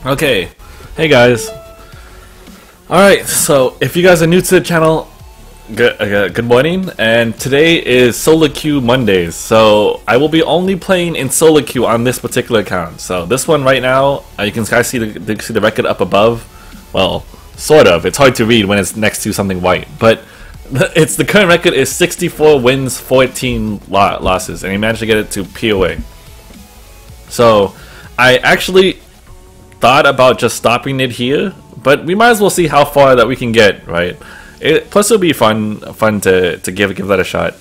Okay, hey guys. Alright, so if you guys are new to the channel, good morning, and today is solo queue Mondays, so I will be only playing in solo queue on this particular account. So this one right now, you can guys see the record up above. Well, sort of. It's hard to read when it's next to something white, but the current record is 64 wins, 14 losses, and he managed to get it to POA. So I actually thought about just stopping it here, but we might as well see how far that we can get, right? Plus it'll be fun to give that a shot.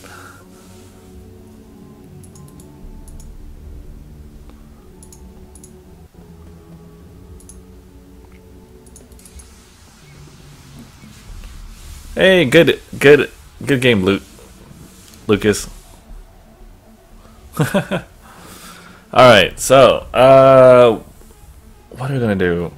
Hey, good game, Lucas. Alright, so what are we gonna do?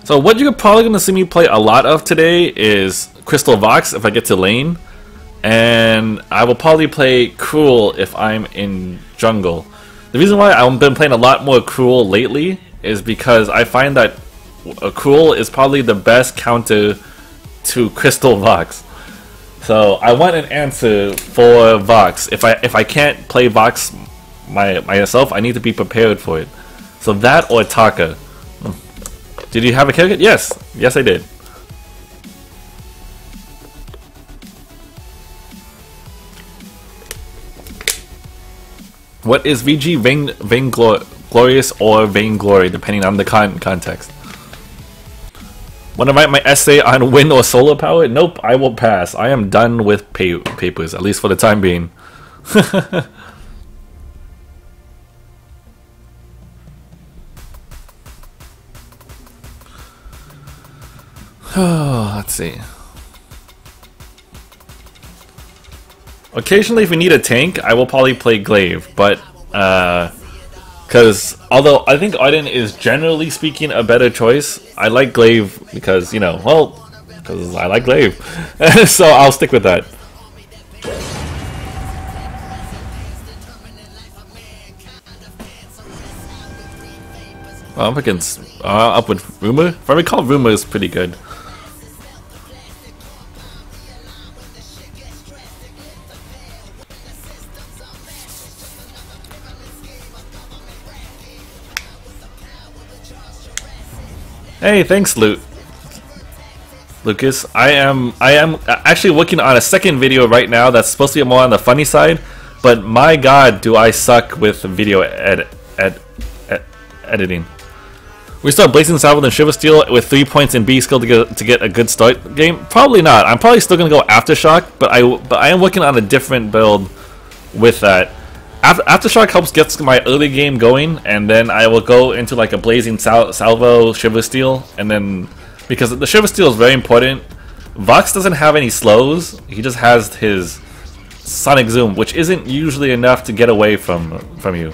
So what you're probably gonna see me play a lot of today is Crystal Vox if I get to lane, and I will probably play Cruel if I'm in jungle. The reason why I've been playing a lot more Cruel lately is because I find that Cruel is probably the best counter to Crystal Vox. So I want an answer for Vox. If I can't play Vox myself, I need to be prepared for it. So that or Taka. Did you have a kill? Yes, yes I did. What is VG Vainglorious or Vainglory, depending on the context? Want to write my essay on wind or solar power? Nope, I will pass. I am done with papers, at least for the time being. Let's see. Occasionally, if we need a tank, I will probably play Glaive, but because although I think Arden is generally speaking a better choice, I like Glaive because, you know, well, because I like Glaive. So I'll stick with that. I'm against up with Rumor. If I recall, Rumor is pretty good. Hey, thanks, Lucas. I am actually working on a second video right now that's supposed to be more on the funny side, but my god, do I suck with video editing. We start Blazing Salvo and Shiver Steel with 3 points in B skill to get a good start game. Probably not. I'm probably still gonna go Aftershock, but I am working on a different build with that. Aftershock helps get my early game going, and then I will go into like a Blazing Salvo, Shiver Steel, and then because the Shiver Steel is very important. Vox doesn't have any slows; he just has his Sonic Zoom, which isn't usually enough to get away from you,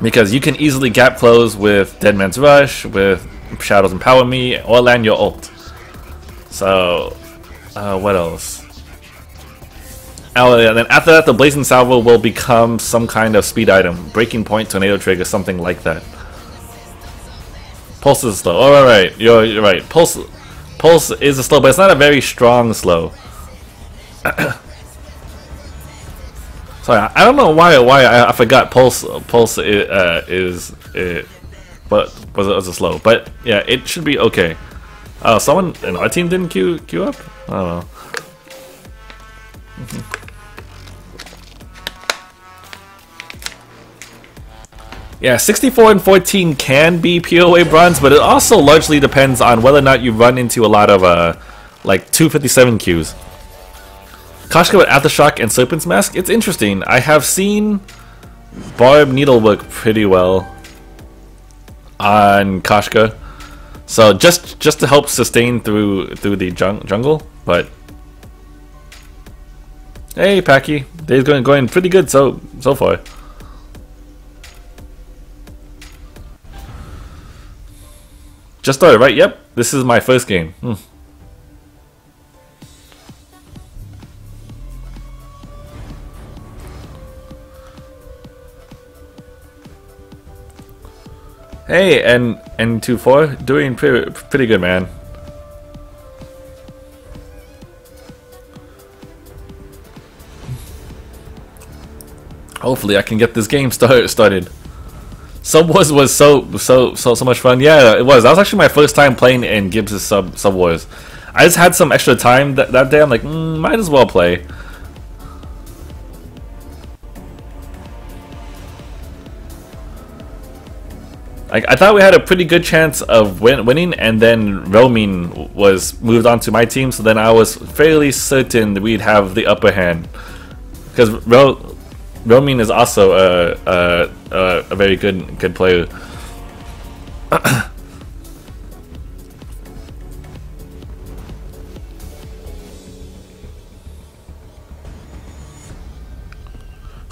because you can easily gap close with Dead Man's Rush, with Shadows Empower Me, or land your ult. So, what else? Oh, yeah, then after that, the Blazing Salvo will become some kind of speed item. Breaking Point, Tornado Trigger, something like that. Pulse is slow. Oh, right, you're right. Pulse is a slow, but it's not a very strong slow. Sorry, I don't know why I forgot Pulse is a slow, but yeah, it should be okay. Oh, someone in our team didn't queue up? I don't know. Yeah, 64 and 14 can be POA bronze, but it also largely depends on whether or not you run into a lot of like 257 queues. Koshka with Aftershock and Serpent's Mask, it's interesting. I have seen Barb Needle work pretty well on Koshka, so just to help sustain through the jungle. But hey, Packy, day's going pretty good so far. Just started, right? Yep. This is my first game. Hey, and 2-4, doing pretty good, man. Hopefully, I can get this game started. Sub Wars was so much fun. Yeah, it was. That was actually my first time playing in Gibbs' Sub Wars. I just had some extra time that day. I'm like, might as well play. Like, I thought we had a pretty good chance of winning, and then Roaming was moved on to my team, so then I was fairly certain that we'd have the upper hand. Because Roaming is also a very good player.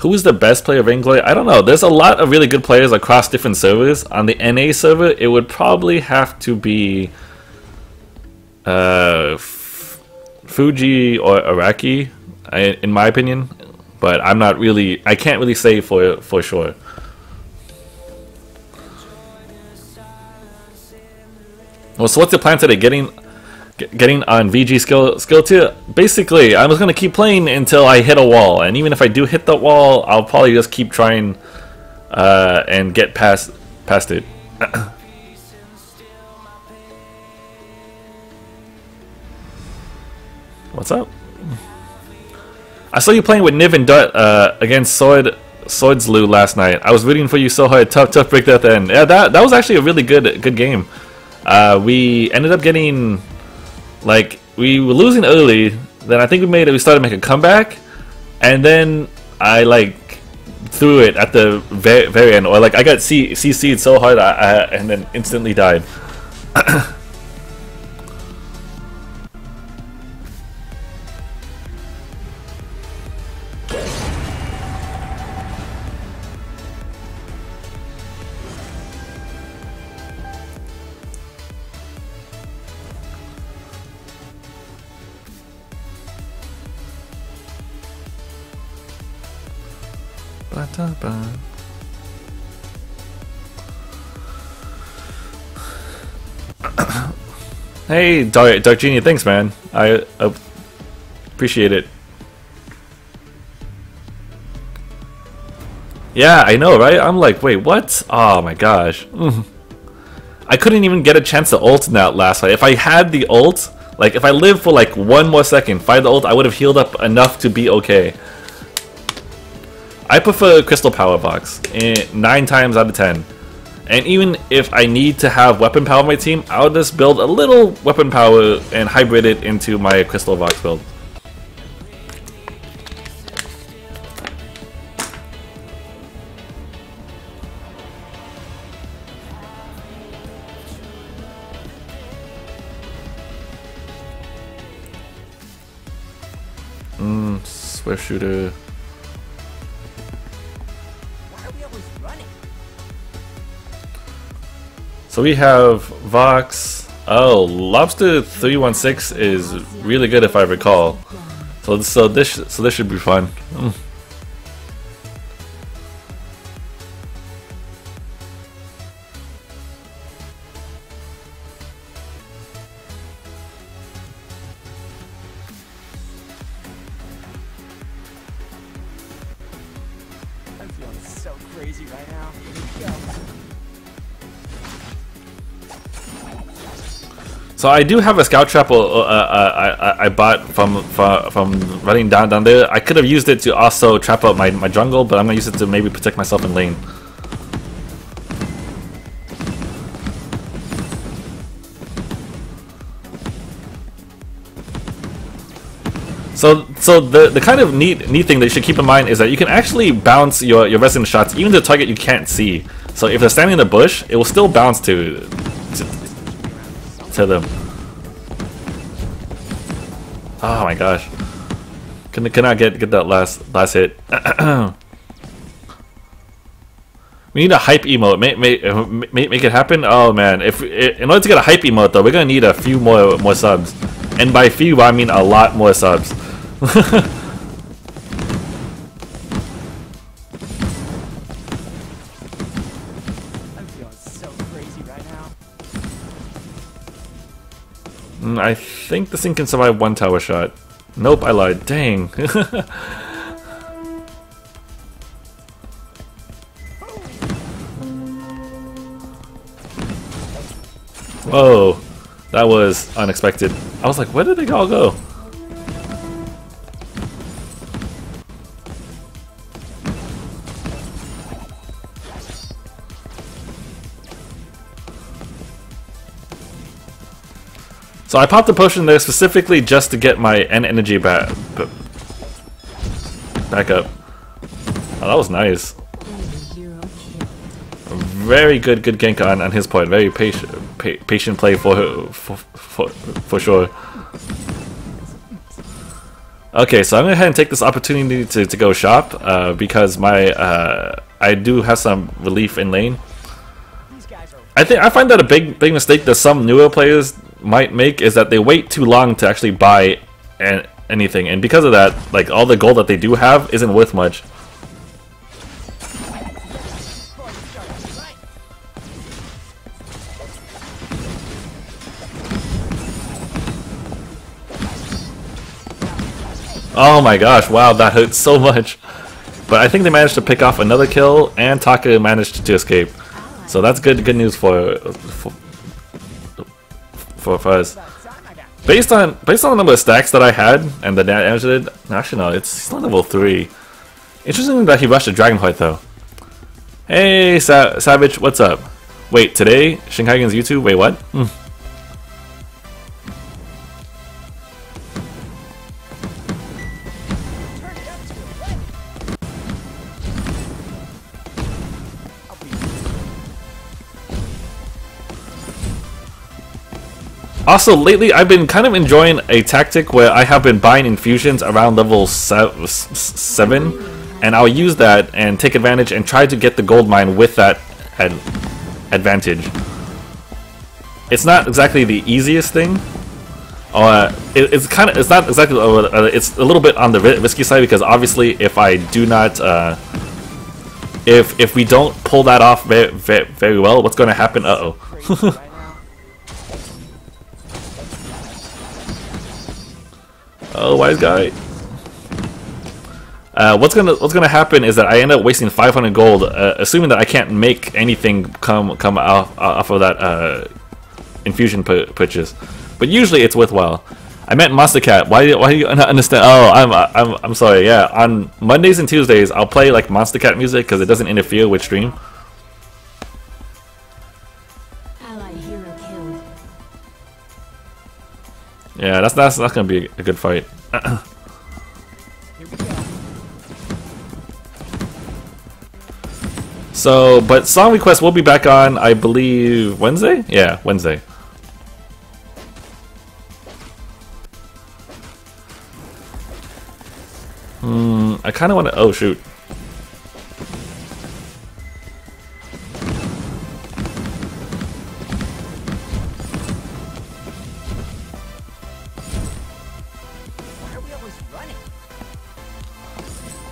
Who is the best player of Vainglory? I don't know. There's a lot of really good players across different servers. On the NA server, it would probably have to be Fuji or Iraqi, in my opinion. But I'm not really. I can't really say for sure. Well, so what's the plan today? Getting on VG skill tier. Basically, I'm just gonna keep playing until I hit a wall, and even if I do hit the wall, I'll probably just keep trying and get past it. What's up? I saw you playing with Niv and Dut against Swordslu last night. I was rooting for you so hard. Tough break at the end. Yeah, that was actually a really good game. We ended up getting. Like, we were losing early, then I think we started to make a comeback, and then I like threw it at the very end, or like I got CC'd so hard and then instantly died. Hey, Dark Genie, thanks, man. I appreciate it. Yeah, I know, right? I'm like, wait, what? Oh my gosh. I couldn't even get a chance to ult in that last fight. If I had the ult, like if I lived for like 1 more second, find the ult, I would have healed up enough to be okay. I prefer Crystal Power Box 9 times out of 10. And even if I need to have weapon power on my team, I'll just build a little weapon power and hybrid it into my Crystal Box build. Swift shooter. So we have Vox. Oh, Lobster 316 is really good if I recall. So this should be fun. I'm feeling so crazy right now. Here we go. So I do have a scout trap I bought from running down there. I could have used it to also trap out my jungle, but I'm gonna use it to maybe protect myself in lane. So the kind of neat thing that you should keep in mind is that you can actually bounce your resident shots even to a target you can't see. So if they're standing in the bush, it will still bounce to them. Oh my gosh! Can I get that last hit? We need a hype emote. Make it happen. Oh man! In order to get a hype emote though, we're gonna need a few more subs, and by few I mean a lot more subs. I think this thing can survive one tower shot. Nope, I lied. Dang. Whoa, that was unexpected. I was like, where did they all go? So I popped a potion there specifically just to get my energy back up. Oh, that was nice. Very good gank on his part. Very patient play for sure. Okay, so I'm gonna go ahead and take this opportunity to go shop because I do have some relief in lane. I find that a big mistake that some newer players might make is that they wait too long to actually buy anything, and because of that, like, all the gold that they do have isn't worth much. Oh my gosh, wow, that hurt so much. But I think they managed to pick off another kill, and Taka managed to escape. So that's good news for us. Based on the number of stacks that I had and the damage I did, actually no, it's still level 3. Interesting that he rushed a Dragonheart though. Hey Savage, what's up? Wait, today ShinKaigan's YouTube? Wait, what? Also, lately I've been kind of enjoying a tactic where I have been buying infusions around level 7, and I'll use that and take advantage and try to get the gold mine with that advantage. It's not exactly the easiest thing. It's not exactly. It's a little bit on the risky side because obviously, if I do not, if we don't pull that off very well, what's going to happen? Uh-oh. Oh, wise guy. What's gonna happen is that I end up wasting 500 gold, assuming that I can't make anything come off of that infusion purchase. But usually it's worthwhile. I meant Monster Cat. Why do you not understand? Oh, I'm sorry. Yeah, on Mondays and Tuesdays I'll play like Monster Cat music because it doesn't interfere with stream. Yeah, that's gonna be a good fight. So, but Song Request will be back on, I believe, Wednesday? Yeah, Wednesday. I kind of want to. Oh shoot.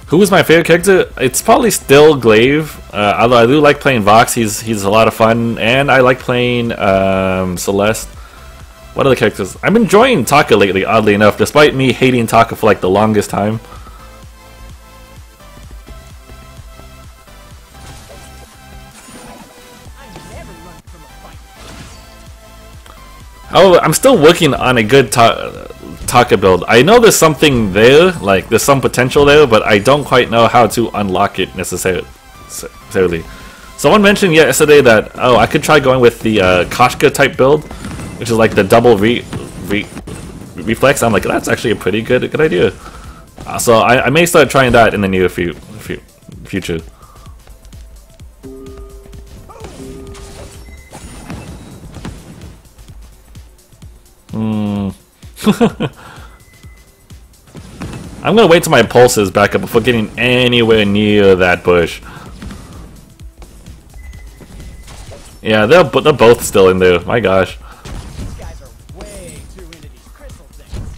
Who is my favorite character? It's probably still Glaive. Although I do like playing Vox. He's a lot of fun, and I like playing Celeste. What other characters? I'm enjoying Taka lately, oddly enough, despite me hating Taka for like the longest time. However, I'm still working on a good Taka build. I know there's something there, like there's some potential there, but I don't quite know how to unlock it necessarily. Someone mentioned yesterday that, oh, I could try going with the Koshka type build, which is like the double reflex. I'm like, that's actually a pretty good idea. So I may start trying that in the near future. I'm gonna wait till my pulse is back up before getting anywhere near that bush. Yeah, they're both still in there. My gosh. These guys are way too into these crystal things.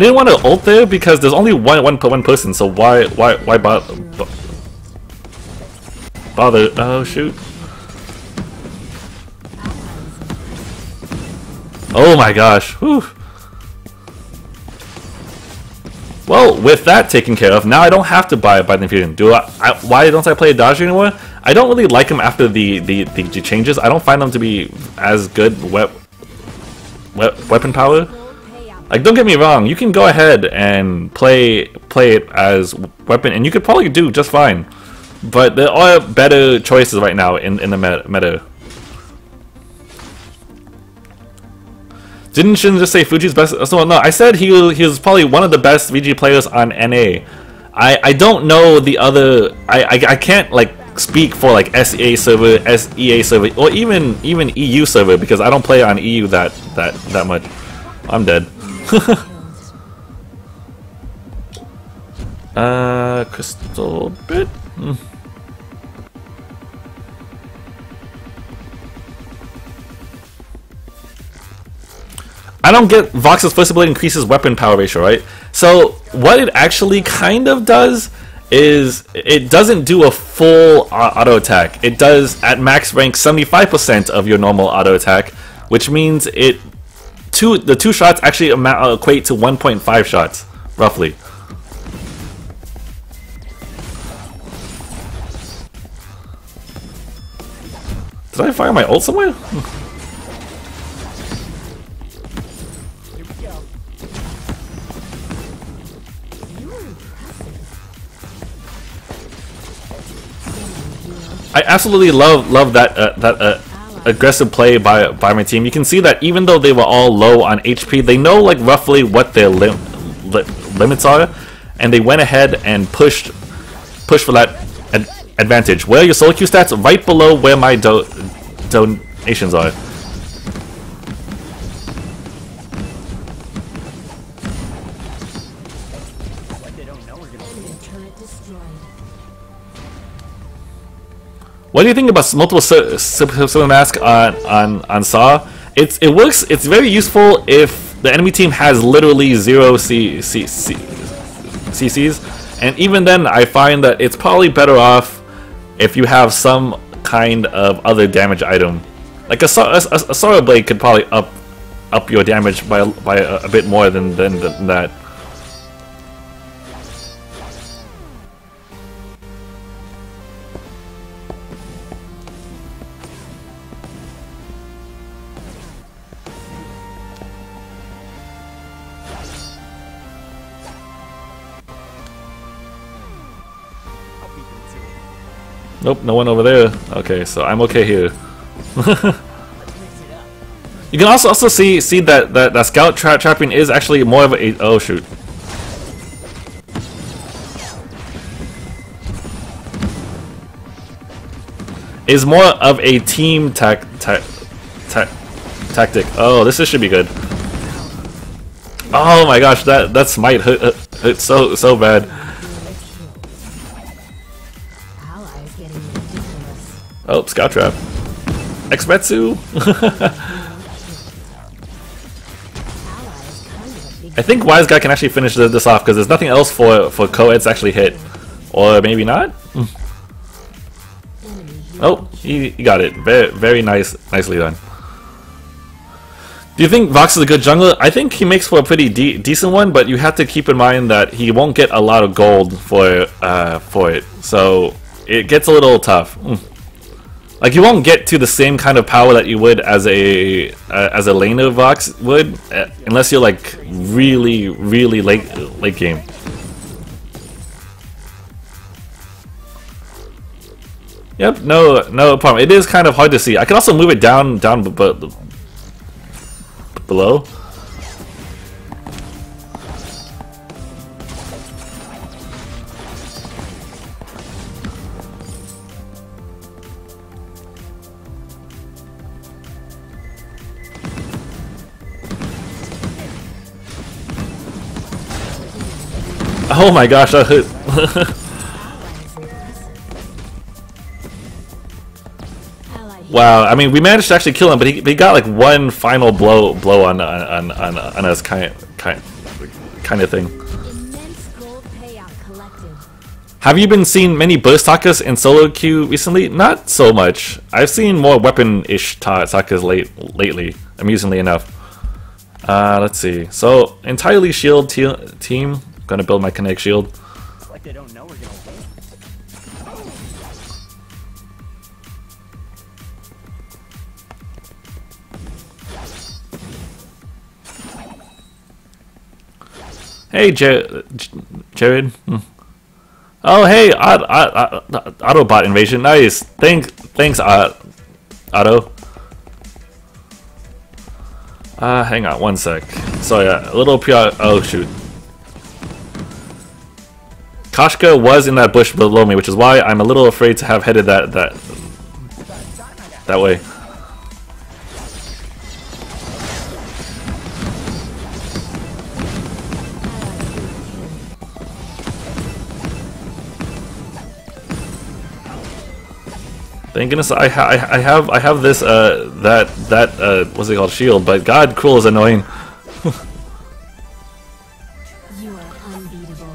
didn't want to ult there because there's only one person, so why bother? Oh shoot! Oh my gosh! Whew. Well, with that taken care of, now I don't have to buy the infusion. Why don't I play Dodge anymore? I don't really like him after the changes. I don't find them to be as good weapon power. Like, don't get me wrong, you can go ahead and play it as weapon, and you could probably do just fine. But there are better choices right now in the meta. Didn't Shin just say Fuji's best? No, I said he was probably one of the best VG players on NA. I don't know the other. I can't like speak for like SEA server, SEA server, or even EU server because I don't play on EU that much. I'm dead. Crystal bit. I don't get Vox's first ability increases weapon power ratio, right? So what it actually kind of does is it doesn't do a full auto attack. It does at max rank 75% of your normal auto attack, which means the two shots actually equate to 1.5 shots, roughly. Did I fire my ult somewhere? I absolutely love that aggressive play by my team. You can see that even though they were all low on HP, they know like roughly what their limits are, and they went ahead and pushed for that advantage. Where are your solo queue stats? Right below where my donations are. What do you think about multiple Silver Mask on Saw? It works. It's very useful if the enemy team has literally 0 CCs, and even then, I find that it's probably better off if you have some kind of other damage item. Like a Sorrow Blade could probably up your damage by a bit more than that. Nope, no one over there. Okay, so I'm okay here. You can also see that scout trapping is actually more of a oh shoot. Is more of a team tactic. Oh, this should be good. Oh my gosh, that smite hurt so bad. Oh, scout trap. Exmetsu. I think Wise Guy can actually finish this off because there's nothing else for co-eds to actually hit, or maybe not. Oh, he got it. Very nicely done. Do you think Vox is a good jungler? I think he makes for a pretty decent one, but you have to keep in mind that he won't get a lot of gold for it, so it gets a little tough. Like you won't get to the same kind of power that you would as a laner Vox would, unless you're like really late game. Yep, no problem. It is kind of hard to see. I can also move it down below. Oh my gosh, that hit. Wow, I mean, we managed to actually kill him, but he got like one final blow on us, kind kind of thing. Immense gold payout collected. Have you been seeing many burst takas in solo queue recently? Not so much. I've seen more weapon-ish takas lately, amusingly enough. Let's see. So, entirely shield team. Gonna build my kinetic shield. It's like they don't know we're gonna win. Hey, Jared. Oh, hey, Autobot invasion. Nice. Thanks, Otto. Hang on one sec. So yeah, a little PR. Oh shoot. Kashka was in that bush below me, which is why I'm a little afraid to have headed that way. Thank goodness I have this what's it called, shield, but God, Cruel is annoying. You are unbeatable.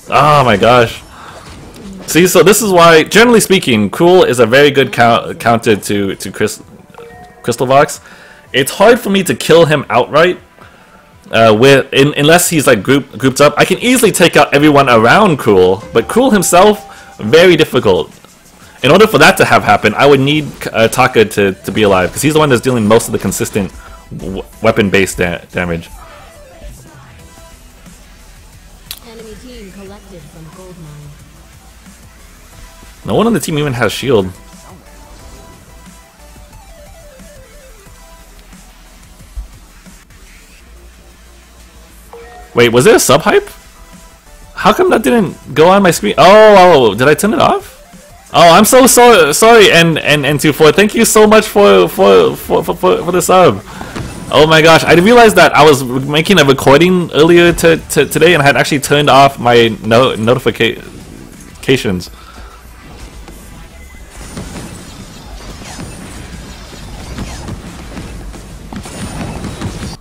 Oh my gosh. See, so this is why, generally speaking, Cruel is a very good counter to Crystal Vox. It's hard for me to kill him outright, unless he's like grouped up. I can easily take out everyone around Cruel, but Cruel himself, very difficult. In order for that to have happened, I would need Taka to be alive, because he's the one that's dealing most of the consistent weapon-based damage. Enemy team collected from gold mine. No one on the team even has shield. Wait, was there a sub-hype? How come that didn't go on my screen? Oh, did I turn it off? Oh, I'm so sorry, and 24. Thank you so much for the sub. Oh my gosh, I realized that I was making a recording earlier today, and I had actually turned off my notifications.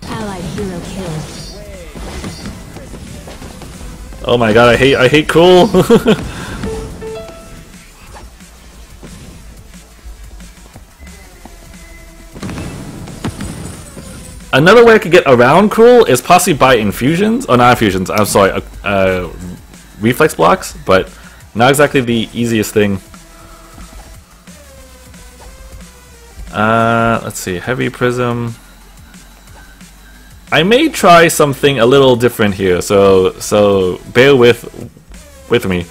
Allied hero killed. Oh my god, I hate Cruel. Another way I could get around Cruel is possibly by infusions. Oh, not infusions. I'm sorry, reflex blocks, but not exactly the easiest thing. Let's see, heavy prism. I may try something a little different here, so bear with me.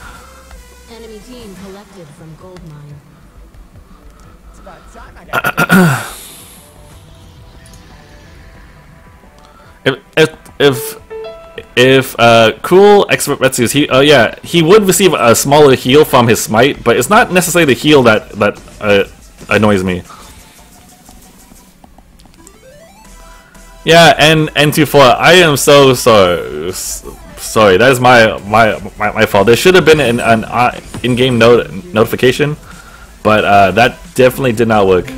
Enemy team collected from gold mine. It's about time I got If Cruel expert rescues, he would receive a smaller heal from his smite, but it's not necessarily the heal that annoys me. Yeah, and N24, I am so sorry. That is my fault. There should have been an in-game notification, but that definitely did not work.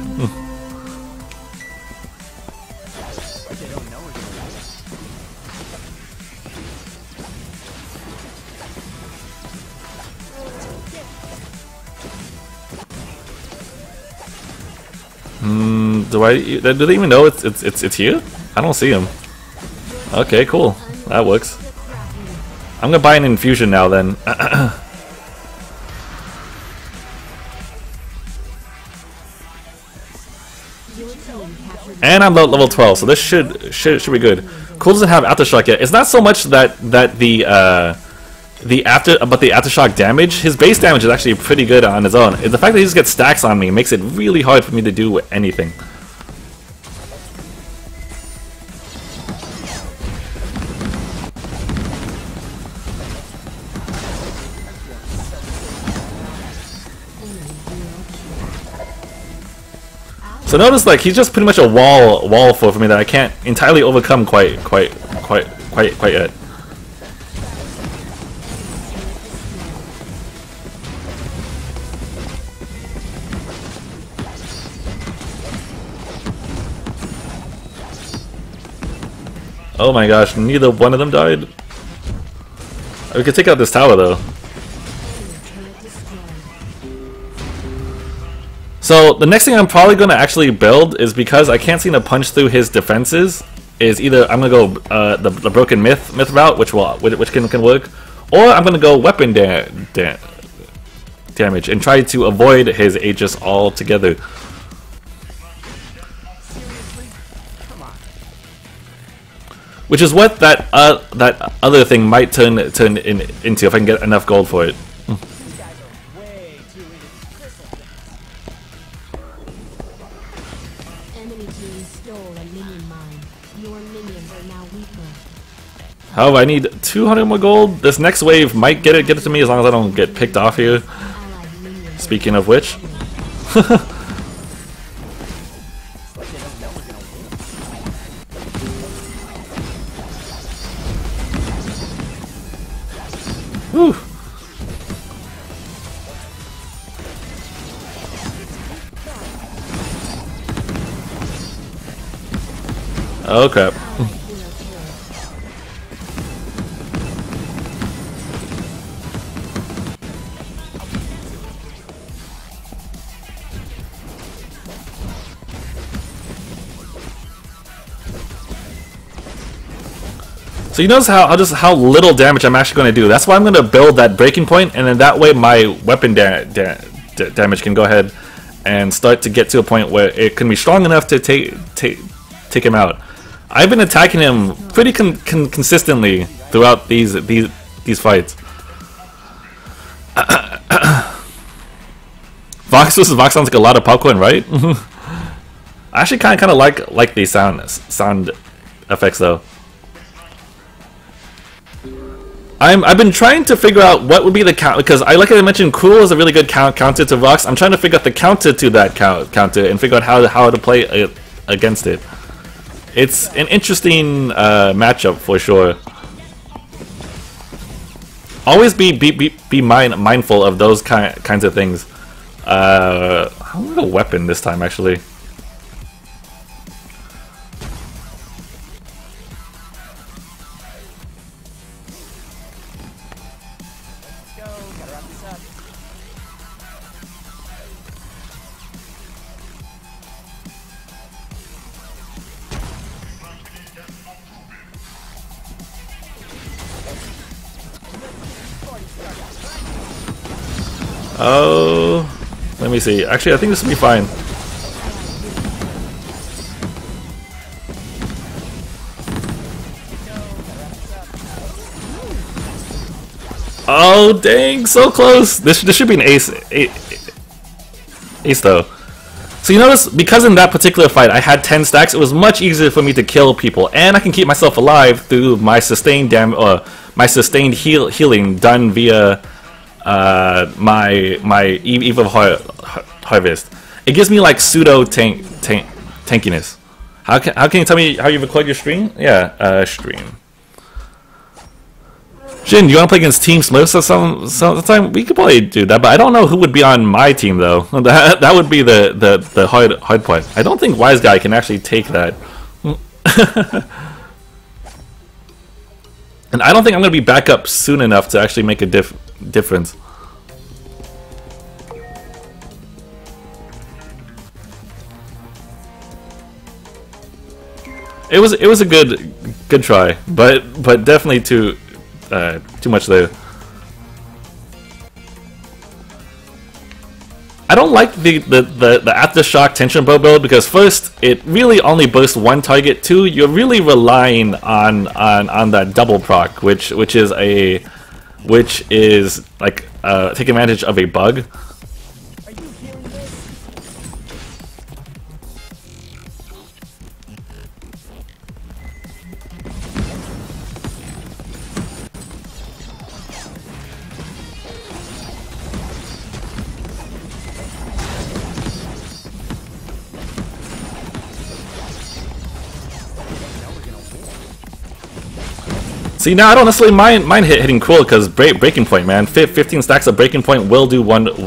Do they even know it's here? I don't see him. Okay, cool. That works. I'm gonna buy an infusion now then. And I'm level 12, so this should be good. Cool doesn't have aftershock yet. It's not so much that the aftershock damage. His base damage is actually pretty good on his own. The fact that he just gets stacks on me makes it really hard for me to do anything. So notice, like, he's just pretty much a wall for me that I can't entirely overcome quite yet. Oh my gosh, neither one of them died. We could take out this tower though. So the next thing I'm probably going to actually build is, because I can't seem to punch through his defenses, is either I'm going to go the broken myth route, which can work, or I'm going to go weapon damage and try to avoid his Aegis altogether. Which is what that other thing might turn into if I can get enough gold for it. Oh, I need 200 more gold. This next wave might get it to me as long as I don't get picked off here. Speaking of which. Whew. Oh crap. So you notice how little damage I'm actually going to do. That's why I'm going to build that breaking point, and then that way my weapon damage can go ahead and start to get to a point where it can be strong enough to take him out. I've been attacking him pretty consistently throughout these fights. Vox vs. Vox sounds like a lot of popcorn, right? I actually kind of like these sound effects though. I've been trying to figure out what would be the count, because like I mentioned, Cruel is a really good counter to Vox. I'm trying to figure out the counter to that counter and figure out how to play against it. It's an interesting matchup for sure. Always be mindful of those kinds of things. I'm gonna go weapon this time actually. Oh, let me see. Actually, I think this will be fine. Oh, dang, so close. This should be an ace though. So you notice, because in that particular fight I had 10 stacks, it was much easier for me to kill people, and I can keep myself alive through my sustained healing done via my Eve of Harvest. It gives me like pseudo tankiness. How can you tell me how you record your stream? Yeah, stream. Jin, do you want to play against Team Smurfs or sometime? We could probably do that, but I don't know who would be on my team though. That would be the hard part. I don't think Wise Guy can actually take that. And I don't think I'm going to be back up soon enough to actually make a difference. It was a good try, but definitely too much there. I don't like the aftershock tension bow build, because first, it really only bursts one target. Two, you're really relying on that double proc, which is like take advantage of a bug. See, now I don't necessarily mind hitting Cruel, because breaking point, man. 15 stacks of breaking point will do wonders.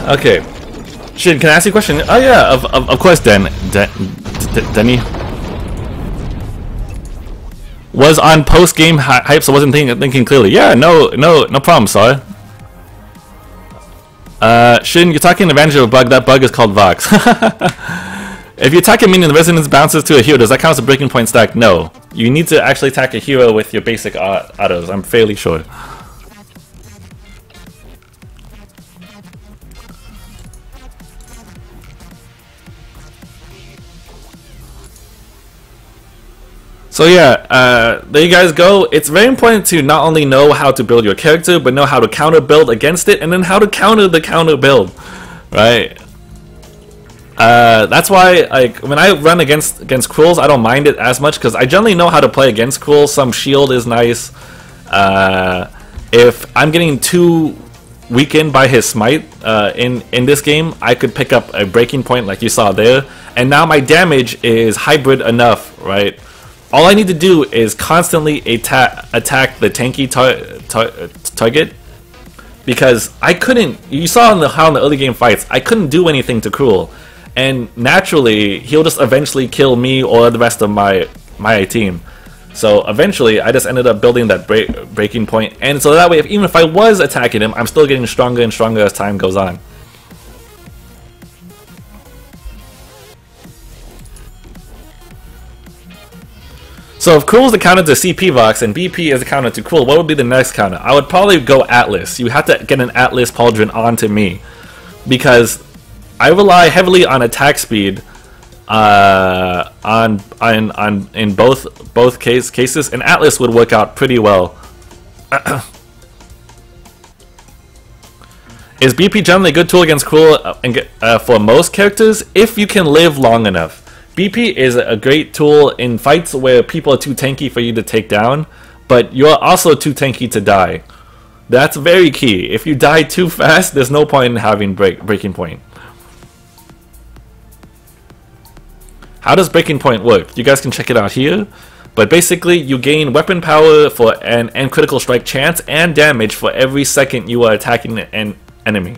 Okay. Shin, can I ask you a question? Oh yeah, of course, Denny. Was on post-game hype, so wasn't thinking clearly. Yeah, no problem, sorry. Shin, you're talking advantage of a bug. That bug is called Vox. If you attack a minion, the resonance bounces to a hero. Does that count as a breaking point stack? No. You need to actually attack a hero with your basic autos. I'm fairly sure. So yeah, there you guys go. It's very important to not only know how to build your character, but know how to counter build against it, and then how to counter the counter build, right? That's why, like, when I run against Krulls, I don't mind it as much because I generally know how to play against Krulls. Some shield is nice. If I'm getting too weakened by his smite in this game, I could pick up a breaking point like you saw there, and now my damage is hybrid enough, right? All I need to do is constantly attack the tanky target, because I couldn't. You saw how in the early game fights, I couldn't do anything to Krull, and naturally he'll just eventually kill me or the rest of my team. So eventually, I just ended up building that breaking point, and so that way, even if I was attacking him, I'm still getting stronger and stronger as time goes on. So if Krull is the counter to CP Vox and BP is the counter to Krull, what would be the next counter? I would probably go Atlas. You have to get an Atlas Pauldron onto me, because I rely heavily on attack speed in both cases, and Atlas would work out pretty well. Is BP generally a good tool against Krull for most characters if you can live long enough? BP is a great tool in fights where people are too tanky for you to take down, but you're also too tanky to die. That's very key. If you die too fast, there's no point in having breaking point. How does breaking point work? You guys can check it out here. But basically, you gain weapon power and critical strike chance and damage for every second you are attacking an enemy.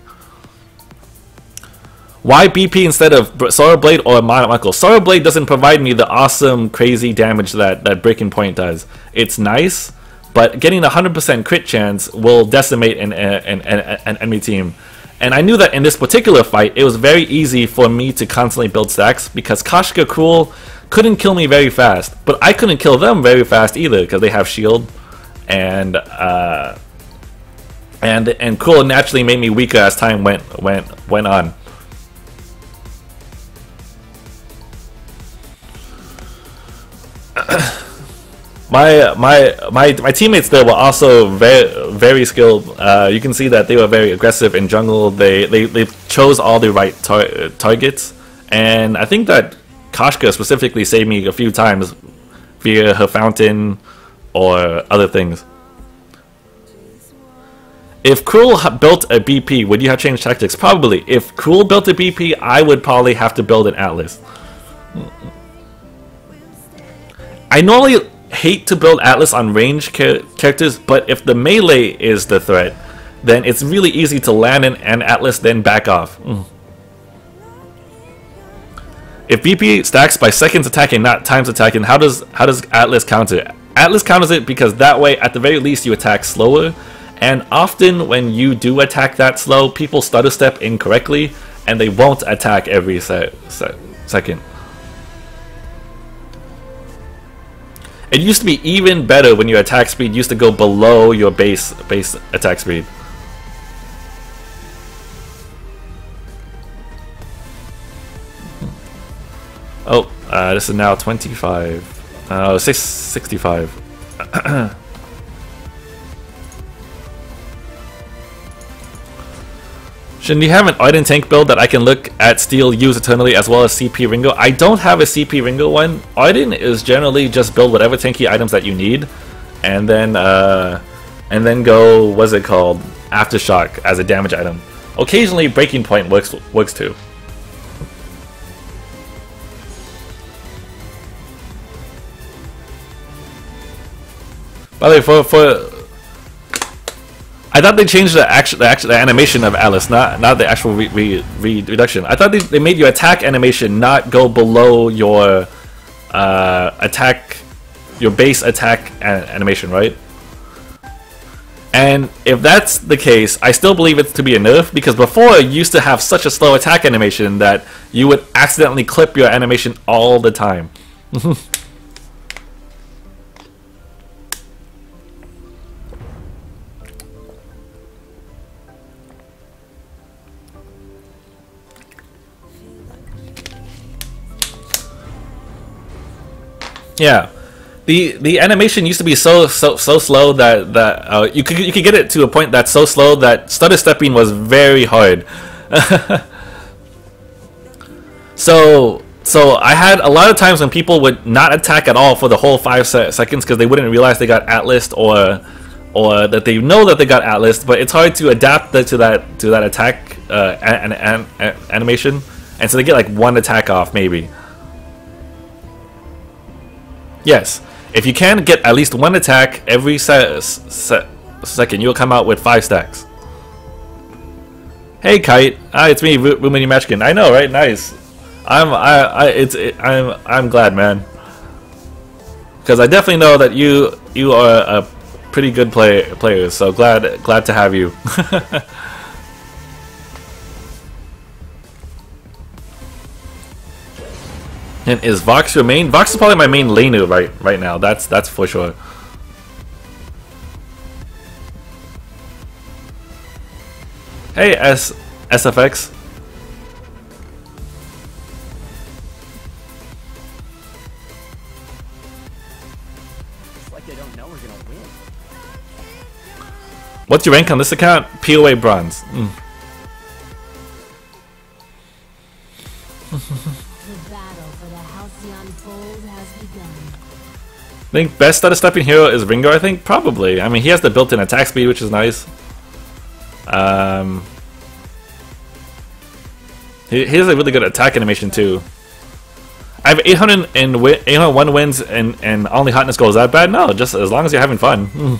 Why BP instead of Sorrow Blade or Monocle? Sorrow Blade doesn't provide me the awesome, crazy damage that Breaking Point does. It's nice, but getting a 100% crit chance will decimate an enemy team. And I knew that in this particular fight, it was very easy for me to constantly build stacks because Koshka Krull couldn't kill me very fast, but I couldn't kill them very fast either because they have shield, and Krull naturally made me weaker as time went on. My teammates there were also very skilled. You can see that they were very aggressive in jungle. They chose all the right targets, and I think that Koshka specifically saved me a few times via her fountain or other things. If Krull built a BP, would you have changed tactics? Probably. If Krull built a BP, I would probably have to build an Atlas. I normally hate to build Atlas on range characters, but if the melee is the threat, then it's really easy to land an Atlas, then back off. If BP stacks by seconds attacking, not times attacking, how does Atlas counter it? Atlas counters it because that way, at the very least, you attack slower, and often when you do attack that slow, people stutter step incorrectly, and they won't attack every second. It used to be even better when your attack speed used to go below your base attack speed. Oh, this is now 25. 665. Shouldn't you have an Ardent tank build that I can look at steal use eternally as well as CP Ringo? I don't have a CP Ringo one. Ardent is generally just build whatever tanky items that you need, and then go, what's it called, Aftershock as a damage item. Occasionally Breaking Point works too. By the way, I thought they changed the animation of Alice, not the actual reduction. I thought they made your attack animation not go below your your base attack animation, right? And if that's the case, I still believe it to be a nerf, because before you used to have such a slow attack animation that you would accidentally clip your animation all the time. Yeah. The animation used to be so slow that you could get it to a point that's so slow that stutter stepping was very hard. so I had a lot of times when people would not attack at all for the whole 5 seconds because they wouldn't realize they got atlased or that they know that they got atlased, but it's hard to adapt to that attack animation, and so they get like one attack off maybe. Yes. If you can get at least one attack every second, you'll come out with 5 stacks. Hey Kite, it's me, Rumini Matchkin. I know, right? Nice. I'm glad, man. Because I definitely know that you are a pretty good player. So glad to have you. And is Vox your main? Vox is probably my main laner right now. That's for sure. Hey SFX. It's like they don't know we're gonna win. What's your rank on this account? POA bronze. I think best stutter stepping hero is Ringo, I think? Probably. I mean, he has the built-in attack speed, which is nice. He has a really good attack animation, too. I have 801 wins and only hotness goal. Is that bad? No, just as long as you're having fun.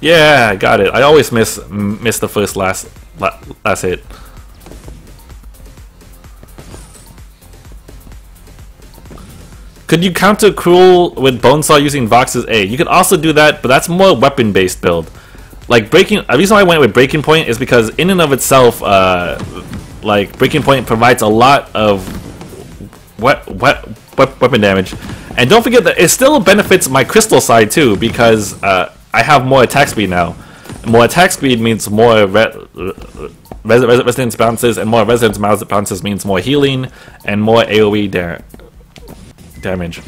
Yeah, I got it. I always miss the first last hit. Could you counter Cruel with Bonesaw using Vox's A? You could also do that, but that's more weapon-based build. Like the reason why I went with Breaking Point is because in and of itself, like Breaking Point provides a lot of weapon damage, and don't forget that it still benefits my crystal side too, because I have more attack speed now. More attack speed means more resistance bounces, and more resistance bounces means more healing and more AoE damage.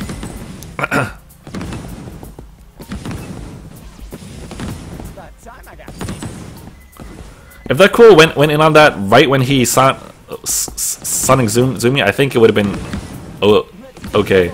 If that Cool went in on that right when he Sonic Zoom me, I think it would have been okay.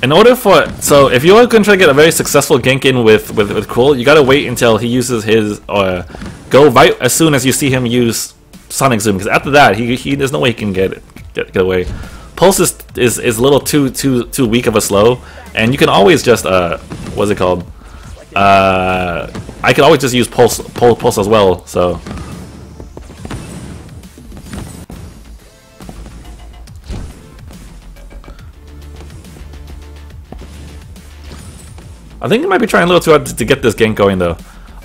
In order for if you're going to try to get a very successful gank in with Cruel, you gotta wait until he uses his go right as soon as you see him use Sonic Zoom, because after that he there's no way he can get away. Pulse is a little too weak of a slow, and you can always just what's it called? I can always just use pulse as well. So. I think I might be trying a little too hard to get this gank going though.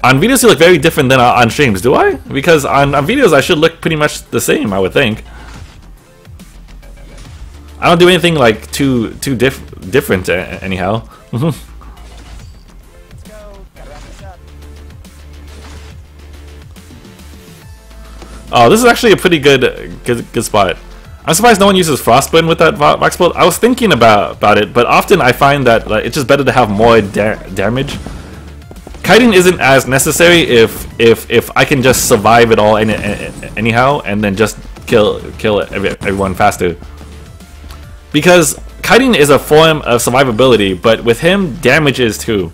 On videos you look very different than on streams, do I? Because on videos I should look pretty much the same, I would think. I don't do anything like too different anyhow. Oh, this is actually a pretty good spot. I'm surprised no one uses Frostburn with that Vox build. I was thinking about it, but often I find that it's just better to have more damage. kiting isn't as necessary if I can just survive it all anyhow, and then just kill everyone faster. Because kiting is a form of survivability, but with him, damage is too.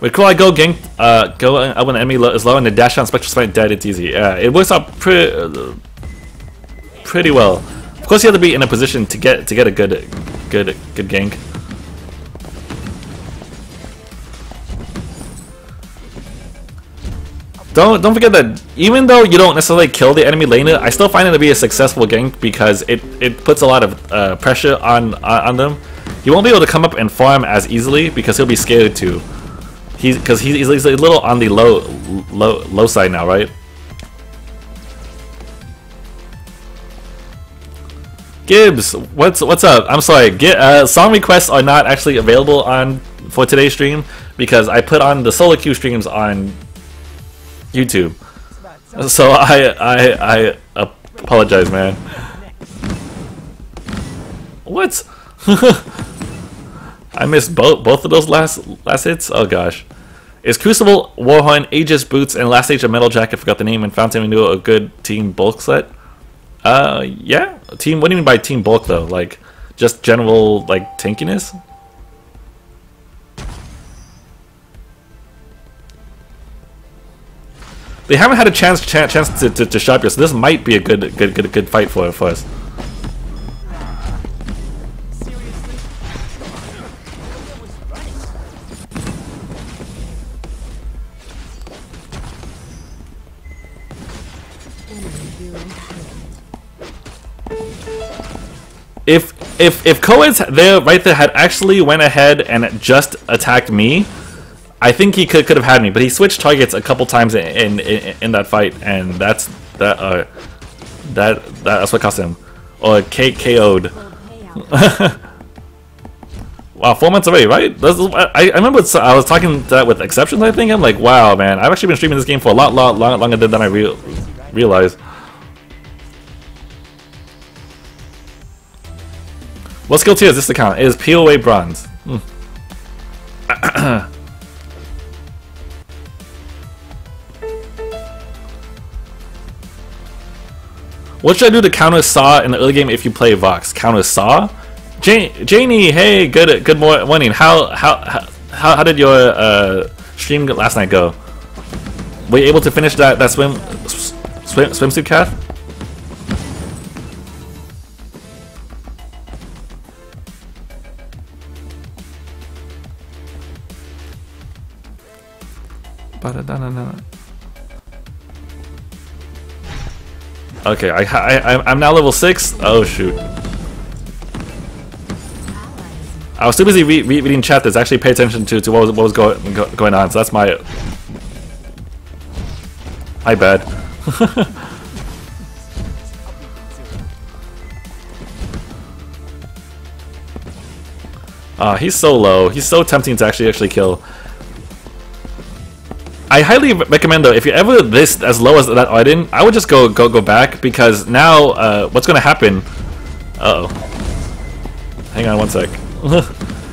With cool, I go gank, go up when the enemy is low and the dash down Spectral Smite dead, it's easy. Yeah, it works out pretty well. Of course, you have to be in a position to get a good gank. Don't forget that even though you don't necessarily kill the enemy laner, I still find it to be a successful gank because it puts a lot of pressure on them. He won't be able to come up and farm as easily because he'll be scared to. Because he's a little on the low side now, right? Gibbs, what's up? I'm sorry. Song requests are not actually available for today's stream because I put on the solo queue streams on YouTube. So I apologize, man. What? I missed both of those last hits. Oh gosh. Is Crucible, Warhorn, Aegis Boots, and Last Stage of Metal Jacket, forgot the name, and Fountain Renewal a good team bulk set? Yeah. Team. What do you mean by team bulk though? Like just general like tankiness? They haven't had a chance to shop yet, so this might be a good fight for us. If Coed's there right there had actually went ahead and just attacked me, I think he could have had me, but he switched targets a couple times in that fight, and that's what cost him, or KO'd. Wow, 4 months already, right? I remember I was talking that with exceptions. I think I'm like, wow, man, I've actually been streaming this game for a lot longer than I realized. What skill tier is this account? It is POA Bronze. What should I do to counter Saw in the early game if you play Vox? Counter Saw? Janie, hey, good morning. How did your stream last night go? Were you able to finish that swimsuit cath? Okay, I'm now level 6. Oh shoot! I was too busy reading chat that's actually pay attention to what was going on. So that's my bad. He's so low. He's so tempting to actually kill. I highly recommend though, if you're ever this as low as that Arden, I would just go back, because now what's going to happen? Uh oh. Hang on one sec.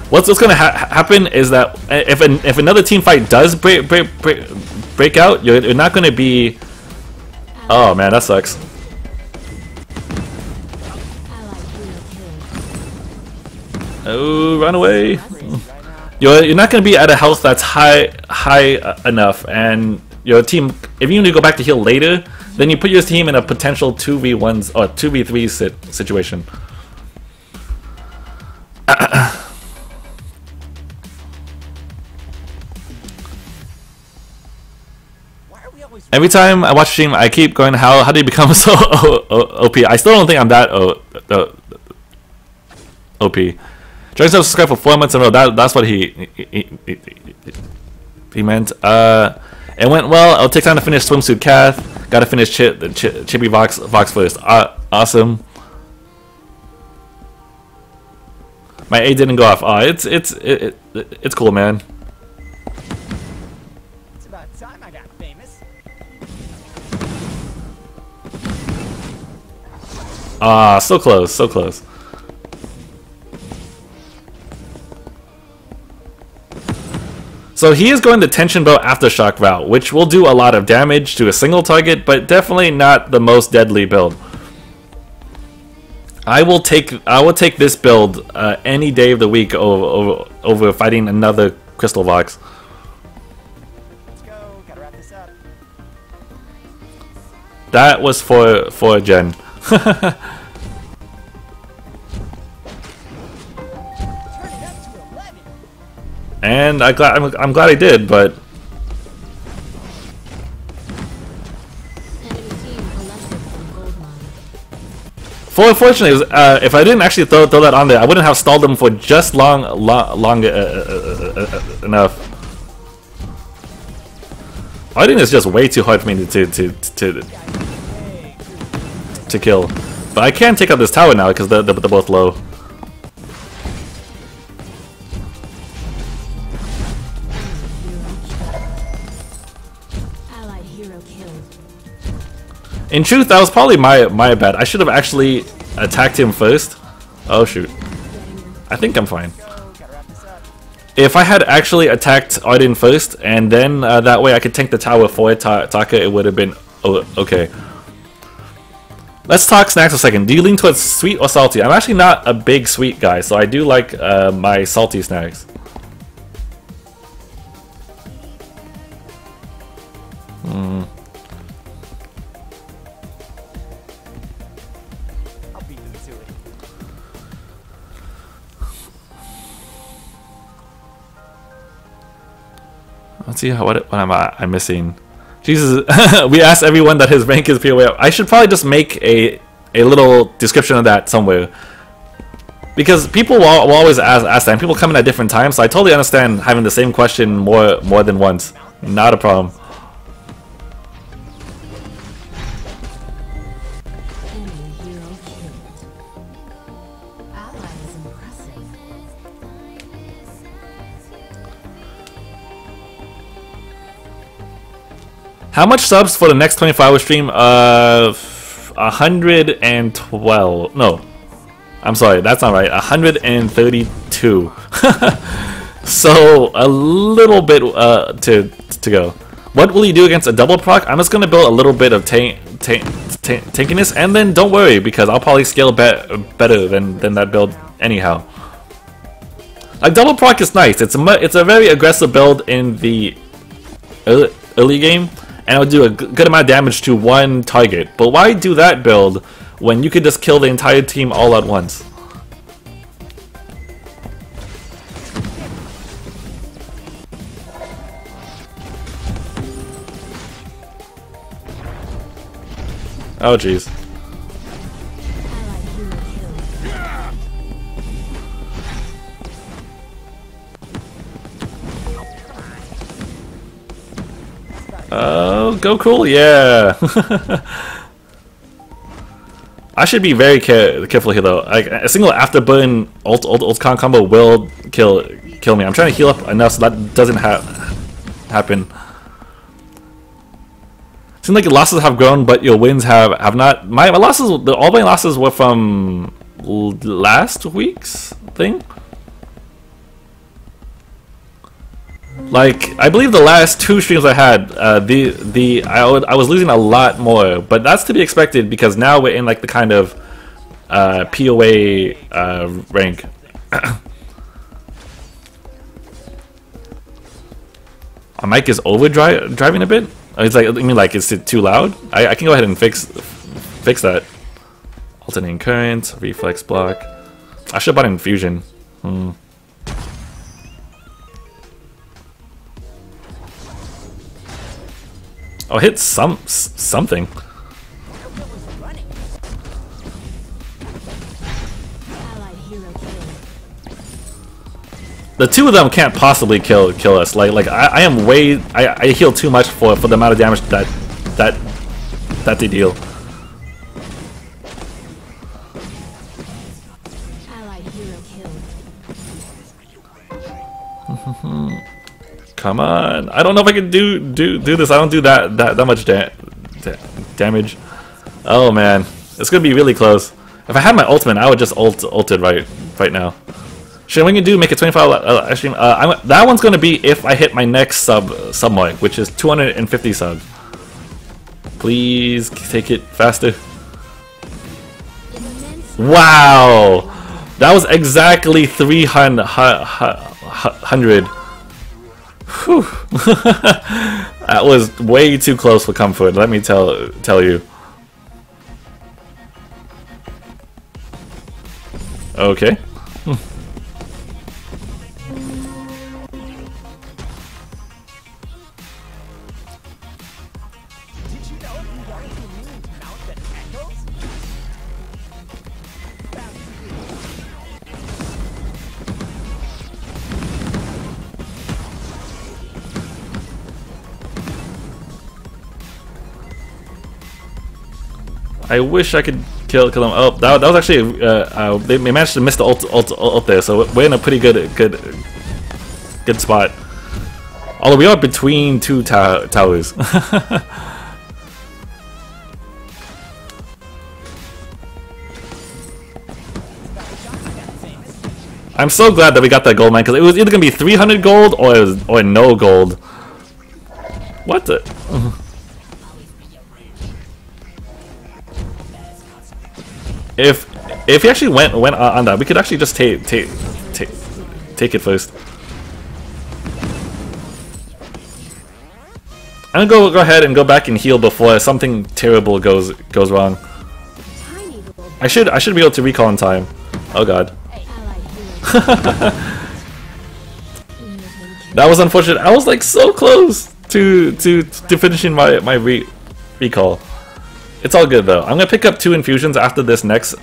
What's going to happen is that if another team fight does break out, you're not going to be. Oh man, that sucks. Oh, run away. You're not going to be at a health that's high enough, and your team, if you need to go back to heal later, then you put your team in a potential 2v1s or 2v3 situation. Every time I watch a stream, I keep going, how do you become so OP? I still don't think I'm that OP. Dragon subscribe for 4 months in a row. That's what he meant. It went well. I'll take time to finish swimsuit cath. Gotta finish Chippy Vox first. Awesome. My A didn't go off. It's cool, man. It's about time I got famous. Ah, so close, so close. So he is going the tension bow aftershock route, which will do a lot of damage to a single target, but definitely not the most deadly build. I will take this build any day of the week over fighting another Crystal Vox. Let's go. Gotta wrap this up. That was for Jen. Turn it up to 11. And I'm glad I did, but Enemy team collected from gold mine. fortunately, if I didn't actually throw that on there, I wouldn't have stalled them for just long enough. I think it's just way too hard for me to kill. But I can take out this tower now because they're both low. Allied hero killed. In truth, that was probably my bad. I should have actually attacked him first. Oh shoot. I think I'm fine. Go. Gotta wrap this up. If I had actually attacked Arden first, and then that way I could tank the tower for Taka, it would have been okay. Let's talk snacks for a second. Do you lean towards sweet or salty? I'm actually not a big sweet guy, so I do like my salty snacks. I'll beat them to it. Let's see what am I missing? Jesus, we asked everyone that his rank is POA. I should probably just make a little description of that somewhere, because people will always ask that, and people come in at different times. So I totally understand having the same question more than once. Not a problem. Enemy hero killed. Ally is impressive. How much subs for the next 24-hour stream? 112. No, I'm sorry, that's not right. 132. So a little bit to go. What will you do against a double proc? I'm just gonna build a little bit of tankiness, and then don't worry, because I'll probably scale better than that build anyhow. Like, double proc is nice. It's a very aggressive build in the early game, and it'll do a good amount of damage to one target. But why do that build when you could just kill the entire team all at once? Oh jeez. Allied hero killed. Oh, go cool, yeah. I should be very careful here though. Like, a single afterburn ult combo will kill me. I'm trying to heal up enough so that doesn't happen. Seems like your losses have grown, but your wins have not. My losses, all my losses were from last week's thing. Like, I believe the last two streams I had, I was losing a lot more, but that's to be expected because now we're in like the kind of POA rank. My mic is overdriving a bit. It's like, I mean, like, is it too loud? I can go ahead and fix that. Alternating current, reflex block. I should have bought infusion. Oh, hit something. Allied hero killed. The two of them can't possibly kill us. Like I am way I heal too much for the amount of damage that they deal. Allied hero killed. Come on! I don't know if I can do this. I don't do that much damage. Oh man, it's gonna be really close. If I had my ultimate, I would just ulted right now. Should we do make it 25 stream? That one's gonna be if I hit my next sub mark, which is 250 subs. Please take it faster. Wow, that was exactly 300. Whew. That was way too close for comfort. Let me tell you. Okay. I wish I could kill him. Oh, that was actually they managed to miss the ult there, so we're in a pretty good spot. Although we are between two towers. I'm so glad that we got that gold, man, because it was either gonna be 300 gold or no gold. What the? If he actually went on that, we could actually just take it first. I'm gonna go ahead and go back and heal before something terrible goes wrong. I should be able to recall in time. Oh god. That was unfortunate. I was like so close to finishing my recall. It's all good though. I'm gonna pick up 2 infusions after this next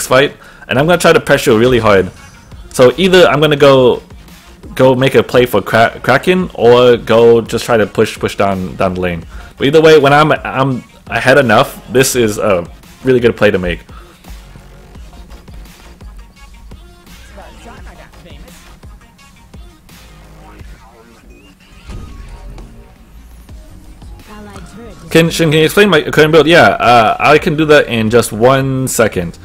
fight, and I'm gonna try to pressure really hard. So either I'm gonna go make a play for Kraken, or go just try to push down the lane. But either way, when I'm ahead enough, this is a really good play to make. Can you explain my current build? Yeah, I can do that in just 1 second.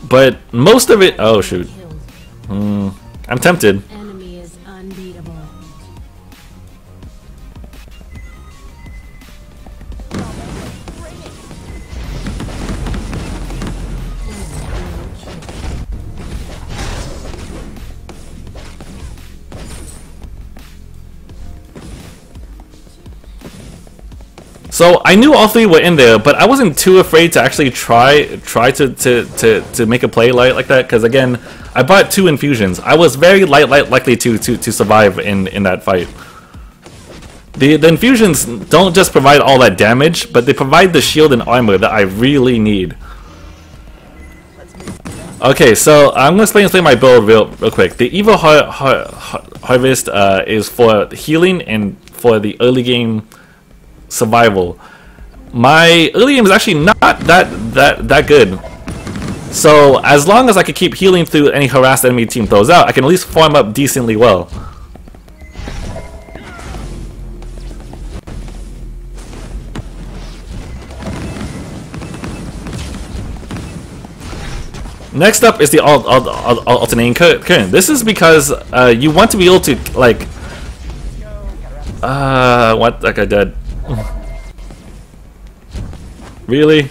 But most of it... Oh, shoot. I'm tempted. Enemy is unbeatable. So I knew all 3 were in there, but I wasn't too afraid to actually try to make a play like that, because again, I bought 2 infusions. I was very likely to survive in that fight. The infusions don't just provide all that damage, but they provide the shield and armor that I really need. Okay, so I'm gonna explain my build real quick. The Evil Harvest is for healing and for the early game survival. My early game is actually not that good. So as long as I can keep healing through any harassed enemy team throws out, I can at least farm up decently well. Next up is the alternating current. This is because you want to be able to like what? That guy dead. Really?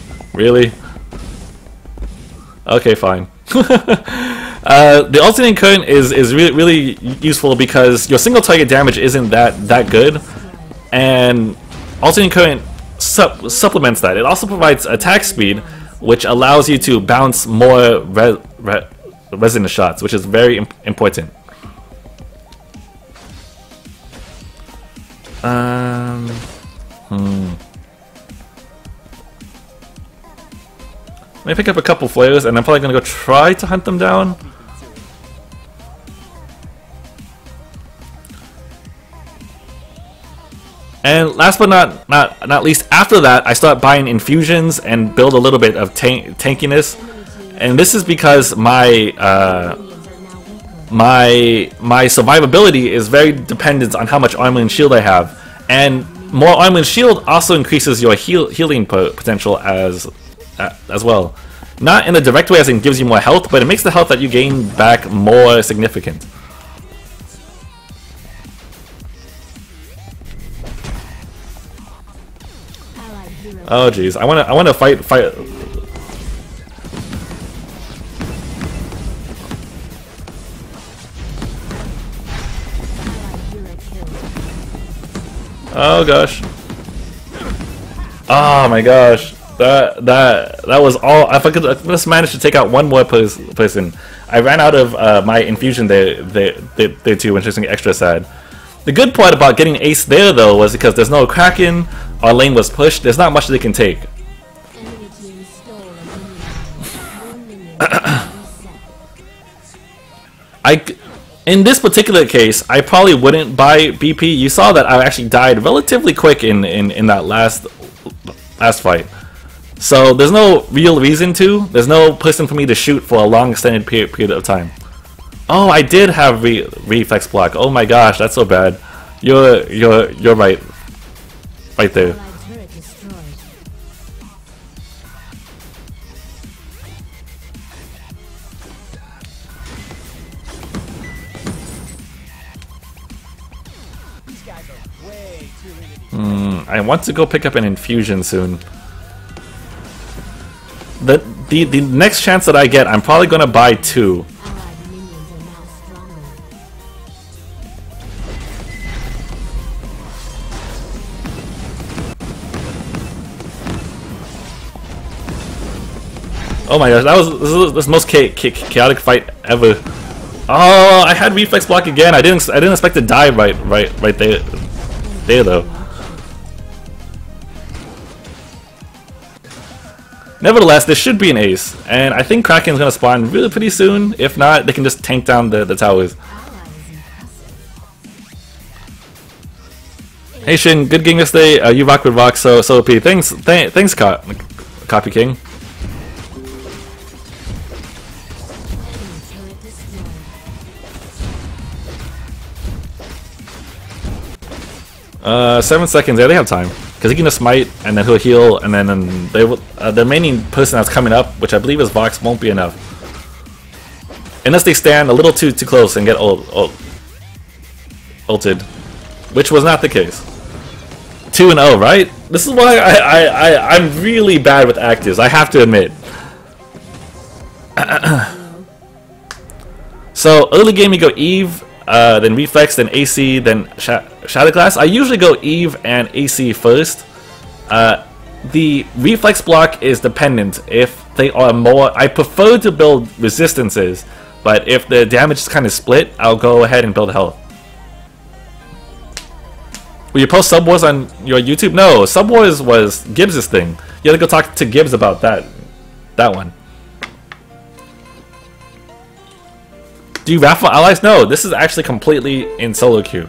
Okay, fine. The alternating current is really useful because your single target damage isn't that good, and alternating current supplements that. It also provides attack speed, which allows you to bounce more resonant shots, which is very important. Let me pick up a couple flares, and I'm probably gonna go try to hunt them down. And last but not least, after that, I start buying infusions and build a little bit of tankiness. And this is because my survivability is very dependent on how much armor and shield I have, and more armor and shield also increases your healing potential as well. Not in a direct way as in gives you more health, but it makes the health that you gain back more significant. Oh jeez, I wanna fight. Oh gosh. Oh my gosh. That was all. If I could just manage to take out one more person. I ran out of my infusion there too, which is extra sad. The good part about getting ace there though was because there's no Kraken, our lane was pushed, there's not much they can take. In this particular case, I probably wouldn't buy BP. You saw that I actually died relatively quick in that last fight. So there's no real reason to. There's no person for me to shoot for a long extended period of time. Oh, I did have reflex block. Oh my gosh, that's so bad. You're right there. 'These guys are way too into I want to go pick up an infusion soon. The next chance that I get, I'm probably gonna buy 2. Oh my gosh, this was the most chaotic fight ever. Oh, I had reflex block again. I didn't expect to die right there though. Nevertheless, this should be an ace, and I think Kraken's gonna spawn really pretty soon. If not, they can just tank down the towers. Hey Shin, good game yesterday. You rock with rock, so OP. Thanks, Copy King. Uh, 7 seconds. Yeah, they have time because he can just smite and then he'll heal, and then the remaining person that's coming up, which I believe is Vox, won't be enough unless they stand a little too close and get ulted, which was not the case. 2-0, right? This is why I'm really bad with actives, I have to admit. So early game you go Eve, then Reflex, then AC, then Shadowglass. I usually go Eve and AC first. The Reflex block is dependent. If they are more, I prefer to build resistances, but if the damage is kind of split, I'll go ahead and build health. Will you post Sub Wars on your YouTube? No, Sub Wars was Gibbs' thing. You had to go talk to Gibbs about that one. Do you raffle allies? No, this is actually completely in solo queue.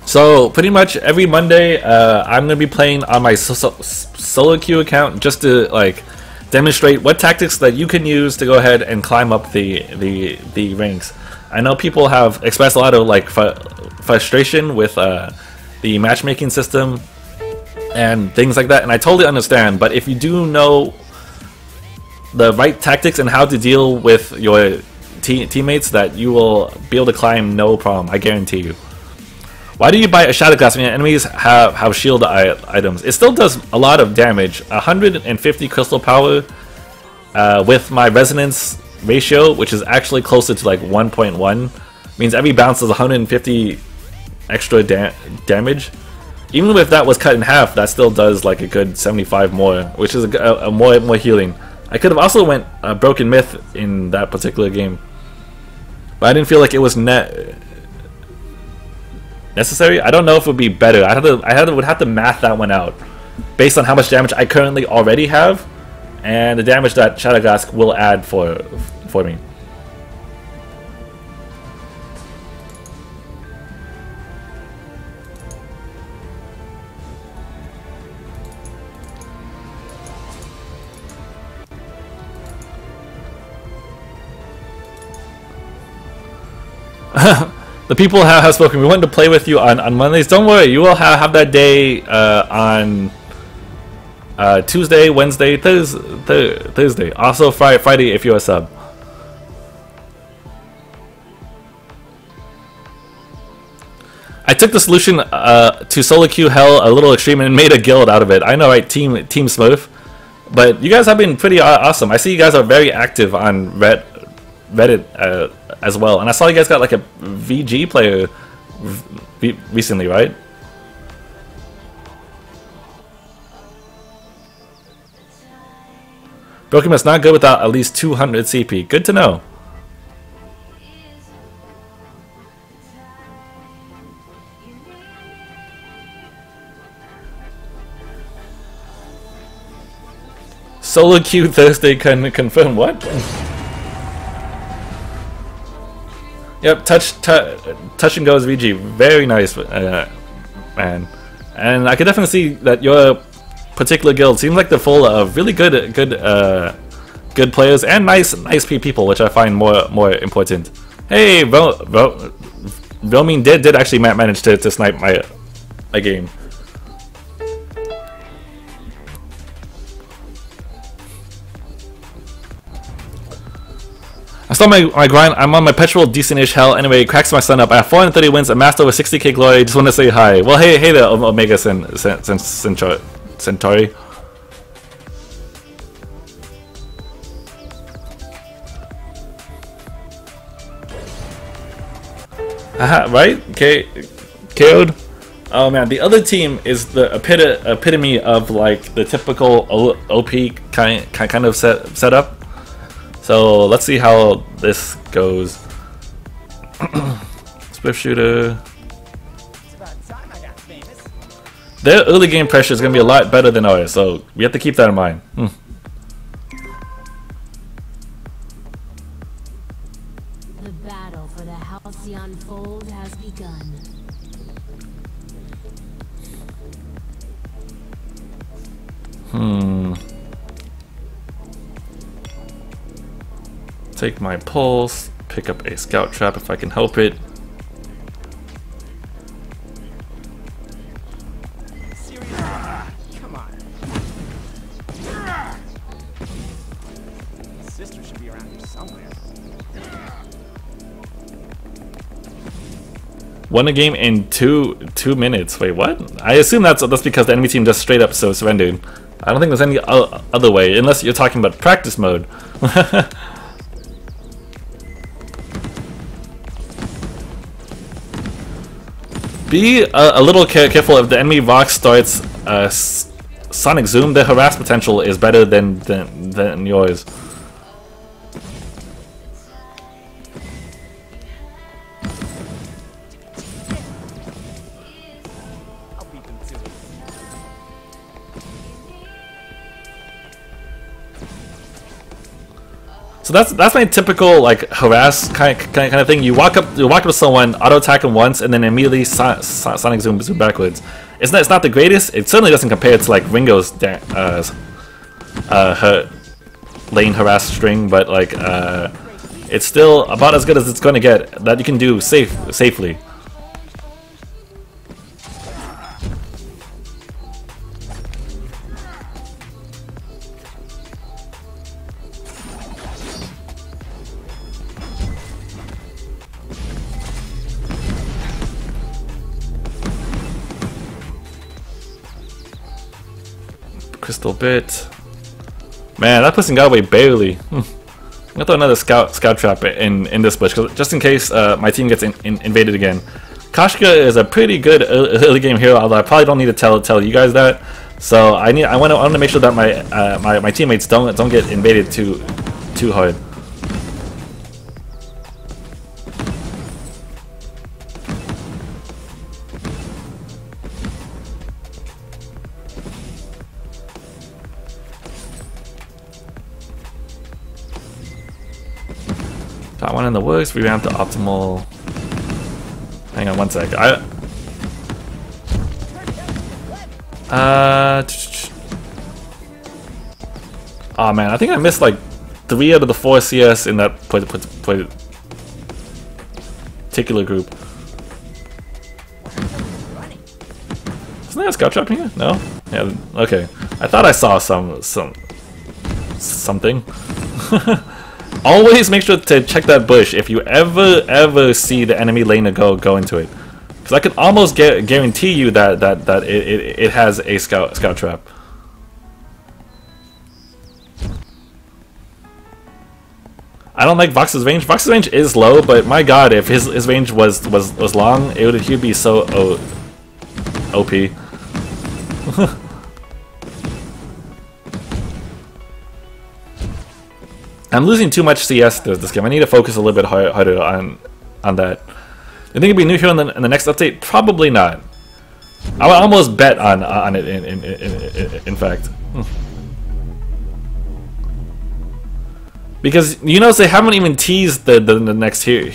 So pretty much every Monday, I'm gonna be playing on my solo queue account just to like demonstrate what tactics that you can use to go ahead and climb up the ranks. I know people have expressed a lot of like frustration with the matchmaking system and things like that, and I totally understand. But if you do know the right tactics and how to deal with your teammates, that you will be able to climb no problem. I guarantee you. Why do you buy a Shadowglass when your enemies have shield items? It still does a lot of damage. 150 crystal power with my resonance ratio, which is actually closer to like 1.1, means every bounce is 150 extra damage. Even if that was cut in half, that still does like a good 75 more, which is a more healing. I could have also went Broken Myth in that particular game, but I didn't feel like it was necessary. I don't know if it would be better. Would have to math that one out based on how much damage I currently already have and the damage that Shadowglass will add for me. The people have spoken. We want to play with you on Mondays. Don't worry, you will have that day on Tuesday, Wednesday, Thursday. Also Friday if you're a sub. I took the solution to solo queue hell a little extreme and made a guild out of it. I know, right? Team Smurf. But you guys have been pretty awesome. I see you guys are very active on Reddit as well. And I saw you guys got like a VG player recently, right? Broken is not good without at least 200 CP. Good to know. Solo queue Thursday can confirm what? Yep, touch and goes VG, very nice, man. And I can definitely see that your particular guild seems like they're full of really good players and nice people, which I find more important. Hey, Romin did actually manage to snipe my game. I start my grind. I'm on my petrol decent-ish hell. Anyway, cracks my son up. I have 430 wins, amassed over 60k glory. Just want to say hi. Well, hey there, Omega Centauri. Aha, right? KO'd. Oh man, the other team is the epitome of like the typical OP kind of setup. So let's see how this goes. Swift shooter. Their early game pressure is going to be a lot better than ours, so we have to keep that in mind. The battle for the Halcyon Fold has begun. Take my pulse, pick up a scout trap if I can help it. Come on. My sister should be around here somewhere. Won a game in two minutes. Wait, what? I assume that's because the enemy team just straight up surrendered. I don't think there's any other way, unless you're talking about practice mode. Be a little careful if the enemy Vox starts Sonic Zoom. The harass potential is better than yours. I'll beat them to it. So that's my typical like harass kind of thing. You walk up to someone, auto attack them once, and then immediately Sonic Zoom backwards. It's not the greatest. It certainly doesn't compare to like Ringo's her lane harass string, but like it's still about as good as it's going to get. That you can do safely. Crystal bit. Man, that person got away barely. I'm gonna throw another scout trap in this bush, just in case my team gets invaded again. Kashka is a pretty good early game hero, although I probably don't need to tell you guys that. So I want to make sure that my teammates don't get invaded too hard. Got one in the works, revamp to optimal. Hang on one sec. Oh man, I think I missed like 3 out of the 4 CS in that particular group. Isn't there a scout trap here? No? Yeah, okay. I thought I saw something. Always make sure to check that bush if you ever see the enemy lane go into it. Because I can almost guarantee you that it has a scout trap. I don't like Vox's range. Vox's range is low, but my god, if his range was long, he'd be so OP. I'm losing too much CS this game. I need to focus a little bit harder on that. You think it'll be new here in the next update? Probably not. I would almost bet on it. In fact, because you notice they haven't even teased the next hero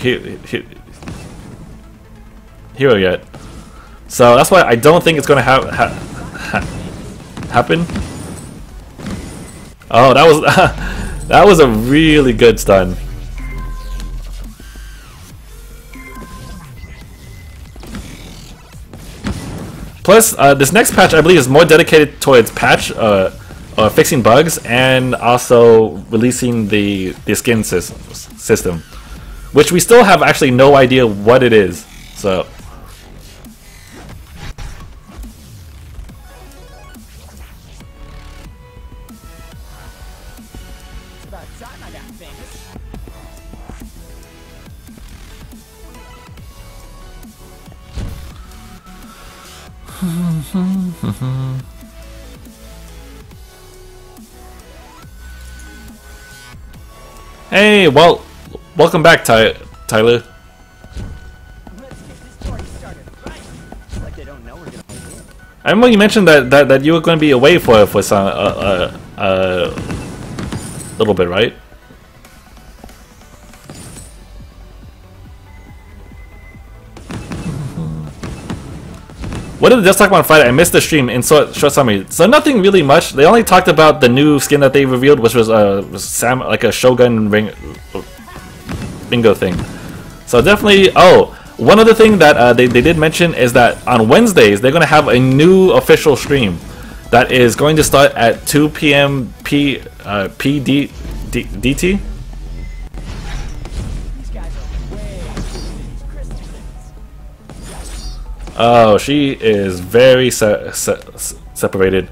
yet. So that's why I don't think it's going to happen. Oh, that was that was a really good stun. Plus, this next patch I believe is more dedicated towards fixing bugs and also releasing the skin system, which we still have actually no idea what it is. So. Hey, well, welcome back, Tyler. Let's get this party started, right? Like they don't know we're gonna win. I remember you mentioned that you were going to be away for some little bit, right? What did the Just Talk About Friday? I missed the stream in short summary. So nothing really much. They only talked about the new skin that they revealed, which was like a Shogun bingo thing. So definitely. Oh, one other thing that they did mention is that on Wednesdays they're going to have a new official stream that is going to start at 2 p.m. DT. These guys are way into these Christians. Oh, she is very separated.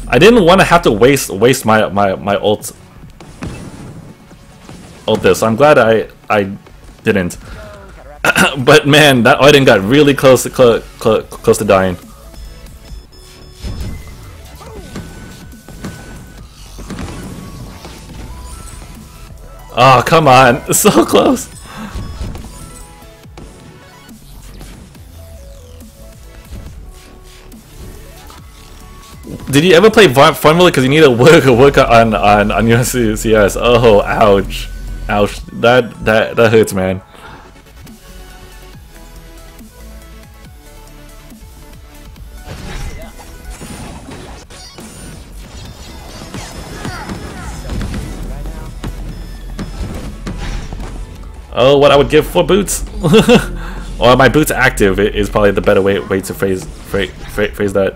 I didn't want to have to waste my ult this. So I'm glad I didn't. But man, that Odin got really close to dying. Oh, come on. So close. Did you ever play Vainglory because you need to work on your CS? Oh, ouch. Ouch. That hurts, man. Oh, what I would give for boots, or my boots active is probably the better way to phrase that.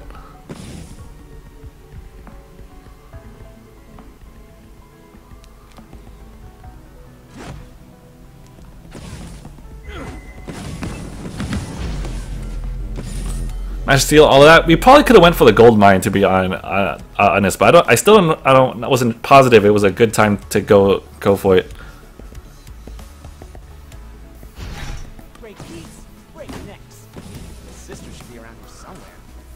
Match steal, all of that. We probably could have went for the gold mine, to be honest, but I wasn't positive it was a good time to go for it.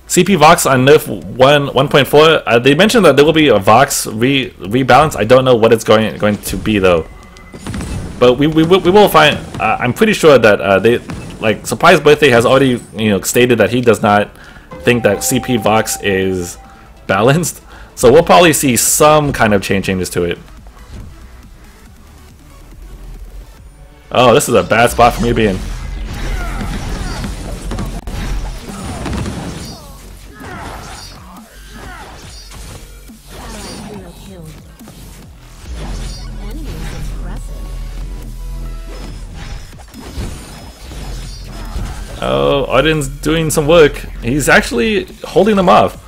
CP Vox on nerf 1.4. They mentioned that there will be a Vox rebalance. I don't know what it's going to be though, but we will find. I'm pretty sure that like Surprise Birthday has already stated that he does not think that CP Vox is balanced. So we'll probably see some kind of changes to it. Oh, this is a bad spot for me to be in. Arden's doing some work. He's actually holding them off.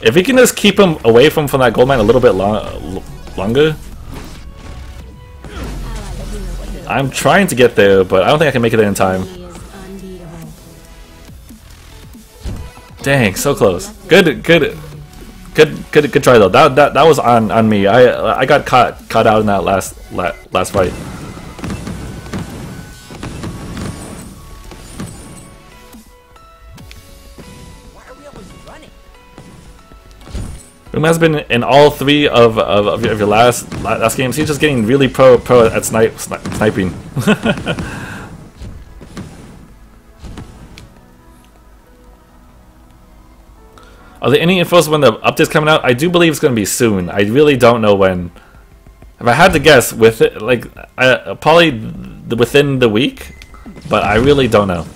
If he can just keep him away from that gold mine a little bit longer. I'm trying to get there, but I don't think I can make it there in time. Dang, so close. Good try though. That was on me. I got caught out in that last fight. Boom has been in all 3 of your last games. He's just getting really pro at sniping. Are there any infos when the update's coming out? I do believe it's going to be soon. I really don't know when. If I had to guess, with it, like probably within the week, but I really don't know.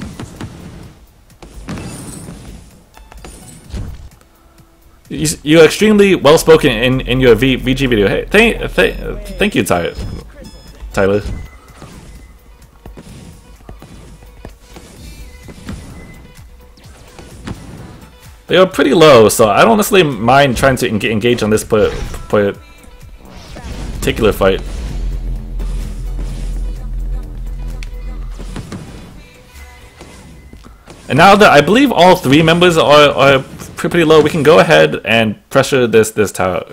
You're extremely well spoken in your VG video. Hey, thank you, Tyler. They are pretty low, so I don't necessarily mind trying to engage on this particular fight. And now that I believe all 3 members are pretty low, we can go ahead and pressure this tower.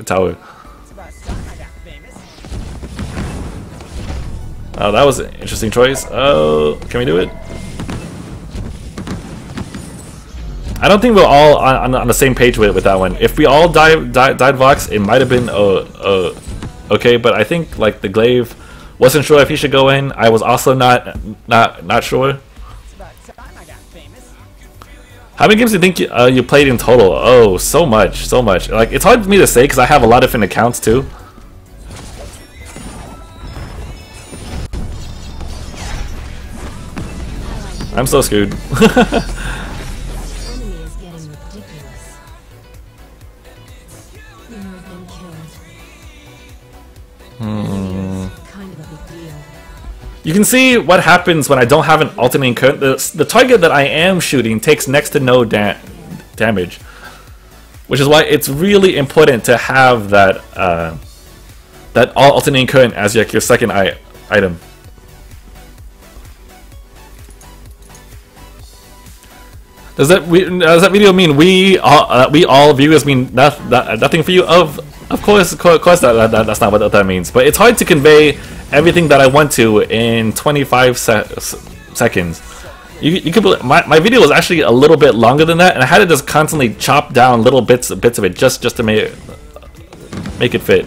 Oh, that was an interesting choice. Oh, can we do it? I don't think we're all on the same page with that one. If we all died Vox, it might have been okay, but I think like the Glaive wasn't sure if he should go in. I was also not sure. How many games do you think you played in total? Oh, so much. Like, it's hard for me to say because I have a lot of different accounts too. I'm so screwed. You can see what happens when I don't have an alternating current. The target that I am shooting takes next to no damage, which is why it's really important to have that alternating current as your second item. Does that video mean we all viewers mean nothing for you? Of course that's not what that means. But it's hard to convey everything that I want to in 25 seconds. You can believe, my video was actually a little bit longer than that, and I had to just constantly chop down little bits of it just to make it fit.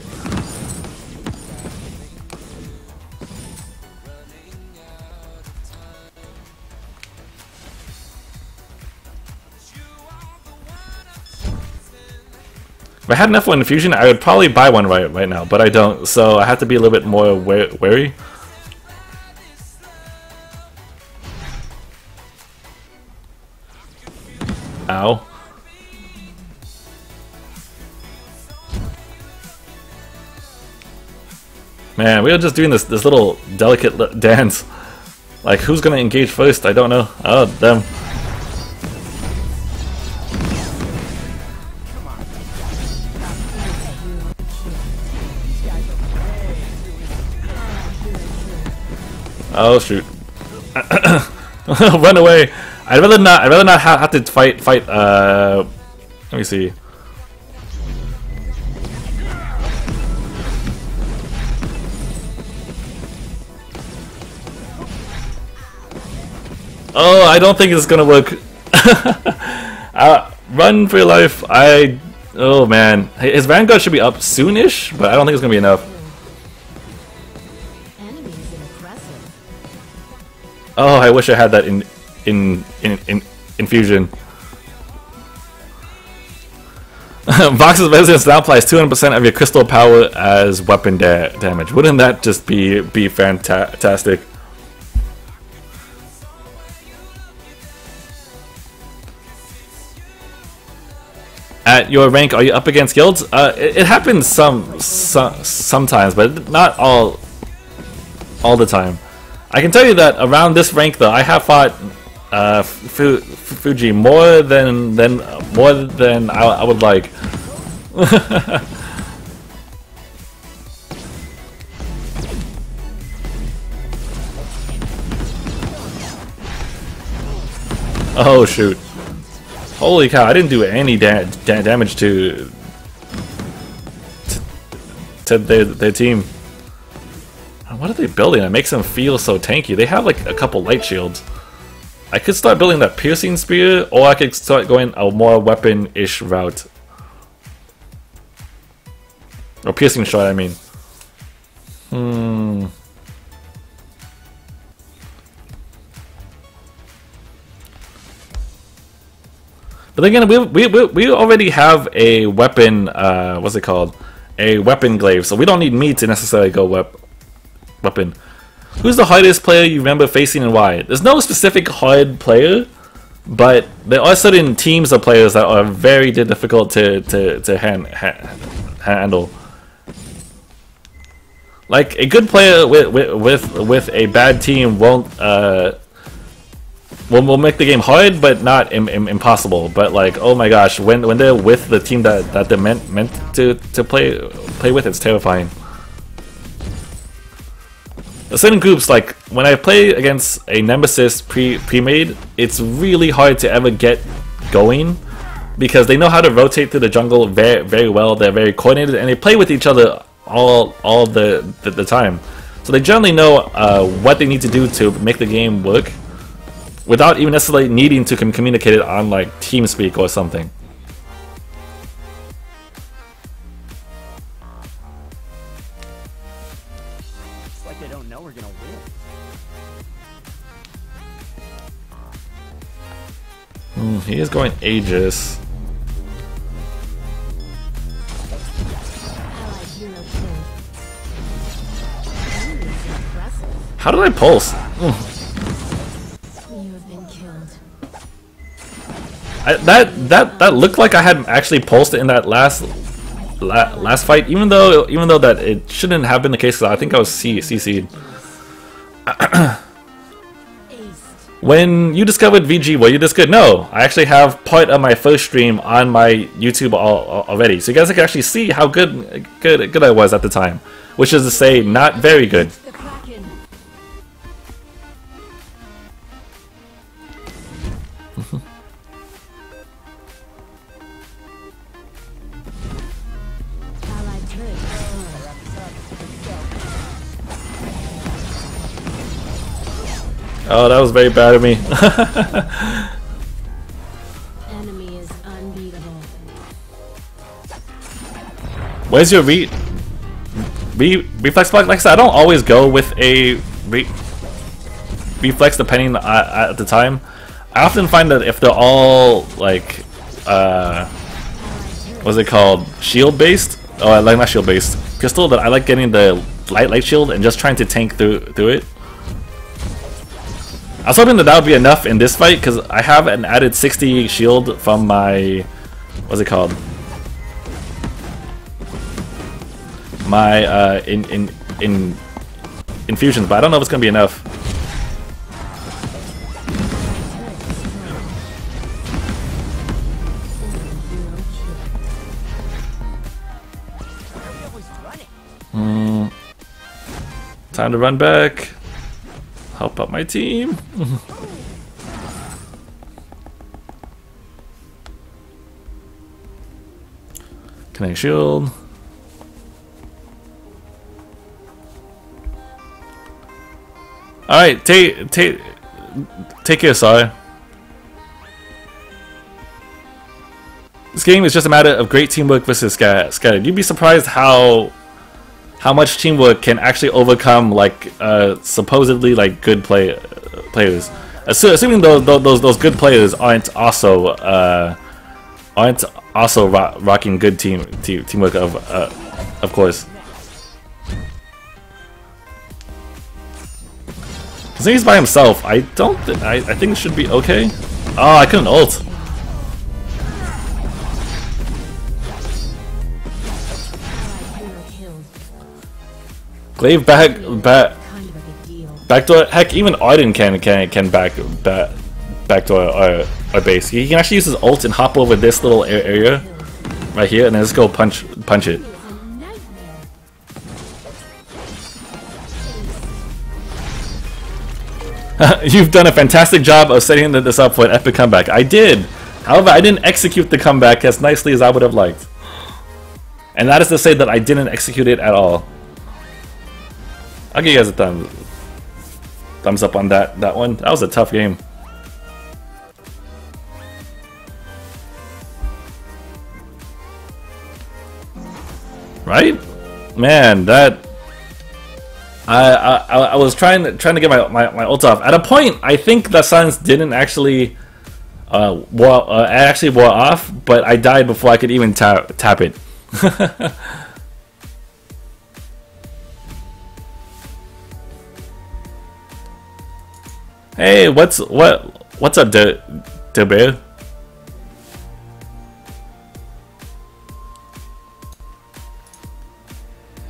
If I had enough for infusion, I would probably buy one right now, but I don't, so I have to be a little bit more wary. Ow. Man, we are just doing this little delicate dance. Like, who's gonna engage first? I don't know. Oh, them. Oh shoot! Run away! I'd rather not have to fight. Let me see. Oh, I don't think it's gonna work. Run for your life! Oh man, his Vanguard should be up soonish, but I don't think it's gonna be enough. Oh, I wish I had that in infusion. Vox's resistance now applies 200% of your crystal power as weapon damage. Wouldn't that just be fantastic? At your rank, are you up against guilds? It happens sometimes, but not all the time. I can tell you that around this rank, though, I have fought Fuji more than I would like. Oh shoot! Holy cow! I didn't do any damage to their team. What are they building that makes them feel so tanky? They have like a couple light shields. I could start building that piercing spear, or I could start going a more weapon-ish route. Or piercing shot, I mean. But again, we already have a weapon, what's it called? A weapon glaive, so we don't need me to necessarily go weapon. Who's the hardest player you remember facing and why? There's no specific hard player, but there are certain teams of players that are very difficult to handle. Like a good player with a bad team won't will make the game hard, but not impossible. But like, oh my gosh, when they're with the team that they're meant to play with, it's terrifying. Certain groups, like when I play against a nemesis pre-made, it's really hard to ever get going because they know how to rotate through the jungle very well. They're very coordinated and they play with each other all the time. So they generally know what they need to do to make the game work without even necessarily needing to communicate it on like TeamSpeak or something. It's like they don't know we're gonna win. He is going Aegis. How did I pulse? That looked like I had actually pulsed in that last fight, even though that it shouldn't have been the case. I think I was CC'd. When you discovered VG, were you this good? No, I actually have part of my first stream on my YouTube already, so you guys can actually see how good I was at the time, which is to say, not very good. Oh, that was very bad of me. Enemy is unbeatable. Where's your reflex block? Like I said, I don't always go with a reflex depending at the time. I often find that if they're all like, what's it called, shield based? Oh, like not shield based, pistol. That I like getting the light shield and just trying to tank through it. I was hoping that would be enough in this fight because I have an added 60 shield from my, what's it called? My infusions, but I don't know if it's gonna be enough. Time to run back. Help out my team. Connect shield. Alright, take care, Sai. This game is just a matter of great teamwork versus scattered. You'd be surprised how much teamwork can actually overcome like supposedly like good players. Assuming those good players aren't also rocking good teamwork of course. Since he's by himself, I think it should be okay. Oh, I couldn't ult. Glaive backdoor. Heck, even Arden can back to our base. He can actually use his ult and hop over this little area right here, and then just go punch it. You've done a fantastic job of setting this up for an epic comeback. I did. However, I didn't execute the comeback as nicely as I would have liked. And that is to say that I didn't execute it at all. I'll give you guys a thumbs up on that one. That was a tough game. Right? Man, that I was trying to get my ult off. At a point, I think the silence didn't actually actually wore off, but I died before I could even tap it. Hey, what's up, Bear?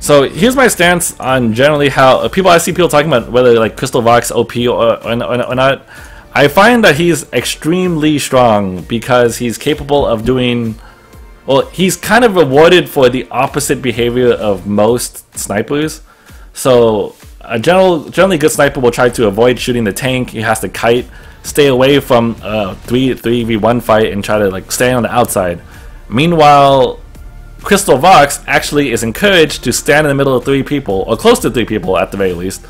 So here's my stance on generally how I see people talking about whether like Crystal Vox OP or not. I find that he's extremely strong because he's capable of doing. Well, he's kind of rewarded for the opposite behavior of most snipers. So a generally good sniper will try to avoid shooting the tank. He has to kite, stay away from 3v1 fight, and try to like stay on the outside. Meanwhile, Crystal Vox actually is encouraged to stand in the middle of 3 people, or close to 3 people at the very least,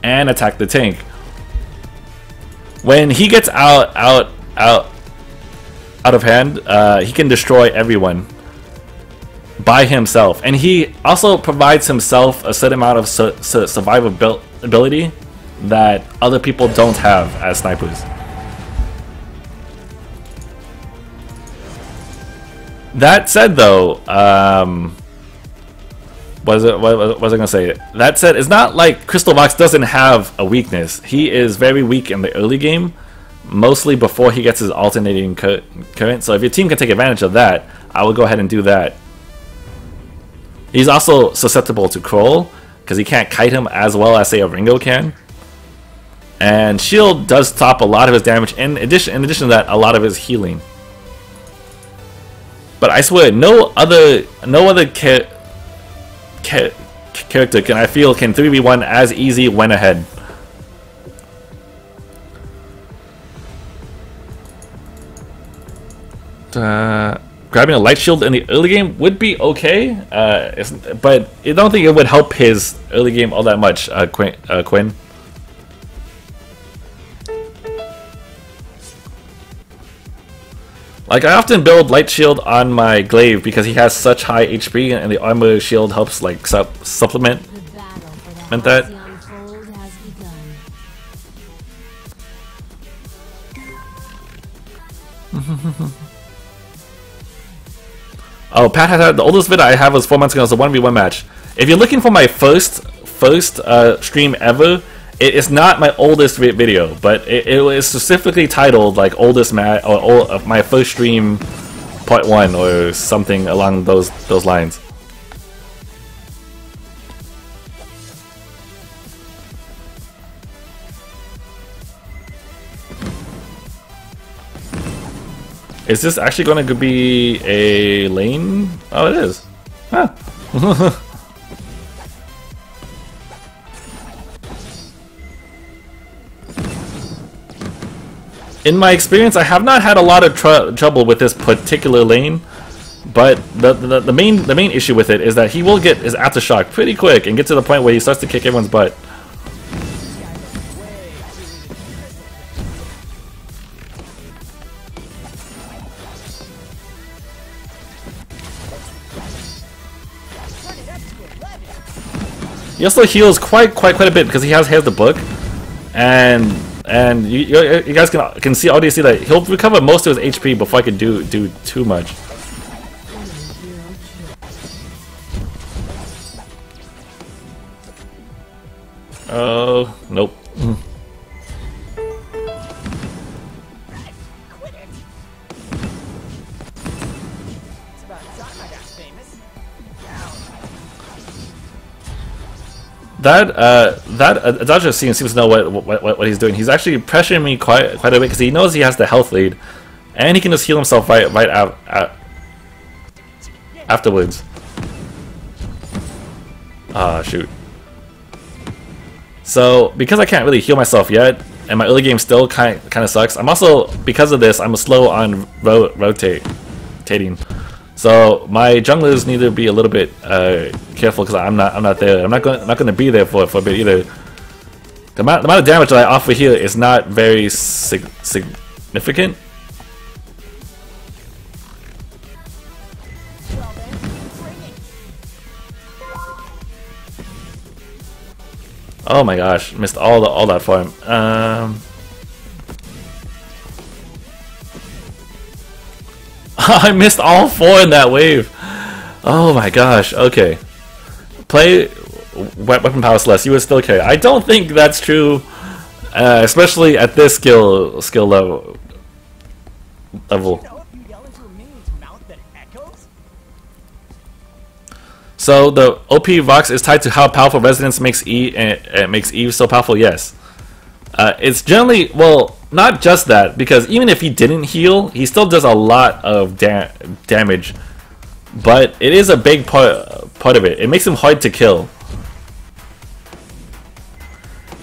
and attack the tank. When he gets out of hand, he can destroy everyone by himself, and he also provides himself a certain amount of survivability that other people don't have as snipers. That said, though, what was I gonna say? That said, it's not like Crystal Vox doesn't have a weakness. He is very weak in the early game, mostly before he gets his alternating current. So if your team can take advantage of that, I will go ahead and do that. He's also susceptible to Kroll because he can't kite him as well as say a Ringo can. And Shield does stop a lot of his damage. In addition to that, a lot of his healing. But I swear, no other character can 3v1 as easy when ahead. Grabbing a light shield in the early game would be okay, but I don't think it would help his early game all that much, Quinn. Like, I often build light shield on my glaive because he has such high HP, and the armor shield helps like supplement that. Oh, Pat had the oldest video I have was 4 months ago. It was a 1v1 match. If you're looking for my first stream ever, it is not my oldest video, but it was specifically titled like oldest match or my first stream part 1 or something along those lines. Is this actually going to be a lane? Oh, it is. Huh. In my experience, I have not had a lot of trouble with this particular lane, but the main issue with it is that he will get his aftershock pretty quick and get to the point where he starts to kick everyone's butt. He also heals quite a bit because he has the book, and you guys can see obviously that he'll recover most of his HP before I can do too much. Oh, nope. that Dodger seems to know what he's doing. He's actually pressuring me quite a bit because he knows he has the health lead, and he can just heal himself right out afterwards. Ah, shoot. So because I can't really heal myself yet, and my early game still kind of sucks. I'm also, because of this, I'm slow on rotating. So my junglers need to be a little bit careful because I'm not there. I'm not going to be there for a bit either. The amount of damage that I offer here is not very significant. Oh my gosh, missed all that farm. I missed all 4 in that wave. Oh my gosh. Okay. Play weapon power less. You would still carry. I don't think that's true, especially at this skill level. So the OP Vox is tied to how powerful Resonance makes E, and it makes Eve so powerful. Yes. It's generally, well, not just that, because even if he didn't heal, he still does a lot of damage. But it is a big part of it. It makes him hard to kill.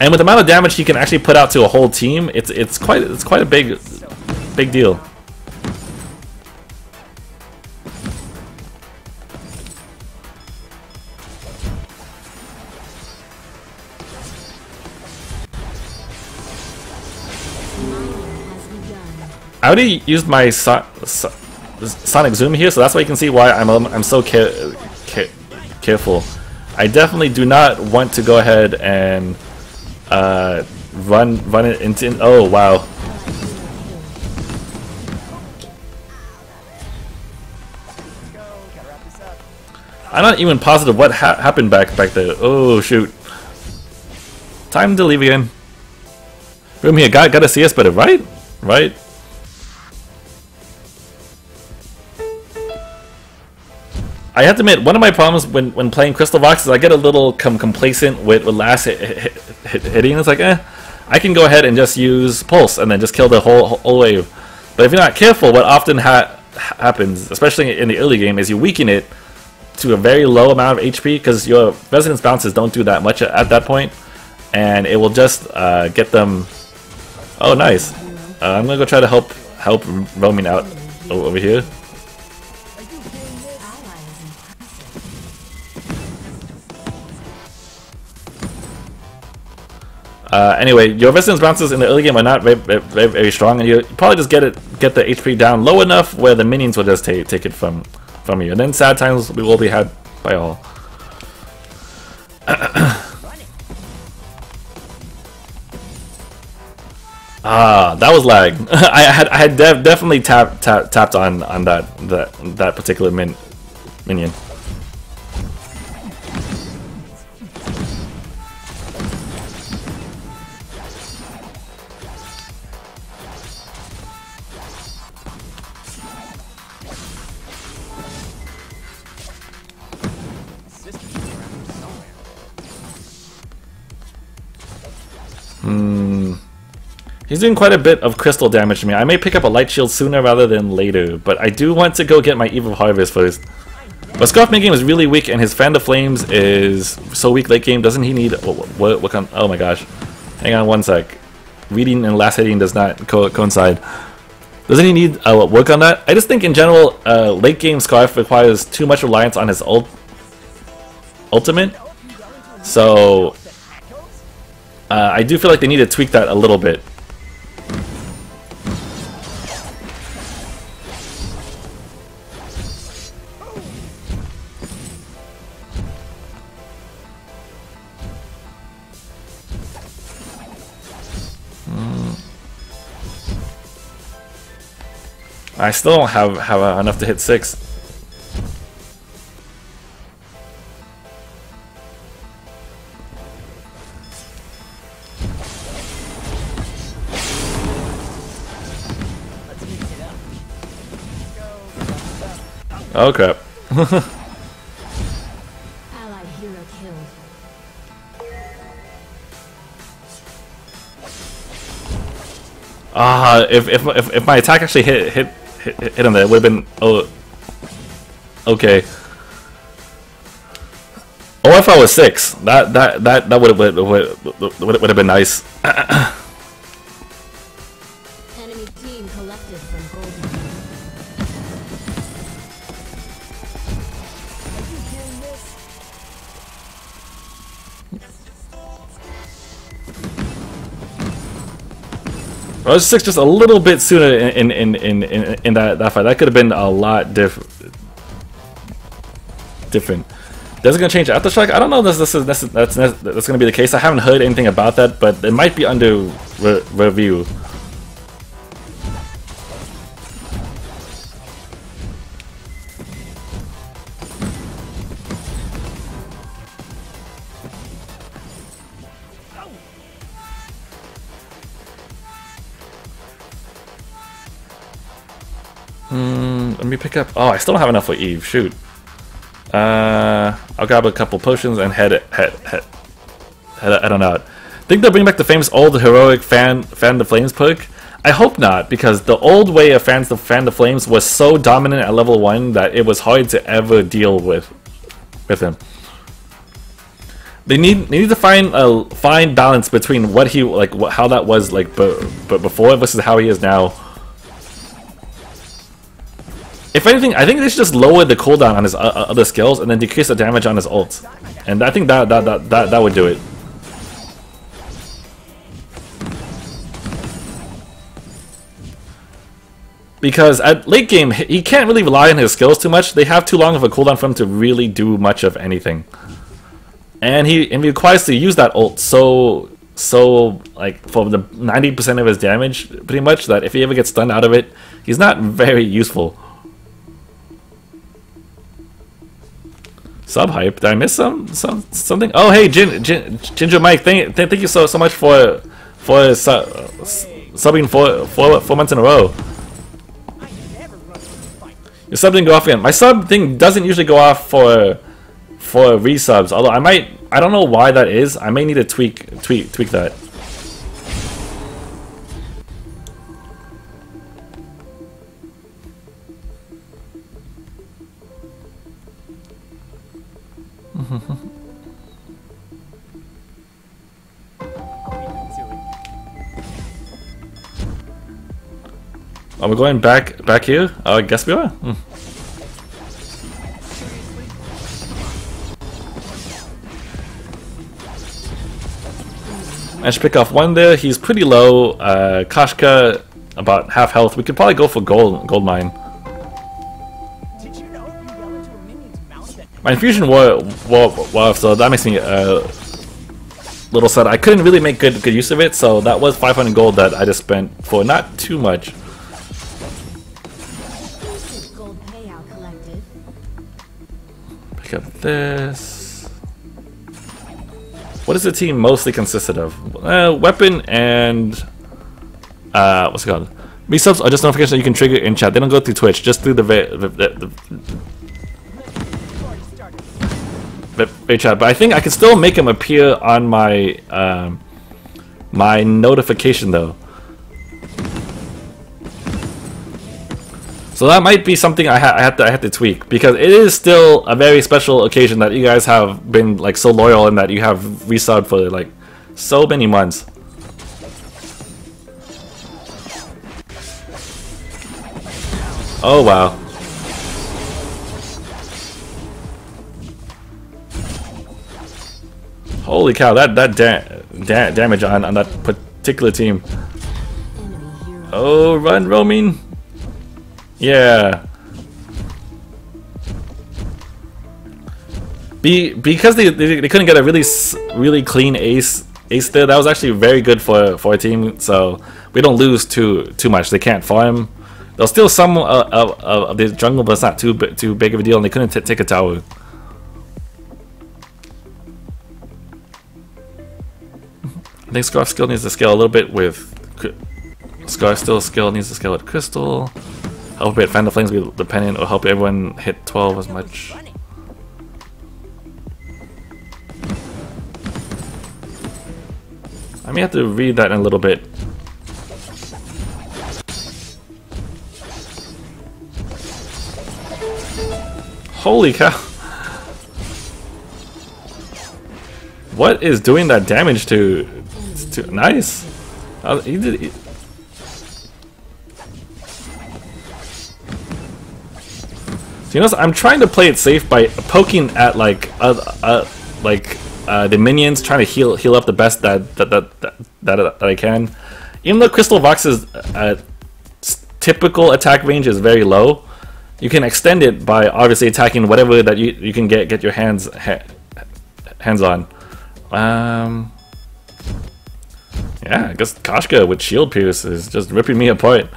And with the amount of damage he can actually put out to a whole team, it's quite a big deal. I already used my sonic zoom here, so that's why you can see why I'm so careful. I definitely do not want to go ahead and run it into. Oh wow! I'm not even positive what happened back there. Oh shoot! Time to leave again. Room here, gotta see us better, right? Right. I have to admit, one of my problems when playing Crystal Vox is I get a little complacent with last hitting. It's like, I can go ahead and just use Pulse and then just kill the whole wave. But if you're not careful, what often happens, especially in the early game, is you weaken it to a very low amount of HP because your Resonance bounces don't do that much at that point, and it will just get them. Oh, nice. I'm gonna go try to help roaming out over here. Anyway, your Resonance bounces in the early game are not very strong, and you probably just get the HP down low enough where the minions will just take it from you, and then sad times we will be had by all. Ah, that was lag. I had definitely tapped on that particular minion. He's doing quite a bit of crystal damage to me. I may pick up a light shield sooner rather than later, but I do want to go get my Eve of Harvest first. But Scarf mid game is really weak, and his Fan of Flames is so weak late game. Doesn't he need what kind? Oh my gosh! Hang on one sec. Reading and last hitting does not coincide. Doesn't he need work on that? I just think in general, late game Scarf requires too much reliance on his ultimate. So I do feel like they need to tweak that a little bit. I still don't have enough to hit 6. Oh crap. Allied hero killed. If my attack actually hit him there, it would have been okay. Oh, if I was 6, that would have been nice. Enemy team collected from gold. Are you hearing this? I was 6 just a little bit sooner in that fight. That could have been a lot different. Is it gonna change aftershock? I don't know if that's gonna be the case. I haven't heard anything about that, but it might be under review. Let me pick up. Oh, I still don't have enough for Eve. Shoot. I'll grab a couple potions and head on out. Think they'll bring back the famous old heroic fan the flames perk? I hope not, because the old way of fan the flames was so dominant at level 1 that it was hard to ever deal with him. They need to find a fine balance between what he how that was like before versus how he is now. If anything, I think they should just lower the cooldown on his other skills and then decrease the damage on his ult, and I think that would do it. Because at late game, he can't really rely on his skills too much. They have too long of a cooldown for him to really do much of anything, and he requires to use that ult so like for the 90% of his damage, pretty much, that if he ever gets stunned out of it, he's not very useful. Sub hype? Did I miss something? Oh, hey, Ginger Mike, thank you so much for subbing 4 months in a row. Your sub didn't go off again. My sub thing doesn't usually go off for resubs, although I don't know why that is. I may need to tweak that. Oh, we're going back here? I guess we are. I should pick off one there. He's pretty low. Kashka about half health. We could probably go for gold mine. Did you know if you yell into a minion's mouth that My infusion wore off, so that makes me little sad. I couldn't really make good use of it, so that was 500 gold that I just spent for not too much. Gold payout collected. Pick up this. What does the team mostly consisted of? Weapon and what's it called? Resubs are just notifications that you can trigger in chat. They don't go through Twitch, just through the chat. But I think I can still make them appear on my my notification though. So that might be something I have to tweak, because it is still a very special occasion that you guys have been like so loyal and that you have resubbed for like so many months. Oh wow. Holy cow, that damage on that particular team. Oh, run, roaming. Yeah. Because they couldn't get a really clean ace there. That was actually very good for a team. So we don't lose too much. They can't farm. There's still some of the jungle, but it's not too big of a deal, and they couldn't take a tower. I think Scarf skill needs to scale a little bit with Scarf skill needs to scale with Crystal. Help it fan the flames be dependent, or help everyone hit 12 as much. I may have to read that in a little bit. Holy cow! What is doing that damage to nice? He did. So, you know, I'm trying to play it safe by poking at like the minions, trying to heal up the best that I can. Even though Crystal Vox's typical attack range is very low, you can extend it by obviously attacking whatever that you can get your hands on. Yeah, I guess Koshka with Shield Pierce is just ripping me apart.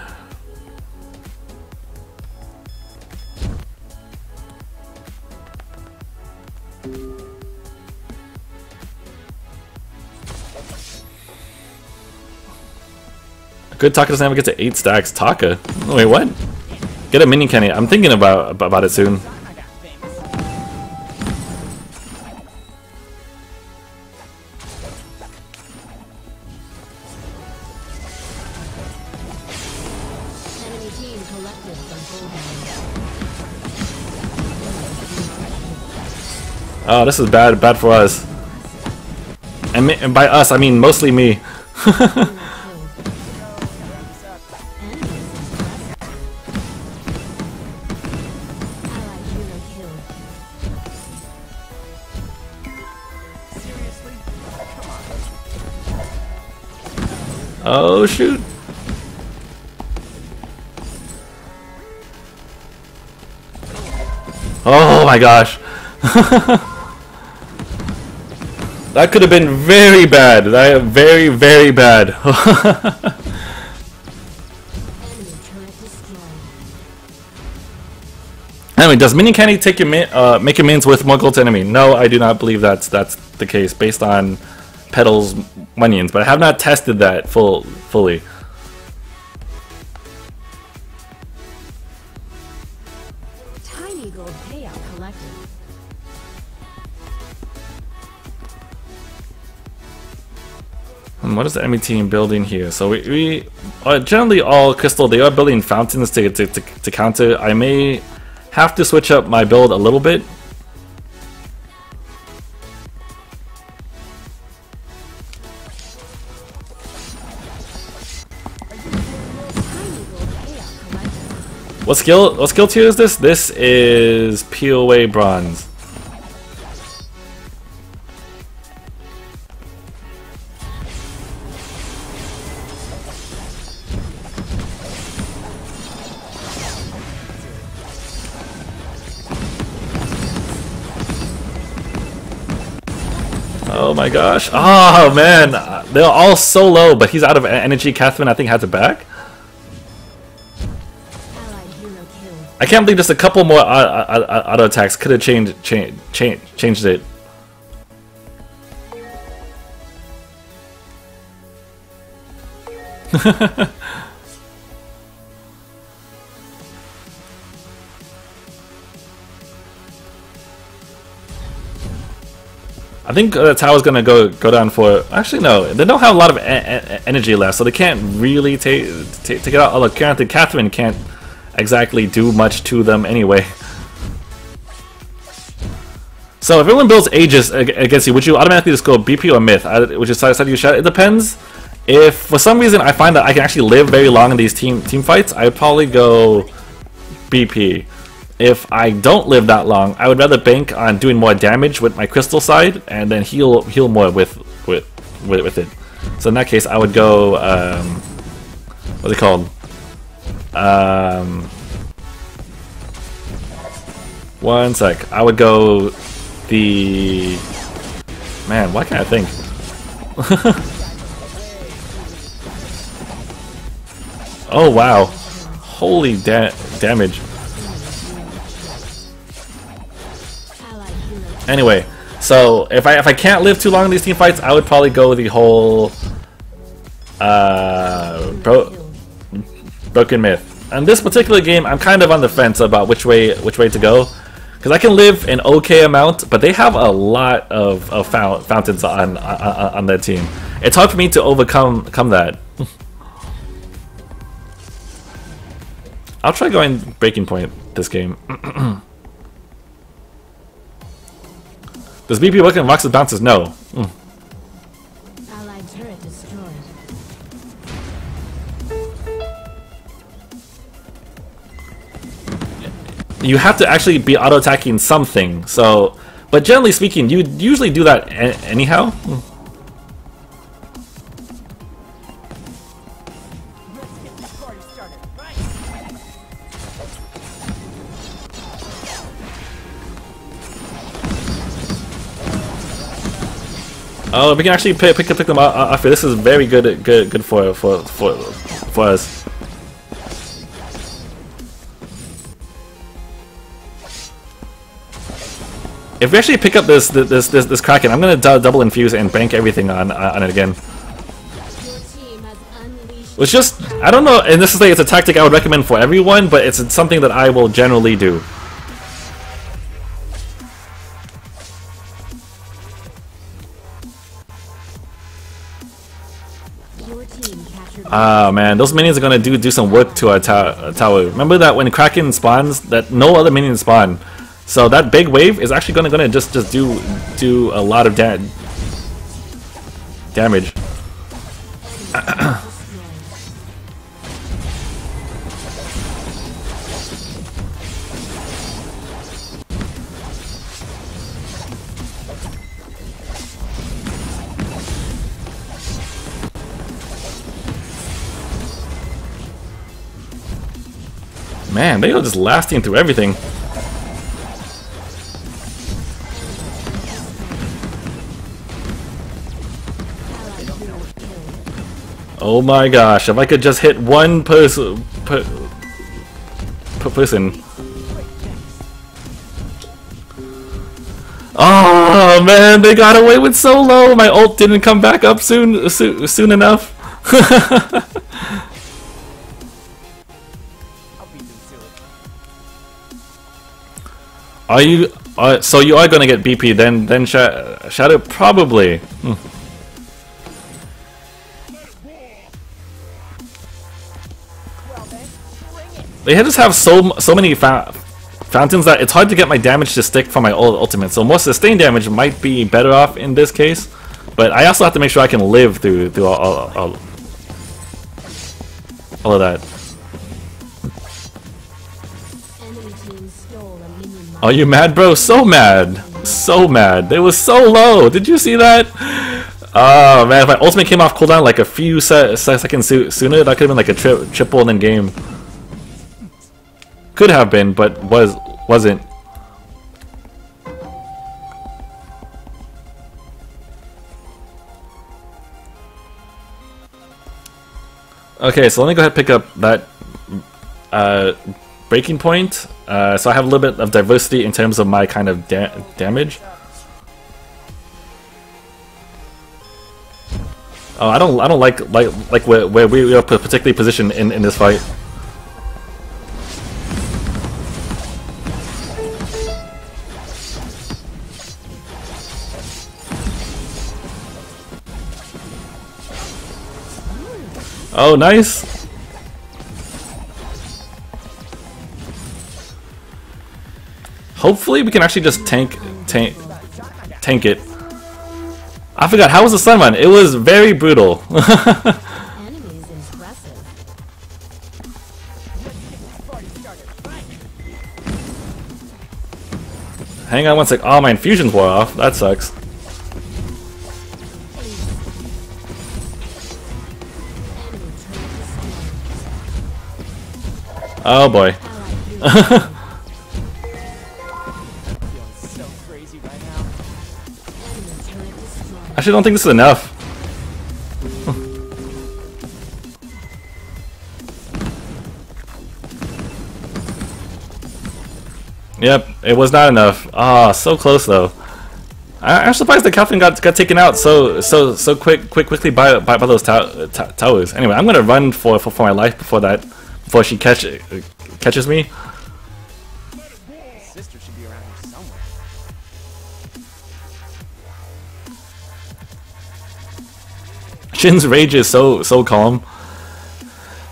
Good Taka doesn't ever get to 8 stacks. Taka? Oh, wait, what? Get a mini candy. I'm thinking about it soon. Oh, this is bad for us. And by us, I mean mostly me. Oh shoot! Oh my gosh! That could have been very bad. Very bad. Anyway, does mini candy take your make your minions worth more gold to enemy? No, I do not believe that's the case based on Petal's minions, but I have not tested that fully. Tiny gold payout collected. And what is the enemy team building here? So we generally all crystal. They are building fountains to counter. I may have to switch up my build a little bit. What skill tier is this? This is POA bronze. Oh my gosh. Oh man. They're all so low, but he's out of energy. Catherine, I think, has it back. I can't believe just a couple more auto attacks could have changed it. I think the tower's gonna go down for. Actually, no, they don't have a lot of energy left, so they can't really take it out. Although Catherine can't exactly do much to them anyway. So if everyone builds Aegis against you, would you automatically just go BP or Myth? Which is side you shot? It depends. If for some reason I find that I can actually live very long in these team fights, I'd probably go BP. If I don't live that long, I would rather bank on doing more damage with my crystal side and then heal more with it. So in that case, I would go what's it called? One sec. I would go the man. Why can't I think? Oh wow! Holy damage. Anyway, so if I can't live too long in these team fights, I would probably go the whole Broken Myth. On this particular game, I'm kind of on the fence about which way to go, because I can live an okay amount, but they have a lot of fountains on their team, It's hard for me to overcome that. I'll try going breaking point this game. Does BP work in Vox's bounces? No. Allied turret destroyed. You have to actually be auto-attacking something, so... But generally speaking, you usually do that anyhow. Let's get this party started, right? Oh, we can actually pick them off here. This is very good for us. If we actually pick up this Kraken, I'm gonna double infuse and bank everything on it again. Your team has unleashed. It's just, I don't know, and this is like, it's a tactic I would recommend for everyone, but it's something that I will generally do. Your team captured. Ah man, those minions are gonna do some work to our tower. Remember that when Kraken spawns, that no other minions spawn. So that big wave is actually gonna just do a lot of damage. Man, they are just lasting through everything. Oh my gosh, if I could just hit one person. Oh man, they got away with solo. My ult didn't come back up soon enough. I'll beat them to it. Are you? So you are gonna get BP then? Shadow probably. Well then, bring it. They just have so many fountains that it's hard to get my damage to stick for my ultimate. So more sustained damage might be better off in this case, but I also have to make sure I can live through all of that. Enemy team stole a minion Are you mad, bro? So mad, so mad. They was so low. Did you see that? Oh man, if my ultimate came off cooldown like a few seconds sooner, that could have been like a triple and then game. Could have been, but wasn't. Okay, so let me go ahead and pick up that breaking point. So I have a little bit of diversity in terms of my kind of damage. Oh, I don't like where we are particularly positioned in this fight. Oh, nice. Hopefully we can actually just tank it. I forgot, how was the sun run? It was very brutal. Enemy is impressive. Let's get this party started, right? Hang on one sec. Oh, my infusions wore off. That sucks. Oh boy. Feeling so crazy right now. I actually don't think this is enough. Yep, it was not enough. Ah, oh, so close though. I'm surprised the Catherine got taken out so quickly by those towers. Anyway, I'm gonna run for my life before she catches me. Sister should be around here somewhere. Shin's rage is so calm.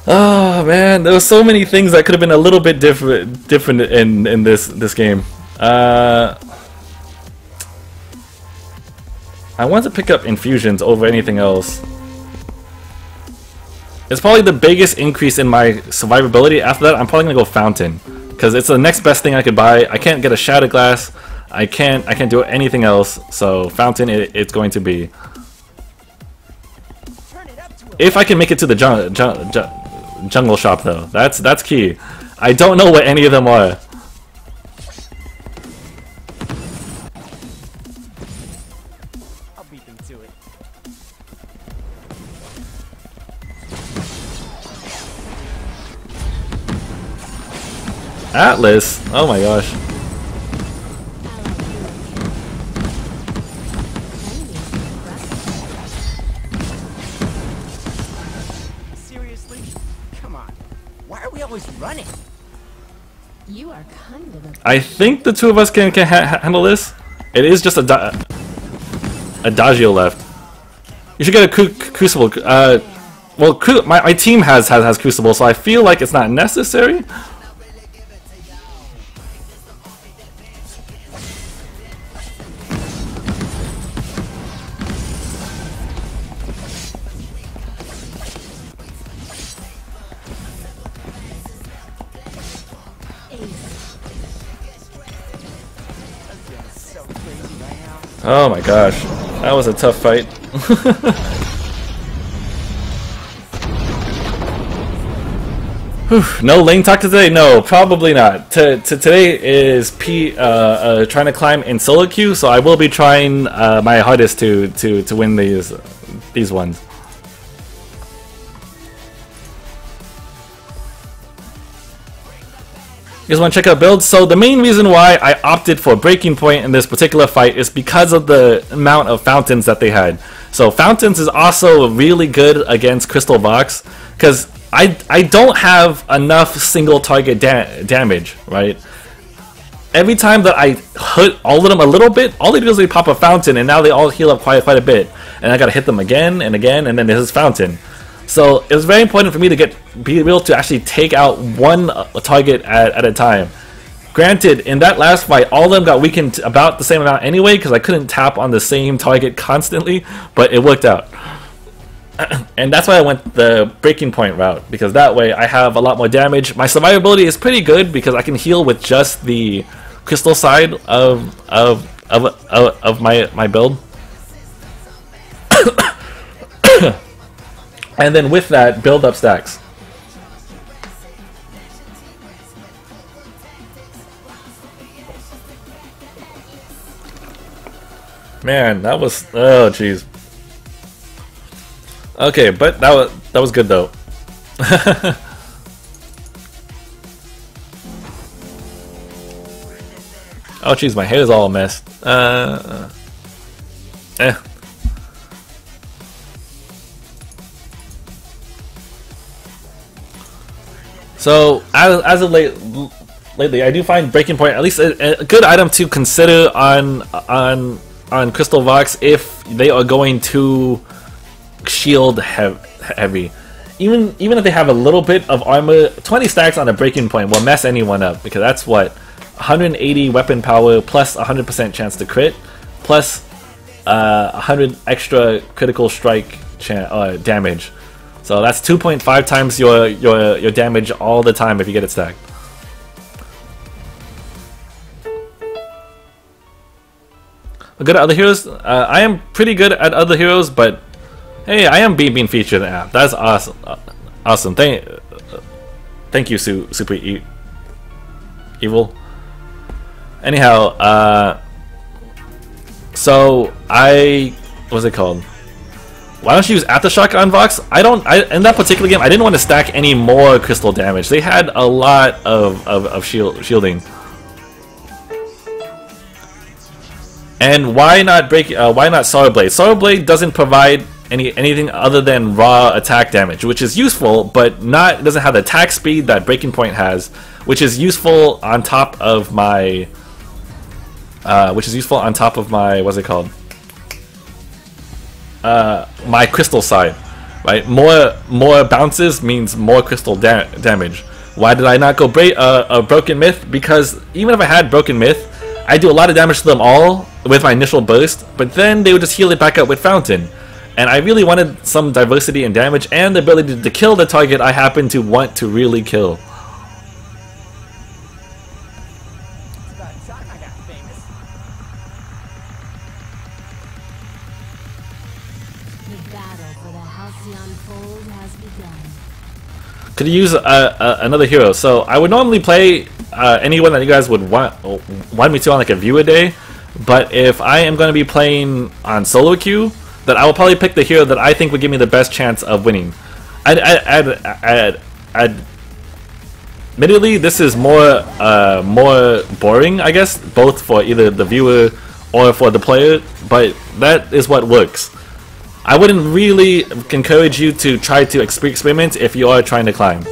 Oh man, there were so many things that could have been a little bit different in this game. I want to pick up infusions over anything else. It's probably the biggest increase in my survivability. After that, I'm probably gonna go fountain because it's the next best thing I could buy. I can't get a shattered glass. I can't do anything else. So fountain, it's going to be. If I can make it to the jungle shop though, that's key. I don't know what any of them are. I'll beat them to it. Atlas? Oh my gosh. Seriously? Come on. Why are we always running? You are kind of a I think the two of us can handle this. It is just Adagio left. You should get a crucible. Well, my team has crucible, so I feel like it's not necessary. So crazy right now. Oh my gosh, that was a tough fight. Whew, no lane talk today? No, probably not. Today is trying to climb in solo queue, so I will be trying my hardest to win these ones. You guys want to check out builds? So the main reason why I opted for Breaking Point in this particular fight is because of the amount of fountains that they had. So fountains is also really good against Crystal Vox because I don't have enough single target damage, right? Every time that I hit all of them a little bit, all they do is they pop a fountain and now they all heal up quite a bit. And I gotta hit them again and again, and then there's this fountain. So it was very important for me to be able to actually take out one target at a time. Granted, in that last fight, all of them got weakened about the same amount anyway because I couldn't tap on the same target constantly, but it worked out. And that's why I went the Breaking Point route, because that way I have a lot more damage. My survivability is pretty good because I can heal with just the crystal side of my build. And then with that, build up stacks. Man, that was, oh jeez. Okay, but that was good though. Oh jeez, my hair is all messed. So as of lately, I do find Breaking Point at least a good item to consider on Crystal Vox if they are going to shield heavy. Even if they have a little bit of armor, 20 stacks on a Breaking Point will mess anyone up, because that's what 180 weapon power plus 100% chance to crit plus 100 extra critical strike damage. So that's 2.5 times your damage all the time if you get it stacked. Good at other heroes? I am pretty good at other heroes, but hey, I am being featured in the app. That's awesome. Awesome. Thank you, Super Evil. Anyhow, so what's it called? Why don't you use Aftershock on Vox? In that particular game, I didn't want to stack any more crystal damage. They had a lot of shielding. And why not Solar Blade? Solar Blade doesn't provide anything other than raw attack damage, which is useful, but doesn't have the attack speed that Breaking Point has, which is useful on top of my what's it called? my crystal side, right? More bounces means more crystal damage. Why did I not go Broken Myth? Because even if I had Broken Myth, I do a lot of damage to them all with my initial burst, but then they would just heal it back up with Fountain. And I really wanted some diversity in damage and the ability to kill the target I happen to want to really kill. It's about time I got famous. The battle for the Halcyon Fold has begun. Could use another hero. So I would normally play anyone that you guys would want me to on like a viewer day, but if I am going to be playing on solo queue, then I will probably pick the hero that I think would give me the best chance of winning. Admittedly, this is more boring, I guess, both for either the viewer or for the player, but that is what works. I wouldn't really encourage you to try to experiment if you are trying to climb.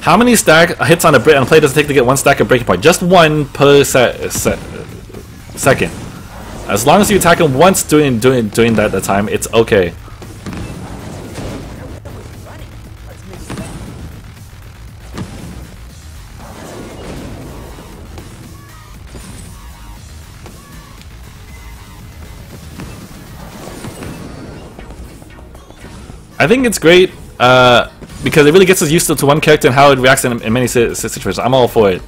How many hits on a play does it take to get one stack of breaking point? Just one per second. As long as you attack him once doing that time, it's okay. I think it's great because it really gets us used to one character and how it reacts in many situations. I'm all for it.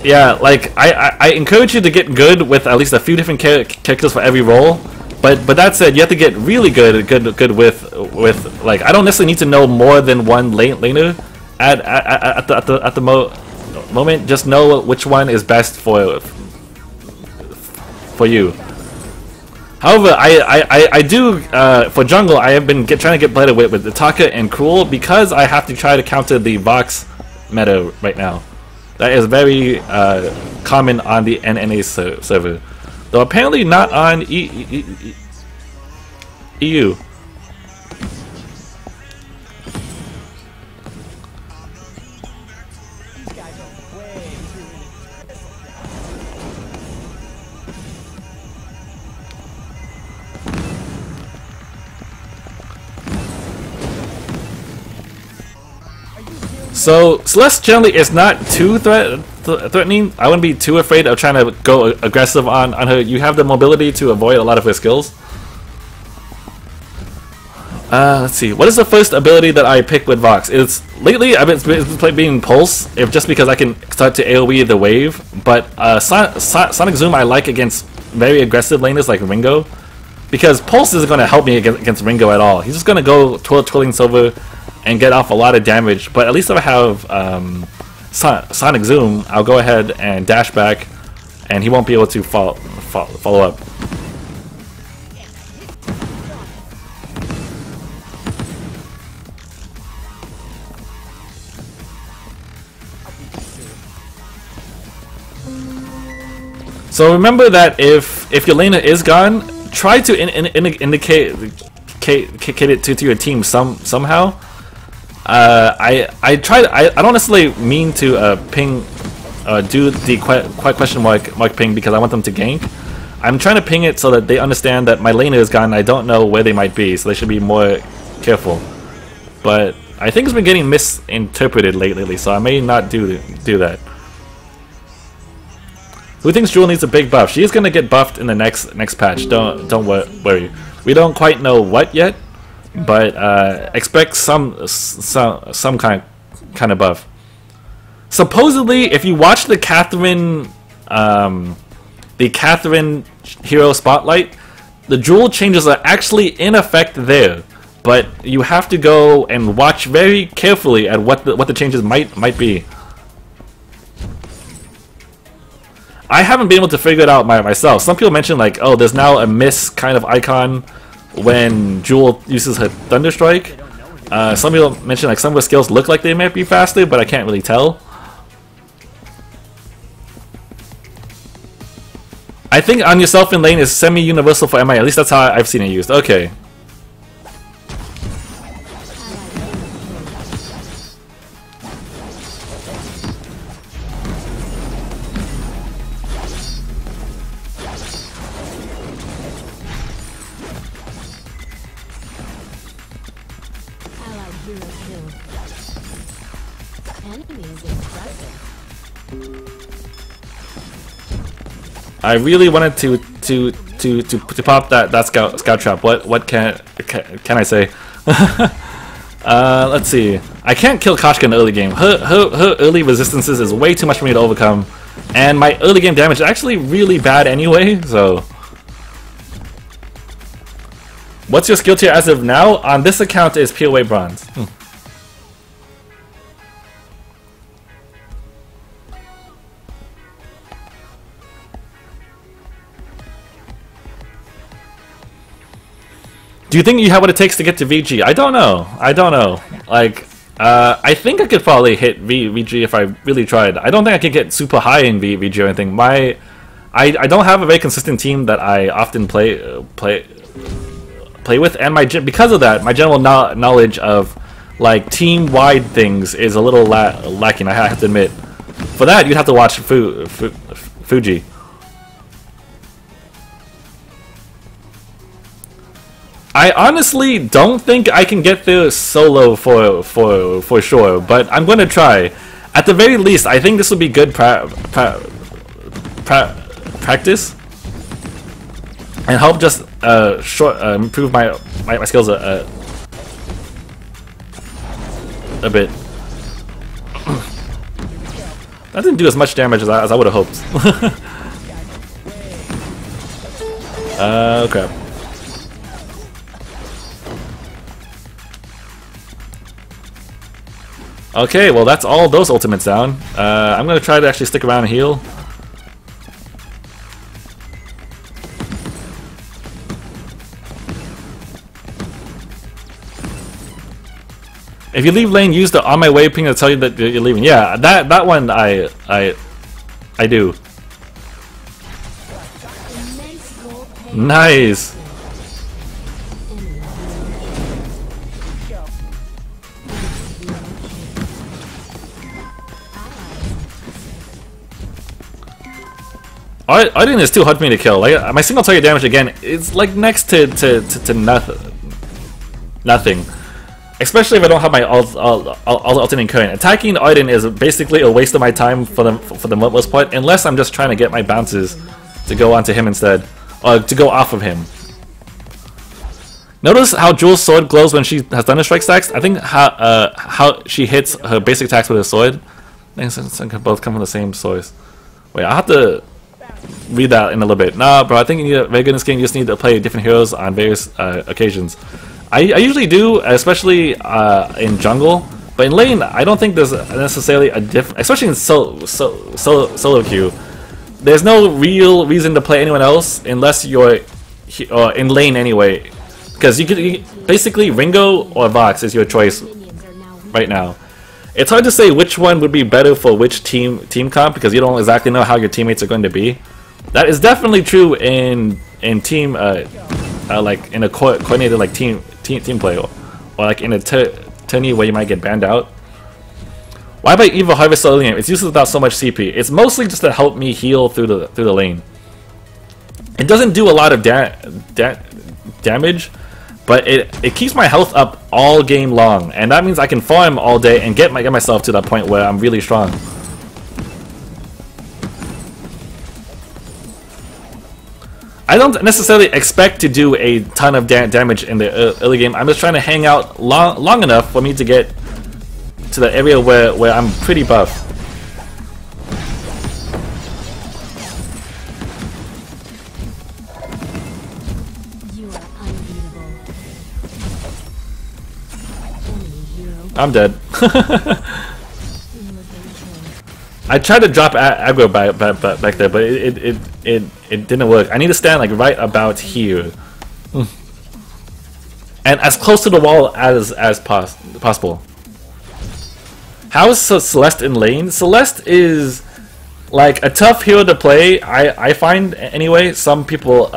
Yeah, like I encourage you to get good with at least a few different characters for every role. But that said, you have to get really good with like I don't necessarily need to know more than one laner at the moment. Just know which one is best for you. However, I do for jungle. I have been trying to get better with Taka and Cruel because I have to try to counter the Vox meta right now. That is very common on the NNA server, though apparently not on EU. So Celeste generally is not too threatening. I wouldn't be too afraid of trying to go aggressive on her. You have the mobility to avoid a lot of her skills. Let's see. What is the first ability that I pick with Vox? Lately I've been being Pulse, just because I can start to AoE the wave. But Sonic Zoom I like against very aggressive laners like Ringo, because Pulse isn't going to help me against Ringo at all. He's just going to go twirling Silver and get off a lot of damage. But at least if I have Sonic Zoom, I'll go ahead and dash back, and he won't be able to follow up. So remember that if your laner is gone, try to indicate it to your team somehow. I don't necessarily mean to ping, do the question mark ping because I want them to gank. I'm trying to ping it so that they understand that my laner is gone and I don't know where they might be, so they should be more careful. But I think it's been getting misinterpreted lately, so I may not do that. Who thinks Jewel needs a big buff? She is gonna get buffed in the next patch. Don't worry. We don't quite know what yet, but expect some kind of buff. Supposedly, if you watch the Catherine hero spotlight, the Jewel changes are actually in effect there, but you have to go and watch very carefully at what the changes might be. I haven't been able to figure it out myself. Some people mention like, oh, there's now a miss kind of icon when Jewel uses her Thunderstrike. Some people mention like some of the skills look like they might be faster, but I can't really tell. I think on yourself in lane is semi-universal for MI. At least that's how I've seen it used. Okay. I really wanted to pop that scout trap. What can I say? Let's see. I can't kill Koshka in the early game. Her early resistances is way too much for me to overcome, and my early game damage is actually really bad anyway. So, what's your skill tier as of now? On this account is POA Bronze. Do you think you have what it takes to get to VG? I don't know. I don't know. Like, I think I could probably hit VG if I really tried. I don't think I could get super high in VG or anything. I don't have a very consistent team that I often play with, and because of that, my general knowledge of like team-wide things is a little lacking. I have to admit. For that, you'd have to watch Fuji. I honestly don't think I can get there solo for sure, but I'm gonna try. At the very least, I think this would be good practice and help just improve my skills a bit. That didn't do as much damage as I would have hoped. Crap. Okay, well that's all those ultimates down. I'm gonna try to actually stick around and heal. If you leave lane, use the on my way ping to tell you that you're leaving. Yeah, that one I do. Nice. Odin is too hard for me to kill. Like my single target damage again is like next to nothing. Especially if I don't have my alternating current. Attacking Odin is basically a waste of my time for the most part, unless I'm just trying to get my bounces to go onto him instead, or to go off of him. Notice how Jules' sword glows when she has Thunder Strike stacks. I think how she hits her basic attacks with her sword. I think they both come from the same source. Wait, I have to read that in a little bit. Nah, bro, I think you very good in this game. You just need to play different heroes on various occasions. I usually do, especially in jungle, but in lane, I don't think there's necessarily a especially in solo queue. There's no real reason to play anyone else unless you're in lane anyway, because you could basically Ringo or Vox is your choice right now. It's hard to say which one would be better for which team comp because you don't exactly know how your teammates are going to be. That is definitely true in team like in a coordinated like team play or like in a tourney where you might get banned out. Why buy Evil Harvest early game? It's useless without so much CP. It's mostly just to help me heal through the lane. It doesn't do a lot of damage, but it keeps my health up all game long, and that means I can farm all day and get myself to that point where I'm really strong. I don't necessarily expect to do a ton of damage in the early game. I'm just trying to hang out long enough for me to get to the area where I'm pretty buff. I'm dead. I tried to drop aggro back there, but it didn't work. I need to stand like right about here, and as close to the wall as possible. How is Celeste in lane? Celeste is like a tough hero to play. I find anyway. Some people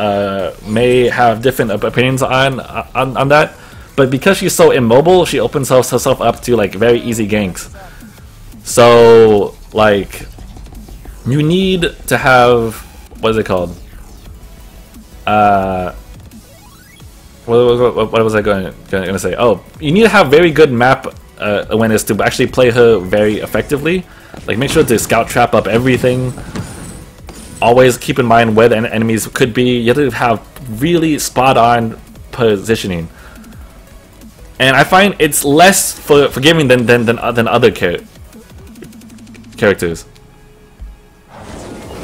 may have different opinions on that. But because she's so immobile, she opens herself up to like very easy ganks. So like, you need to have, what is it called? What was I going to say? Oh, you need to have very good map awareness to actually play her very effectively. Like, make sure to scout trap up everything. Always keep in mind where the enemies could be. You have to have really spot on positioning. And I find it's less forgiving than other characters.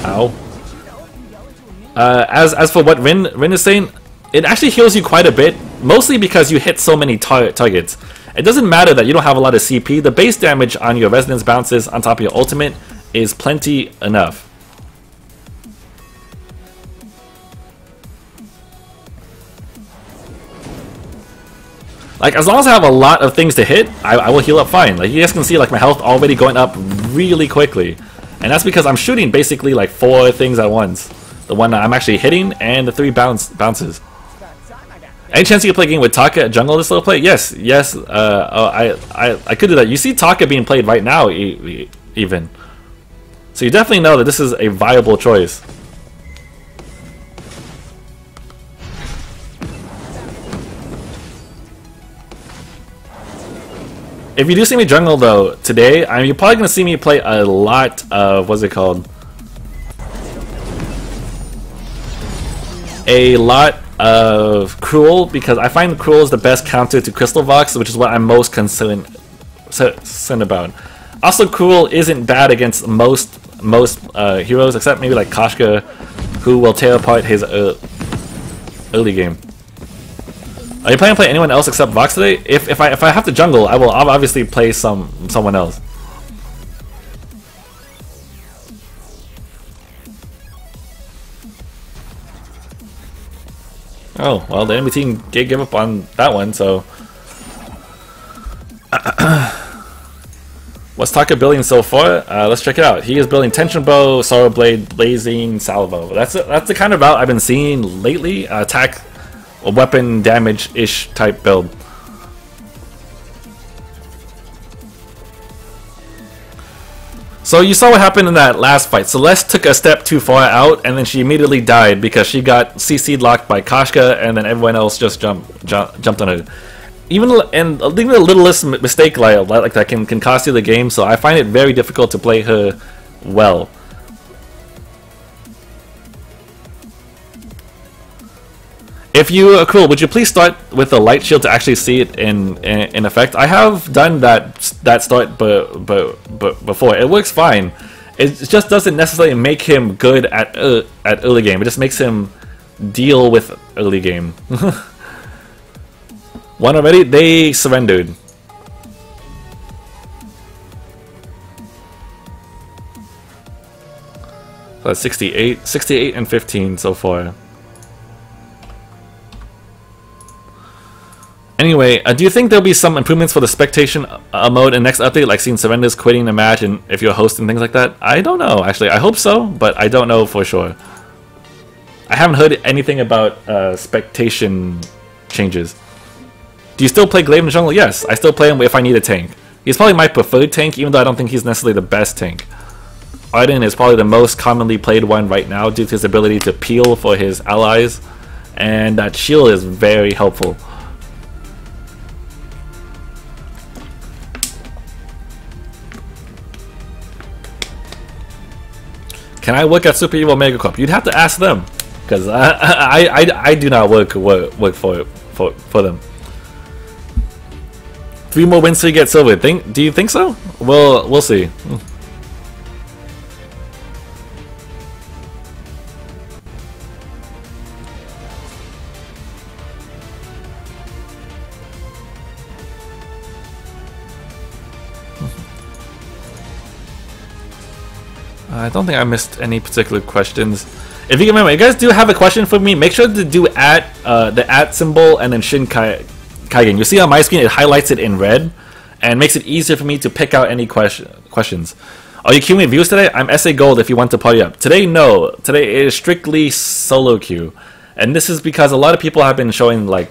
Ow. As for what Rin is saying, it actually heals you quite a bit, mostly because you hit so many targets. It doesn't matter that you don't have a lot of CP. The base damage on your resonance bounces on top of your ultimate is plenty enough. Like, as long as I have a lot of things to hit, I will heal up fine. Like, you guys can see, like, my health already going up really quickly. And that's because I'm shooting basically like 4 things at once. The one I'm actually hitting and the 3 bounces. Any chance you can play a game with Taka at jungle this little play? Yes. I could do that. You see Taka being played right now, even. So you definitely know that this is a viable choice. If you do see me jungle though today, you're probably gonna see me play a lot of what's it called? A lot of Cruel, because I find Cruel is the best counter to Crystal Vox, which is what I'm most concerned about. Also, Cruel isn't bad against most heroes, except maybe like Koshka, who will tear apart his early game. Are you planning to play anyone else except Vox today? If I have to jungle, I'll obviously play someone else. Oh, well, the enemy team did give up on that one, so... What's Taka building so far? Let's check it out. He is building Tension Bow, Sorrow Blade, Blazing Salvo. That's the kind of route I've been seeing lately. Attack, a weapon damage-ish type build. So you saw what happened in that last fight. Celeste took a step too far out, and then she immediately died because she got CC'd locked by Koshka, and then everyone else just jumped on her. Even the littlest mistake like that can cost you the game. So I find it very difficult to play her well. If you are cool, would you please start with the light shield to actually see it in effect? I have done that start, but before it works fine. It just doesn't necessarily make him good at early game. It just makes him deal with early game. One already? They surrendered. So that's 68 and 15 so far. Anyway, do you think there'll be some improvements for the spectation mode in next update, like seeing surrenders, quitting the match, and if you're a host and things like that? I don't know, actually. I hope so, but I don't know for sure. I haven't heard anything about spectation changes. Do you still play Glaive in the jungle? Yes, I still play him if I need a tank. He's probably my preferred tank, even though I don't think he's necessarily the best tank. Arden is probably the most commonly played one right now due to his ability to peel for his allies, and that shield is very helpful. Can I work at Super Evil Mega Corp? You'd have to ask them, because I do not work for them. 3 more wins to get silver. Do you think so? Well, we'll see. I don't think I missed any particular questions. If you remember, if you guys do have a question for me, make sure to do the @ symbol and then ShinKaigan. You see on my screen, it highlights it in red and makes it easier for me to pick out any questions. Are you queuing views today? I'm SA Gold if you want to party up. Today, no. Today it is strictly solo queue. And this is because a lot of people have been showing like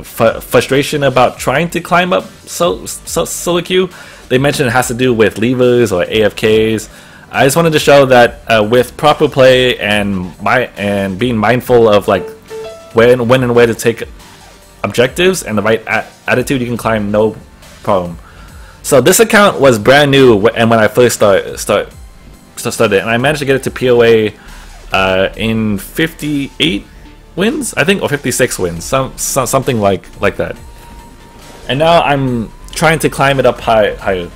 frustration about trying to climb up solo queue. They mentioned it has to do with levers or AFKs. I just wanted to show that with proper play and being mindful of like when and where to take objectives and the right attitude, you can climb no problem. So this account was brand new, and when I first started, and I managed to get it to POA in 58 wins, I think, or 56 wins, something like that. And now I'm trying to climb it up higher.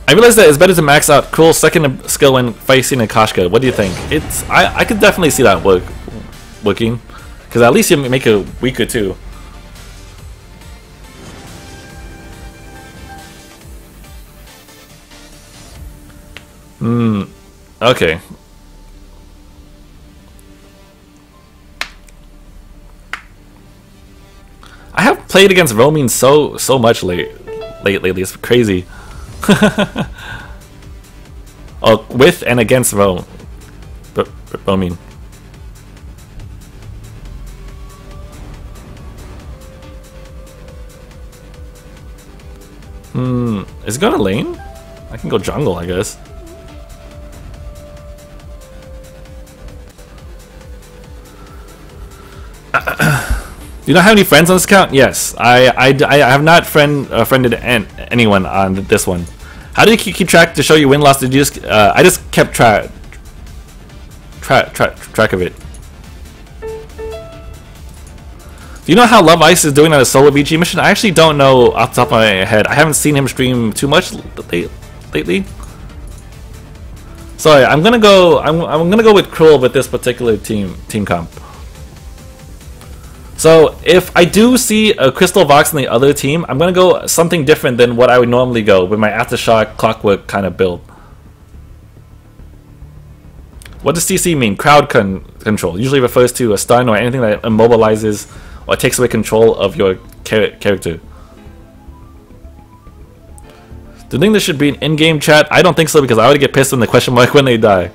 I realized that it's better to max out Cruel's second skill when facing a Kashka. What do you think? I could definitely see that working, because at least you make it weaker too. Okay. I have played against roaming so much lately. It's crazy. Oh, with and against roaming. Is it going to lane? I can go jungle, I guess. Do you not have any friends on this account? Yes, I have not friended anyone on this one. How do you keep track to show your win-loss? Did you just I just kept track of it. Do you know how Love Ice is doing on a solo VG mission? I actually don't know off the top of my head. I haven't seen him stream too much lately. Sorry, I'm gonna go. I'm gonna go with Cruel with this particular team comp. So if I do see a Crystal Vox in the other team, I'm gonna go something different than what I would normally go with my Aftershock Clockwork kind of build. What does CC mean? Crowd control. Usually refers to a stun or anything that immobilizes or takes away control of your character. Do you think there should be an in-game chat? I don't think so, because I would get pissed when the question mark when they die.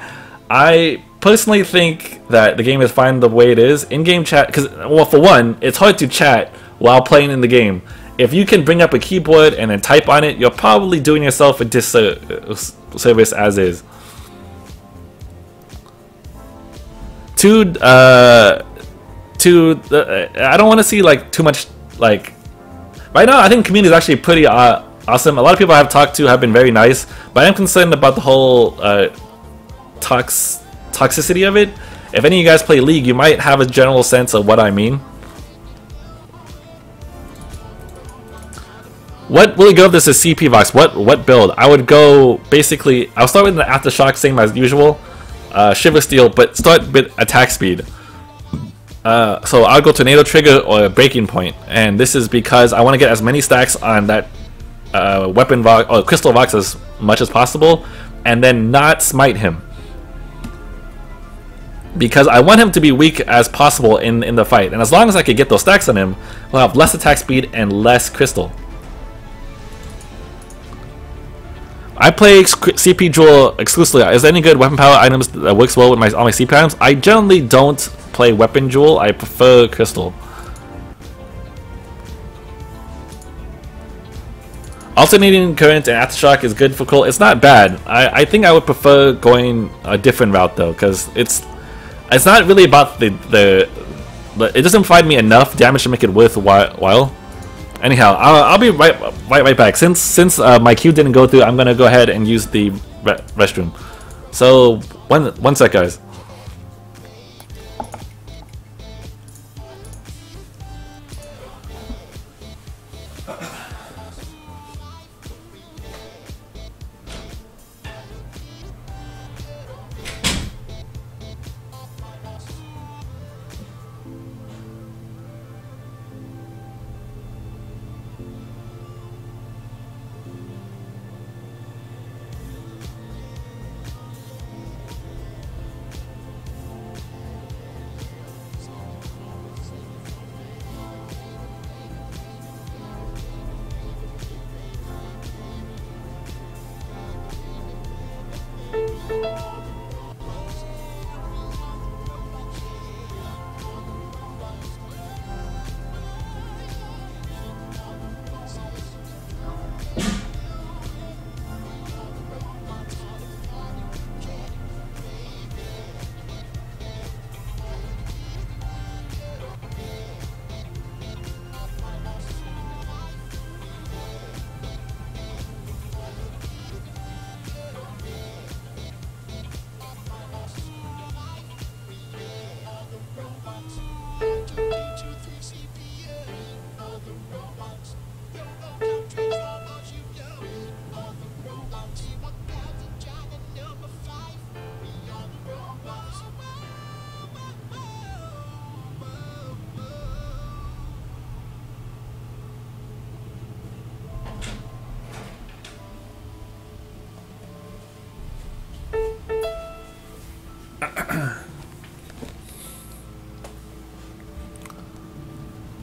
I personally think that the game is fine the way it is. In-game chat, because, well, for one, it's hard to chat while playing in the game. If you can bring up a keyboard and then type on it, you're probably doing yourself a disservice as is. I don't want to see like too much like. Right now, I think community is actually pretty awesome. A lot of people I have talked to have been very nice, but I am concerned about the whole toxicity of it. If any of you guys play League, you might have a general sense of what I mean. What will you go if this is CP Vox? What build? I would go basically. I'll start with the Aftershock, same as usual. Shiver Steel, but start with attack speed. So I'll go Tornado Trigger or Breaking Point, and this is because I want to get as many stacks on that Weapon Vox or Crystal Vox as much as possible, and then not smite him, because I want him to be weak as possible in the fight. And as long as I could get those stacks on him, we'll have less attack speed and less crystal. I play CP Jewel exclusively. Is there any good weapon power items that works well with all my CP items? I generally don't play Weapon Jewel. I prefer Crystal. Alternating current and Aftershock is good for Cole. It's not bad. I think I would prefer going a different route though, because it's not really about it doesn't provide me enough damage to make it worthwhile. Anyhow, I'll be right back. Since my queue didn't go through, I'm gonna go ahead and use the restroom. So one sec, guys.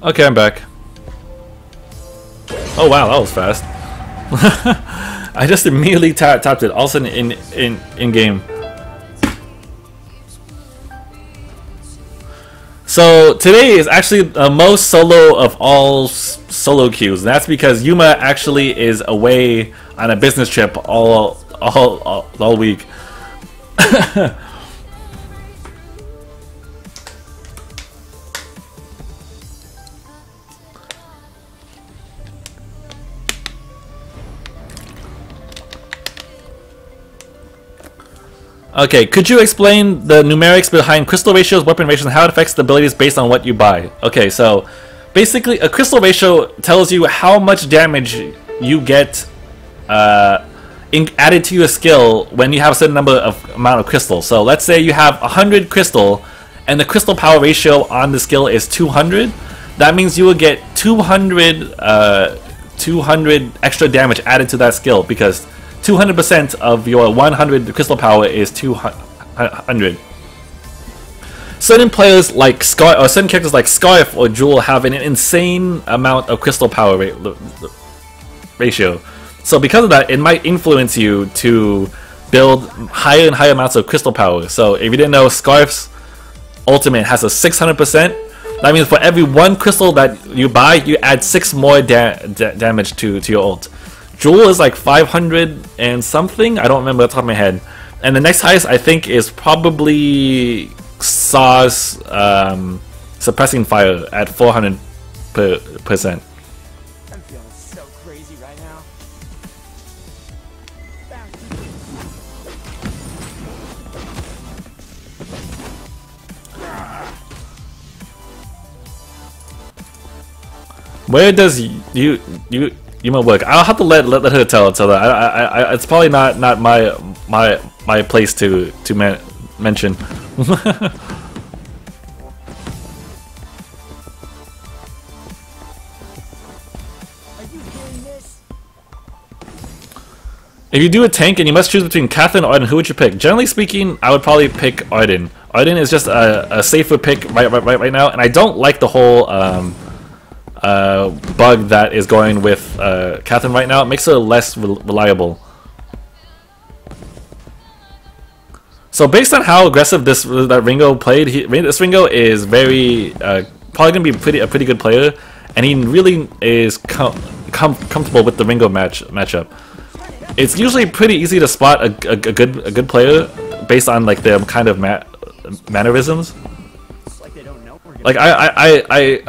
Okay, I'm back. Oh wow, that was fast. I just immediately tapped it, all of a sudden in game. So today is actually the most solo of all solo queues. That's because Yuma actually is away on a business trip all week. Okay, could you explain the numerics behind crystal ratios, weapon ratios, and how it affects the abilities based on what you buy? Okay, so basically a crystal ratio tells you how much damage you get added to your skill when you have a certain amount of crystals. So let's say you have 100 crystal and the crystal power ratio on the skill is 200. That means you will get 200 extra damage added to that skill because 200% of your 100 crystal power is 200. Certain players like Scar, or certain characters like Scarf or Jewel have an insane amount of crystal power ratio. So because of that, it might influence you to build higher and higher amounts of crystal power. So if you didn't know, Scarf's ultimate has a 600%. That means for every one crystal that you buy, you add 6 more damage to your ult. Jewel is like 500 and something. I don't remember off the top of my head. And the next highest I think is probably Saw's suppressing fire at 400%. I'm feeling so crazy right now. Where does Yuma work? I'll have to let her tell that. It's probably not my place to mention. Are you hearing this? If you do a tank and you must choose between Catherine or Arden, who would you pick? Generally speaking, I would probably pick Arden. Arden is just a safer pick right now, and I don't like the whole bug that is going with Catherine right now. It makes her less reliable. So based on how aggressive that Ringo played, this Ringo is very probably gonna be a pretty good player, and he really is comfortable with the Ringo matchup. It's usually pretty easy to spot a good player based on like their kind of mannerisms. Like I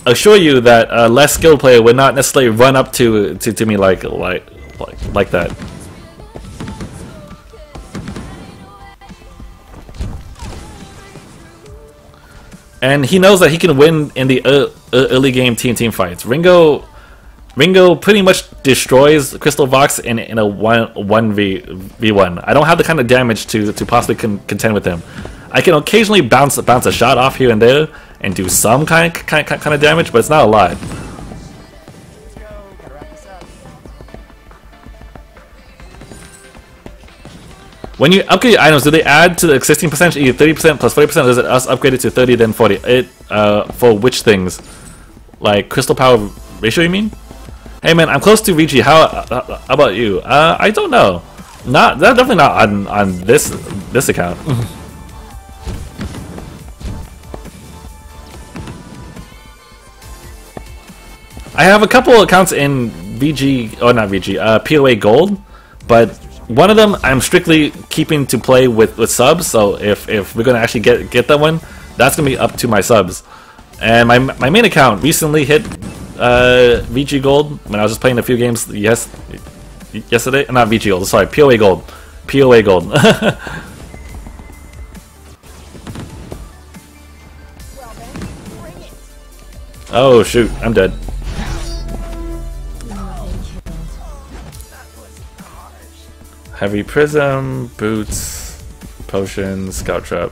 assure you that a less skilled player would not necessarily run up to me like that. And he knows that he can win in the early game team fights. Ringo pretty much destroys Crystal Vox in a 1v1. I don't have the kind of damage to possibly contend with him. I can occasionally bounce a shot off here and there and do some kind of damage, but it's not a lot. When you upgrade items, do they add to the existing percentage, either 30% plus 40%, or is it us upgraded to 30 then 40? For which things? Like crystal power ratio, you mean? Hey man, I'm close to VG. How about you? I don't know. Definitely not on this account. I have a couple accounts in VG, or not VG, POA Gold, but one of them I'm strictly keeping to play with subs. So if we're gonna actually get that one, that's gonna be up to my subs. And my main account recently hit VG Gold when I was just playing a few games yesterday. Not VG Gold, sorry, POA Gold. POA Gold. Oh shoot, I'm dead. Heavy Prism, Boots, Potion, Scout Trap.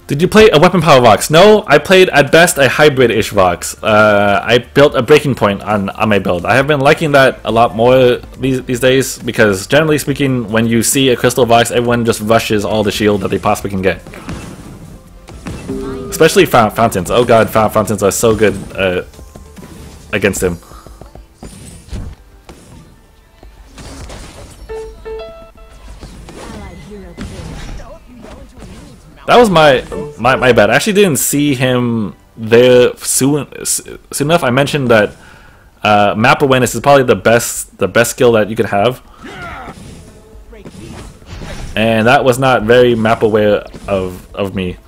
Did you play a weapon power Vox? No, I played at best a hybrid-ish Vox. I built a breaking point on my build. I have been liking that a lot more these days because generally speaking, when you see a crystal Vox, everyone just rushes all the shield that they possibly can get. Especially fountains. Oh god, fountains are so good against him. That was my bad. I actually didn't see him there soon enough. I mentioned that map awareness is probably the best skill that you could have, and that was not very map aware of me.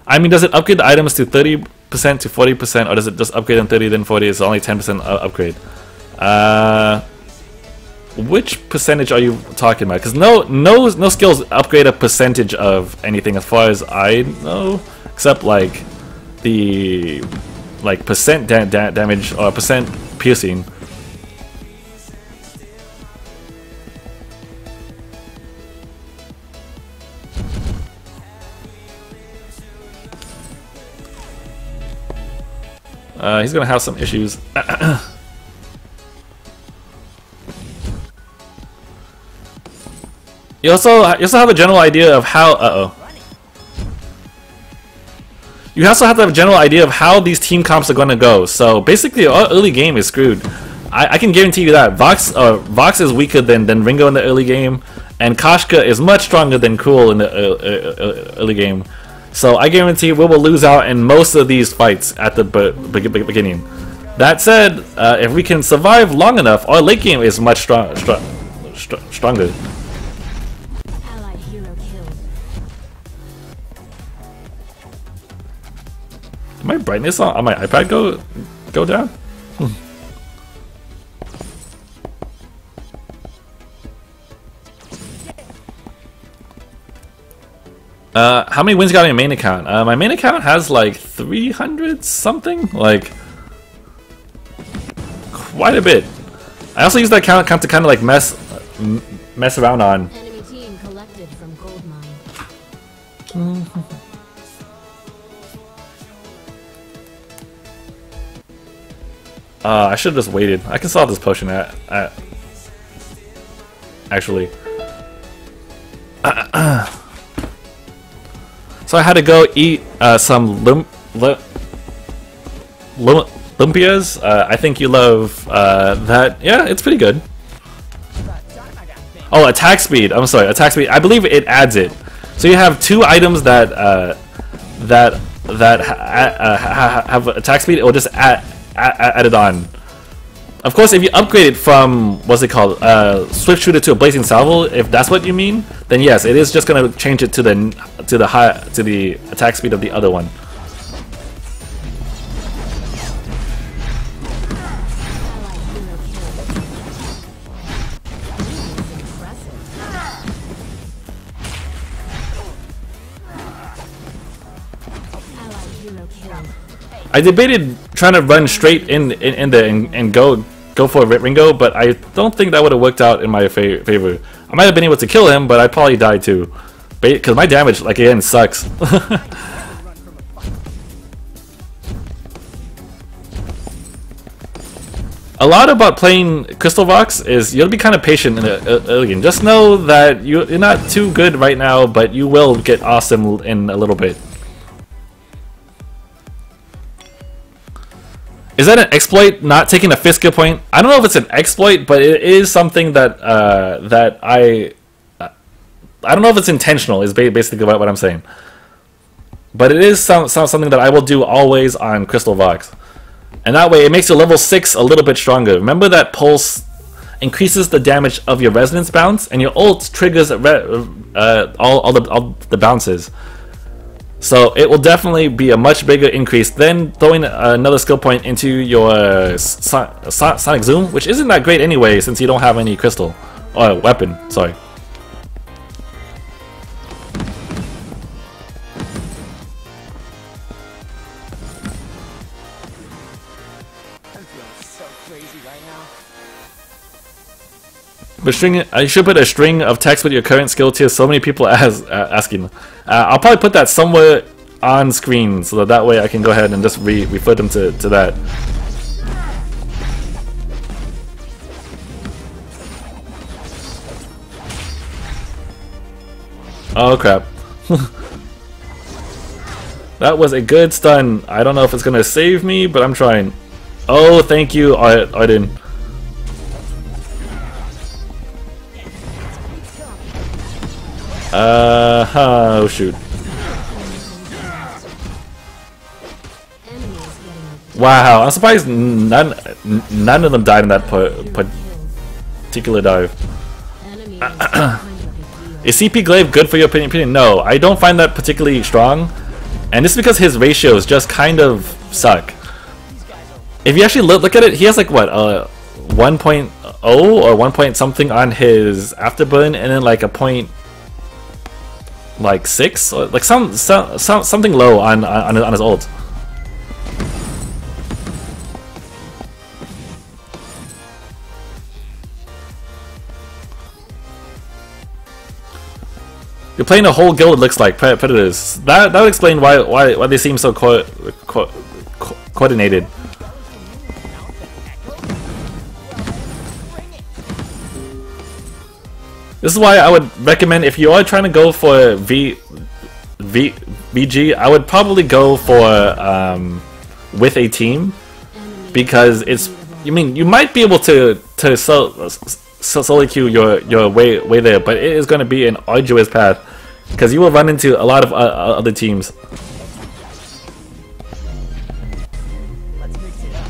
I mean, does it upgrade the items to 30% to 40%, or does it just upgrade them 30 then 40? It's only 10% upgrade. Which percentage are you talking about? Because no skills upgrade a percentage of anything as far as I know, except like the percent damage or percent piercing. He's gonna have some issues. You also have a general idea of how. You also have to have a general idea of how these team comps are going to go. So basically, our early game is screwed. I can guarantee you that Vox is weaker than Ringo in the early game, and Koshka is much stronger than Cruel in the early game. So I guarantee we will lose out in most of these fights at the beginning. That said, if we can survive long enough, our late game is much stronger. Did my brightness on my iPad go down? How many wins you got on your main account? My main account has like 300 something, like quite a bit. I also use that account to kind of like mess around on. Enemy team collected from gold mine. I should have just waited. I can solve this potion actually. So I had to go eat some lumpias. I think you love that. Yeah, it's pretty good. Oh, attack speed. I'm sorry, attack speed. I believe it adds it. So you have two items that have attack speed. It will just add it on. Of course, if you upgrade it from what's it called, Swift Shooter to a Blazing Salvo, if that's what you mean, then yes, it is just gonna change it to the attack speed of the other one. I debated trying to run straight in there and go for Ringo, but I don't think that would have worked out in my favor. I might have been able to kill him, but I'd probably die too, because my damage, like, again, sucks. A lot about playing Crystal Vox is you'll be kind of patient in the early game. Just know that you're not too good right now, but you will get awesome in a little bit. Is that an exploit, not taking a 5th skill point? I don't know if it's an exploit, but it is something that I don't know if it's intentional, is basically what I'm saying. But it is something that I will do always on Crystal Vox. And that way it makes your level 6 a little bit stronger. Remember that pulse increases the damage of your resonance bounce, and your ult triggers all the bounces. So it will definitely be a much bigger increase than throwing another skill point into your Sonic Zoom, which isn't that great anyway since you don't have any crystal or weapon. Sorry. I'm feeling so crazy right now. But string, I should put a string of text with your current skill tier. So many people asking. I'll probably put that somewhere on screen so that way I can go ahead and just refer them to that. Oh crap. That was a good stun. I don't know if it's gonna save me, but I'm trying. Oh, thank you, Arden. Oh shoot. Wow, I'm surprised none of them died in that particular dive. Is CP Glaive good for your opinion? No, I don't find that particularly strong. And this is because his ratios just kind of suck. If you actually look at it, he has like what, 1.0 or 1 point something on his afterburn, and then like a point like 6 or like something low on his ult. You're playing a whole guild, it looks like, predators. That would explain why they seem so coordinated. This is why I would recommend, if you are trying to go for VG, I would probably go for with a team, because it's, you might be able to solo queue your way there, but it is going to be an arduous path because you will run into a lot of other teams. Let's mix it up.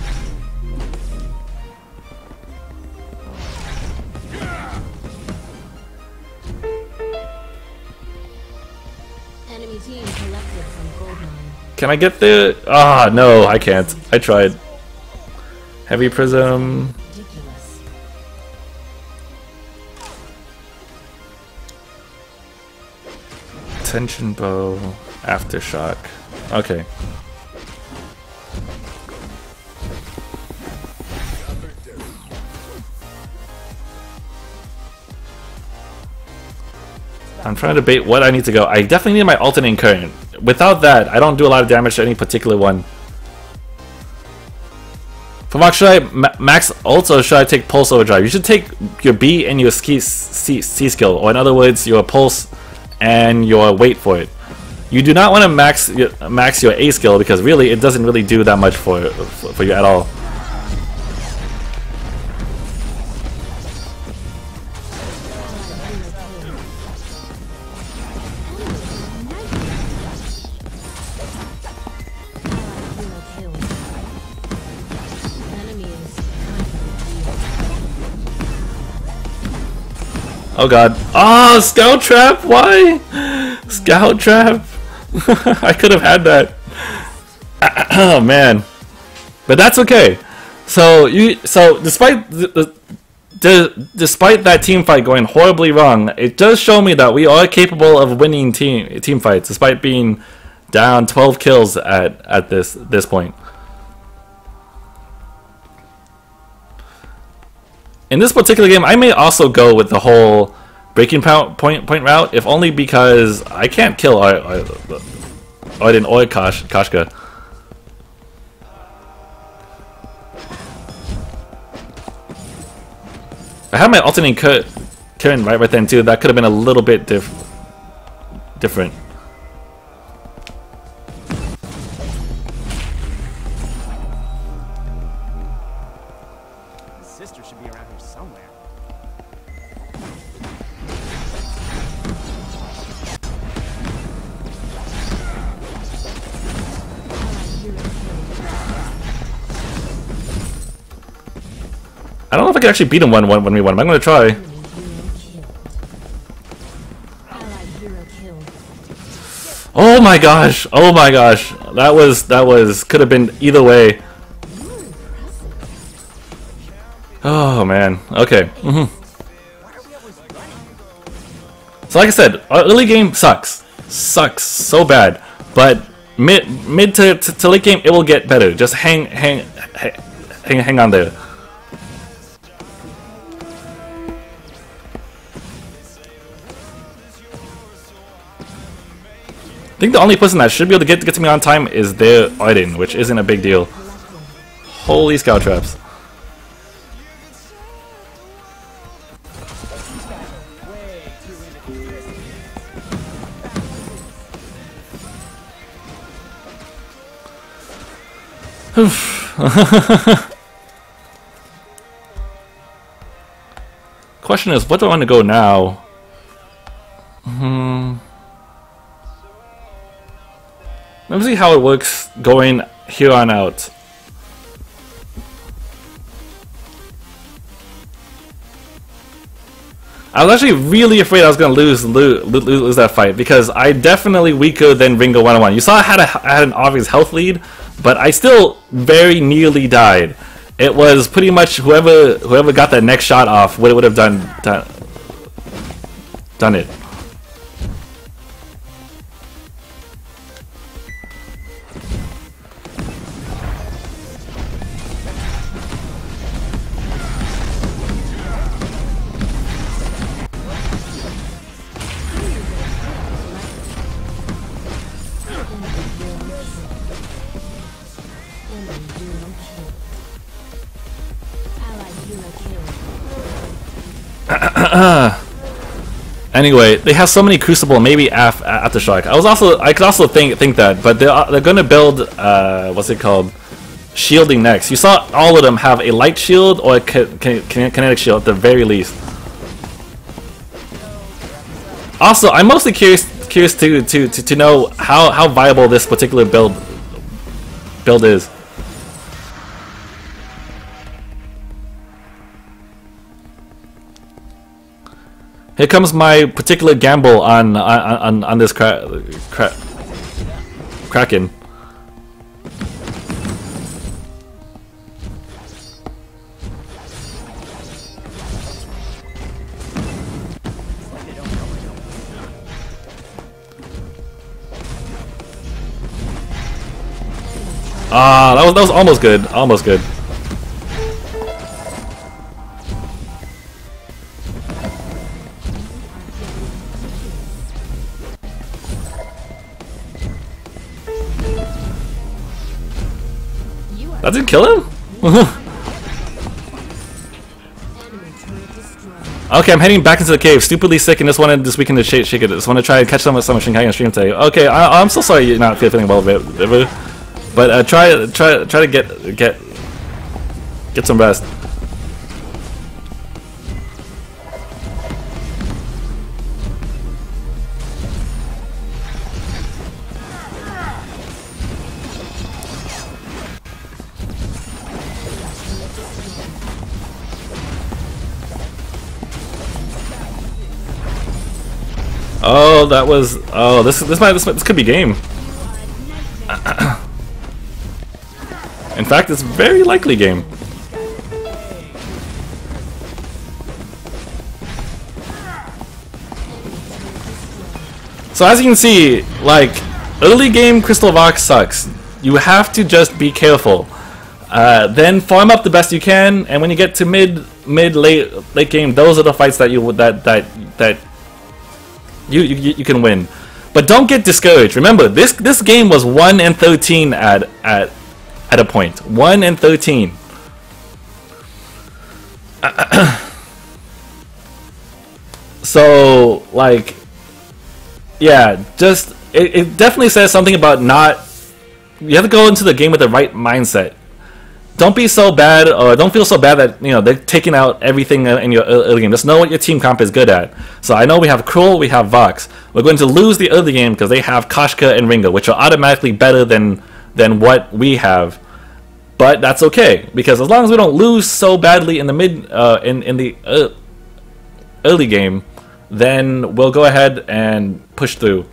Enemy team collected from Goldmine. Can I get there? Ah, no, I can't. I tried. Heavy Prism. Ridiculous. Tension Bow. Aftershock. Okay. I'm trying to debate what I need to go. I definitely need my alternating current. Without that, I don't do a lot of damage to any particular one. For Mark, should I max ult or should I take Pulse Overdrive? You should take your B and your C skill, or in other words, your Pulse and your wait for it. You do not want to max your A skill because really it doesn't really do that much for you at all. Oh god. Oh, Scout Trap! Why? Scout Trap! I could have had that. Oh man. But that's okay. So despite despite that team fight going horribly wrong, it does show me that we are capable of winning team fights despite being down 12 kills at this point. In this particular game, I may also go with the whole breaking point route, if only because I can't kill Arden or Kashka. I had my alternating current right then too. That could have been a little bit different. Sister should be around here somewhere. I don't know if I can actually beat him 1v1. I'm gonna try. Oh my gosh! Oh my gosh! That was could have been either way. Oh man. Okay. So like I said, our early game sucks so bad, but mid to late game it will get better. Just hang on there. think the only person that should be able to get to me on time is their Arden, which isn't a big deal. Holy scout traps. Question is, what do I want to go now? Let me see how it works going here on out. I was actually really afraid I was going to lose that fight because I definitely weaker than Ringo 101. You saw I had an obvious health lead, but I still very nearly died. It was pretty much whoever got that next shot off would have done it. Anyway, they have so many Crucible. Maybe Aftershock. I could also think that, but they're gonna build what's it called? Shielding next. You saw all of them have a light shield or a kinetic shield at the very least. Also, I'm mostly curious to know how viable this particular build is. Here comes my particular gamble on this Kraken. Ah, that was almost good. Almost good. That didn't kill him? Okay, I'm heading back into the cave. Stupidly sick and just wanted this weekend to shake it. Just want to try and catch some of ShinKaigan stream today. Okay, I'm so sorry you're not feeling well, but try to get some rest. Oh, that was. Oh, this could be game. In fact, it's very likely game. So as you can see, like early game Crystal Vox sucks. You have to just be careful. Then farm up the best you can, and when you get to late game, those are the fights that you can win. But don't get discouraged. Remember, this game was 1-13 at a point. 1-13. So like, yeah, just it definitely says something about not. You have to go into the game with the right mindset. Don't be so bad, or don't feel so bad that they're taking out everything in your early game. Just know what your team comp is good at. So I know we have Krull, we have Vox. We're going to lose the early game because they have Koshka and Ringo, which are automatically better than what we have. But that's okay, because as long as we don't lose so badly in the early game, then we'll go ahead and push through.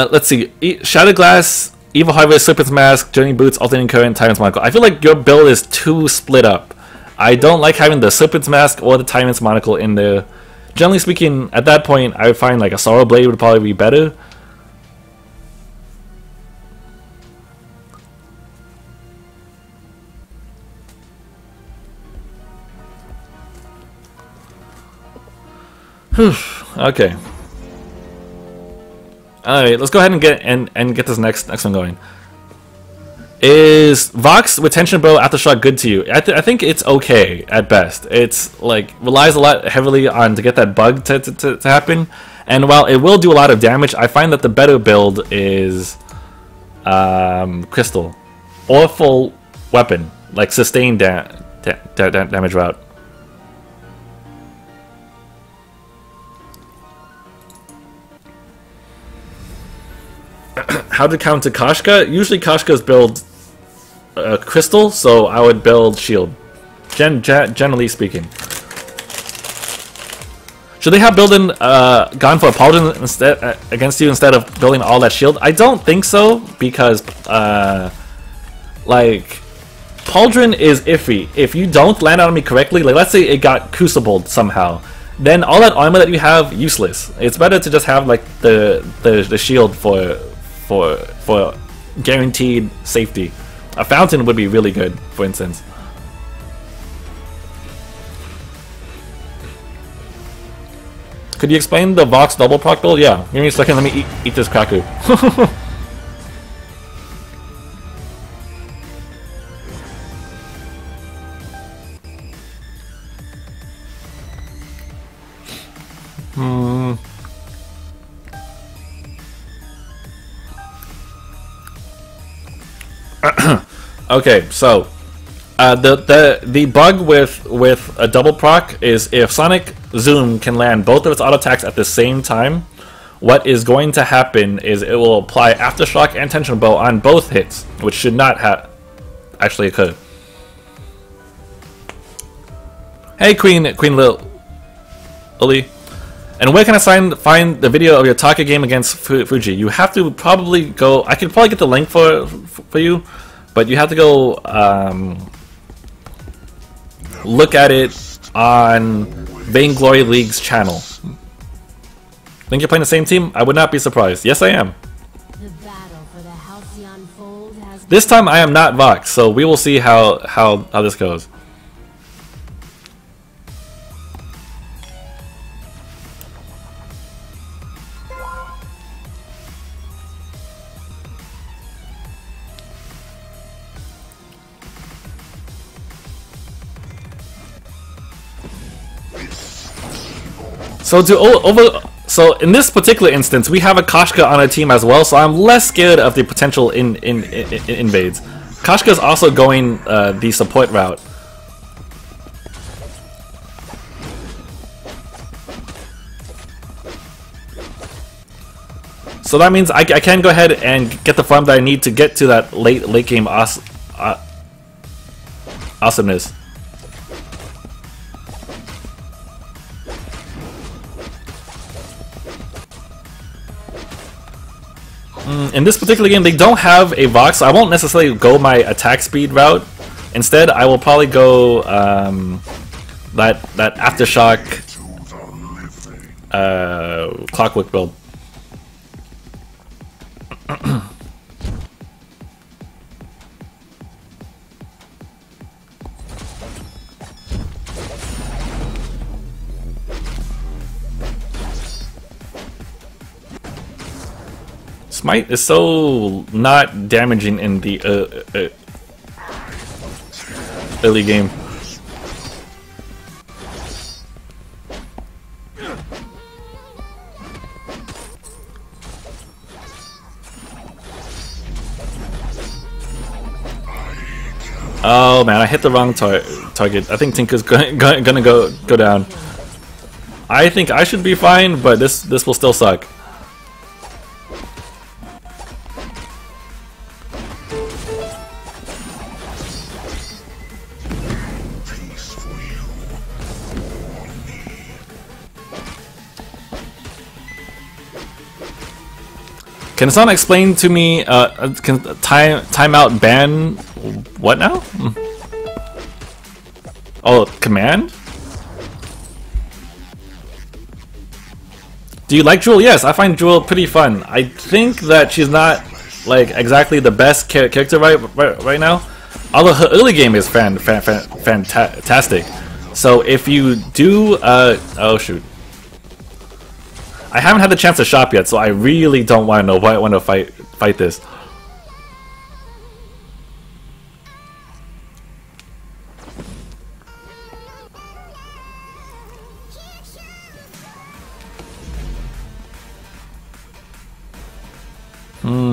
Let's see. Shatterglass, Evil Harvest, Serpent's Mask, Journey Boots, Alternating Current, Tyrant's Monocle. I feel like your build is too split up. I don't like having the Serpent's Mask or the Tyrant's Monocle in there. Generally speaking, at that point, I would find like a Sorrow Blade would probably be better. Whew. Okay. Alright, let's go ahead and get this next one going. Is Vox with Tension Bow Aftershock good to you? I think it's okay at best. It's like relies a lot heavily on to get that bug to happen, and while it will do a lot of damage, I find that the better build is Crystal or full weapon, like sustained damage route. How to counter Koshka? Usually Koshka's build Crystal, so I would build Shield. Generally speaking. Should they have gone for a Pauldron instead against you instead of building all that Shield? I don't think so, because like Pauldron is iffy. If you don't land on me correctly, like let's say it got crucibled somehow, then all that armor that you have, useless. It's better to just have like the shield for guaranteed safety. A fountain would be really good, for instance. Could you explain the Vox double proc build? Yeah, give me a second, let me eat this cracker. Okay, so the bug with a double proc is if Sonic Zoom can land both of its auto attacks at the same time, what is going to happen is it will apply Aftershock and Tension Bow on both hits, which should not have actually occurred. Hey Queen Lily. And where can I find the video of your Taka game against Fuji? You have to probably go. I can probably get the link for you, but you have to go look at it on Vainglory League's channel. Think you're playing the same team? I would not be surprised. Yes, I am. The battle for the Halcyon Fold has This time I am not Vox, so we will see how this goes. So in this particular instance, we have a Koshka on our team as well, so I'm less scared of the potential invades. Koshka is also going the support route. So that means I can go ahead and get the farm that I need to get to that late game awesomeness. In this particular game, they don't have a Vox, so I won't necessarily go my attack speed route. Instead, I will probably go that Aftershock Clockwork build. Smite is so not damaging in the early game. Oh man, I hit the wrong target. I think Tinker's gonna go down. I think I should be fine, but this will still suck. Can someone explain to me, can timeout ban what now? Oh, command? Do you like Jewel? Yes, I find Jewel pretty fun. I think that she's not like exactly the best character right now, although her early game is fantastic. So if you do, oh shoot. I haven't had the chance to shop yet, so I really don't want to know why I want to fight this.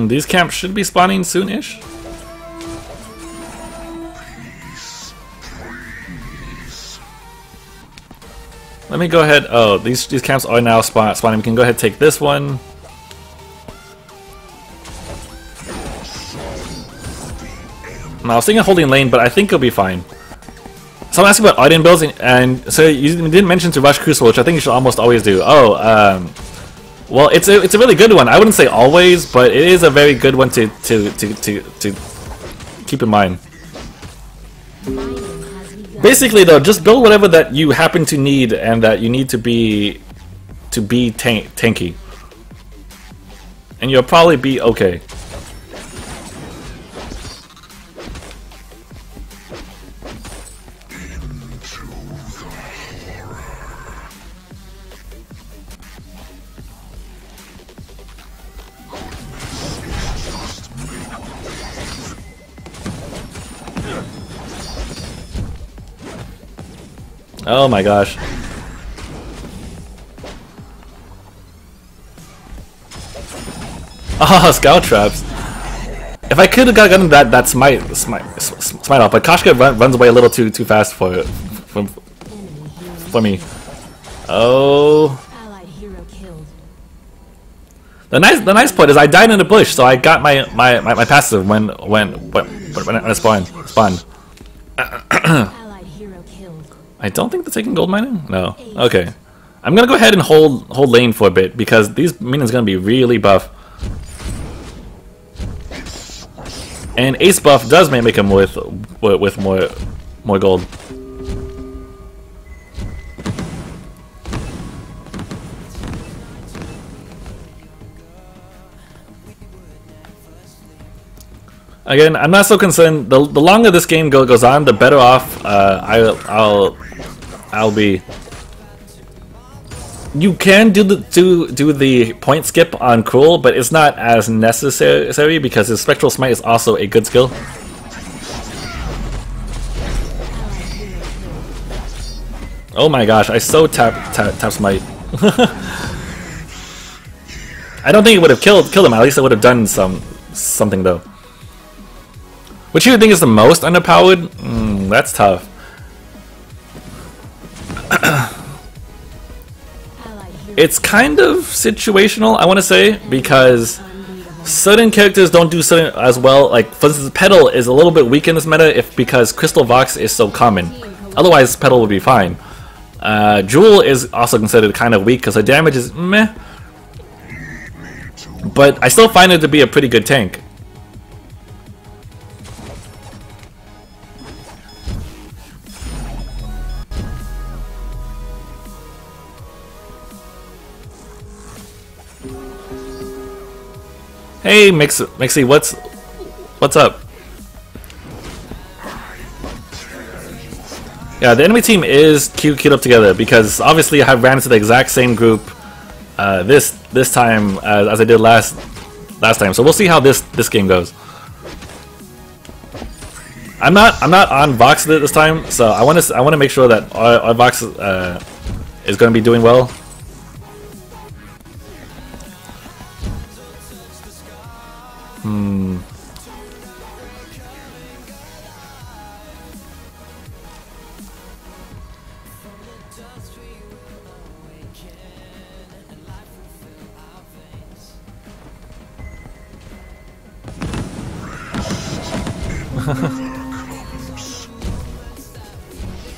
These camps should be spawning soon-ish. Let me go ahead. Oh, these camps are now spawning. We can go ahead and take this one. I was thinking of holding lane, but I think it'll be fine. So I'm asking about Odin builds, and so you didn't mention to rush Crucible, which I think you should almost always do. Oh, well, it's a really good one. I wouldn't say always, but it is a very good one to keep in mind. Basically, though, just build whatever that you happen to need and that you need to be tanky, and you'll probably be okay. Oh my gosh. Oh, scout traps. If I could have gotten that smite off, but Koshka runs away a little too fast for me. Oh. The nice part is I died in the bush, so I got my passive when I spawned. I don't think they're taking gold mining? No. Okay. I'm gonna go ahead and hold lane for a bit because these minions are gonna be really buff. And ace buff does make him with more gold. Again, I'm not so concerned. The longer this game goes on, the better off I'll be. You can do the point skip on Cruel, but it's not as necessary because his Spectral Smite is also a good skill. Oh my gosh! I so tap Smite. I don't think it would have killed him. At least it would have done something though. Which do you think is the most underpowered? That's tough. It's kind of situational, I want to say, because certain characters don't do certain as well. Like, for instance, Petal is a little bit weak in this meta because Crystal Vox is so common. Otherwise, Petal would be fine. Jewel is also considered kind of weak because her damage is meh. But I still find it to be a pretty good tank. Hey Mixie, what's up? Yeah, the enemy team is queued up together because obviously I ran into the exact same group this time as I did last time. So we'll see how this game goes. I'm not on Vox this time, so I want to make sure that our Vox is going to be doing well.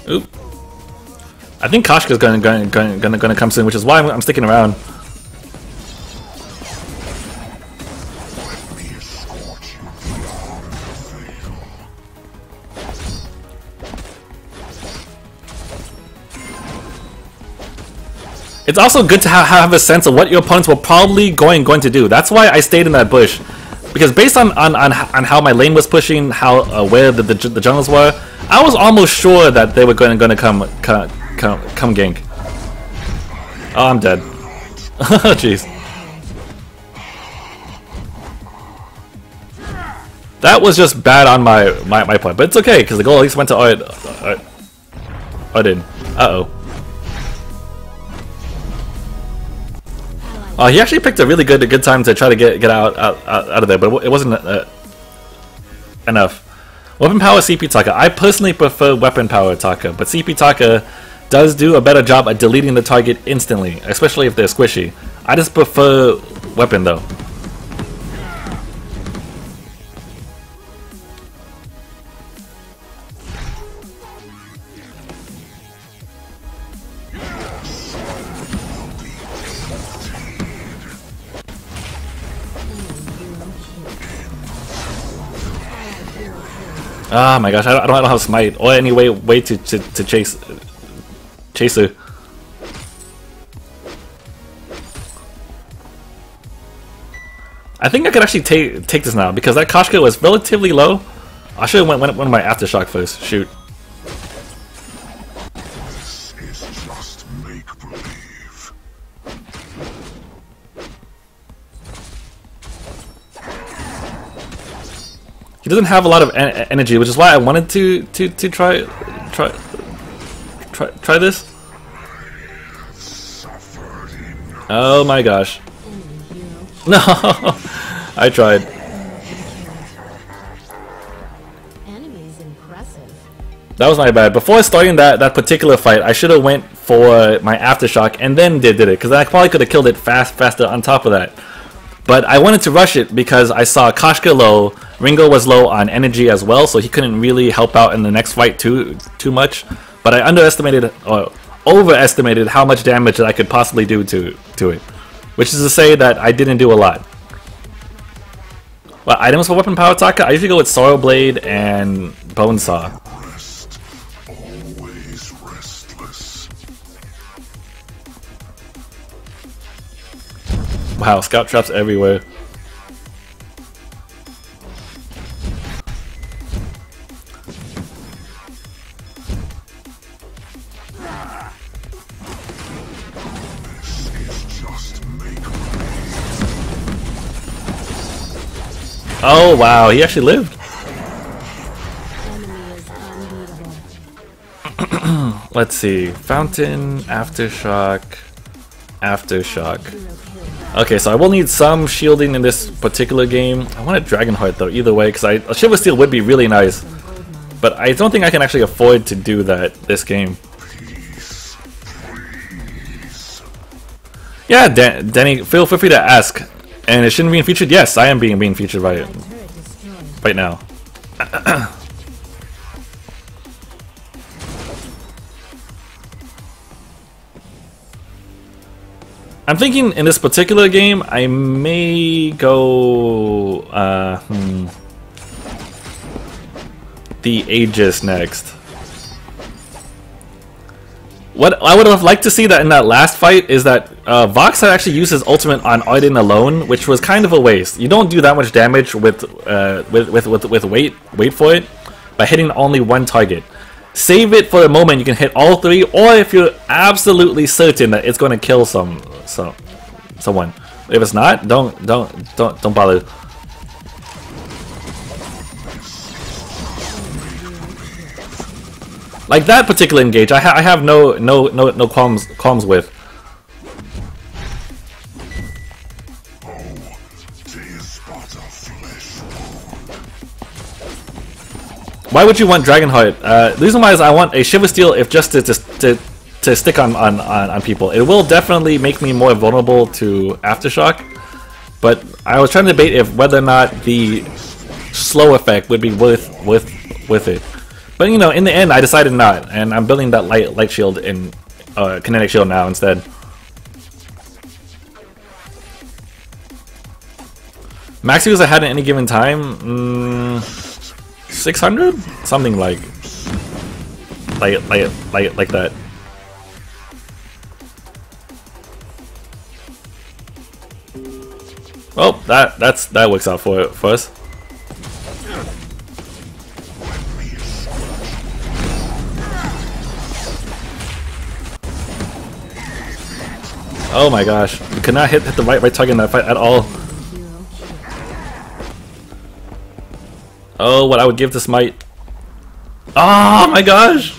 Oop. I think Koshka's gonna come soon, which is why I'm sticking around. It's also good to have a sense of what your opponents were probably going to do. That's why I stayed in that bush, because based on how my lane was pushing, how where the jungles were, I was almost sure that they were going to come gank. Oh, I'm dead. Jeez. That was just bad on my part, but it's okay because the goal at least went to Odin. Uh-oh. He actually picked a really good time to try to get out of there, but it wasn't enough. Weapon power CP Taka. I personally prefer weapon power Taka, but CP Taka does do a better job at deleting the target instantly, especially if they're squishy. I just prefer weapon though. Ah my gosh, I don't have smite or any way to chase her. I think I could actually take this now because that Koshka was relatively low. I should have went of my aftershock first. Shoot. This is just make-believe. He doesn't have a lot of energy, which is why I wanted to try this. Oh my gosh. No, I tried. That was my bad. Before starting that particular fight, I should have went for my aftershock and then did it, because I probably could have killed it faster on top of that. But I wanted to rush it because I saw Koshka low, Ringo was low on energy as well, so he couldn't really help out in the next fight too much. But I underestimated or overestimated how much damage that I could possibly do to it. Which is to say that I didn't do a lot. Well, items for weapon power Taka, I usually go with Sorrow Blade and Bone Saw. Rest, always restless. Wow, scout traps everywhere. Oh wow, he actually lived. Let's see. Fountain, aftershock, aftershock. Okay, so I will need some shielding in this particular game. I want a Dragonheart though, either way, because a Shiver Steel would be really nice. But I don't think I can actually afford to do that this game. Yeah, Danny, feel free to ask. And it shouldn't be featured? Yes, I am being featured right now. I'm thinking in this particular game, I may go the Aegis next. What I would have liked to see that in that last fight is that Vox had actually used his ultimate on Arden alone, which was kind of a waste. You don't do that much damage with wait for it by hitting only one target. Save it for the moment you can hit all three, or if you're absolutely certain that it's going to kill someone. If it's not, don't bother. Like that particular engage, I have no qualms with. Why would you want Dragonheart? The reason why is I want a Shiver Steel if just to stick on people. It will definitely make me more vulnerable to Aftershock, but I was trying to debate if whether or not the slow effect would be worth it. But you know, in the end, I decided not, and I'm building that light shield in kinetic shield now instead. Max use I had at any given time, 600, something like that. Well, that works out for us. Oh my gosh, we could not hit the right target in that fight at all. Oh, what I would give to smite. Oh my gosh!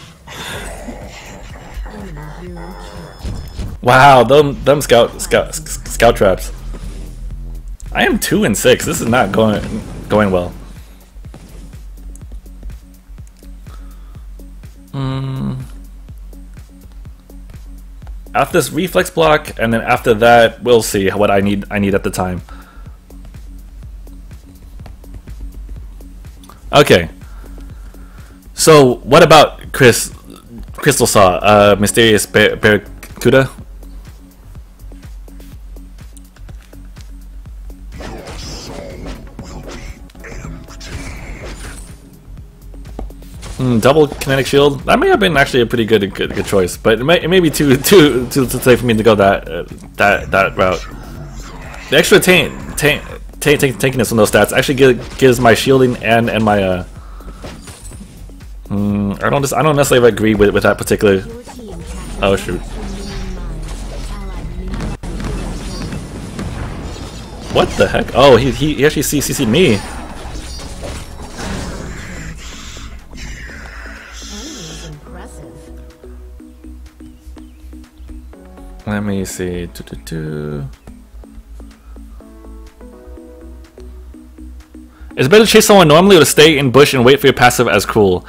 Wow, them scout traps. I am 2 and 6. This is not going well. After this reflex block, and then after that, we'll see what I need at the time. Okay. So, what about Crystal Saw, Mysterious Barracuda? Your soul will be empty. Double kinetic shield. That may have been actually a pretty good choice, but it may be too late for me to go that route. The extra tankiness on those stats actually gives my shielding and my I don't necessarily agree with that particular. Oh shoot! What the heck? Oh, he actually CC'd me. Let me see. It's better to chase someone normally or to stay in bush and wait for your passive as cruel.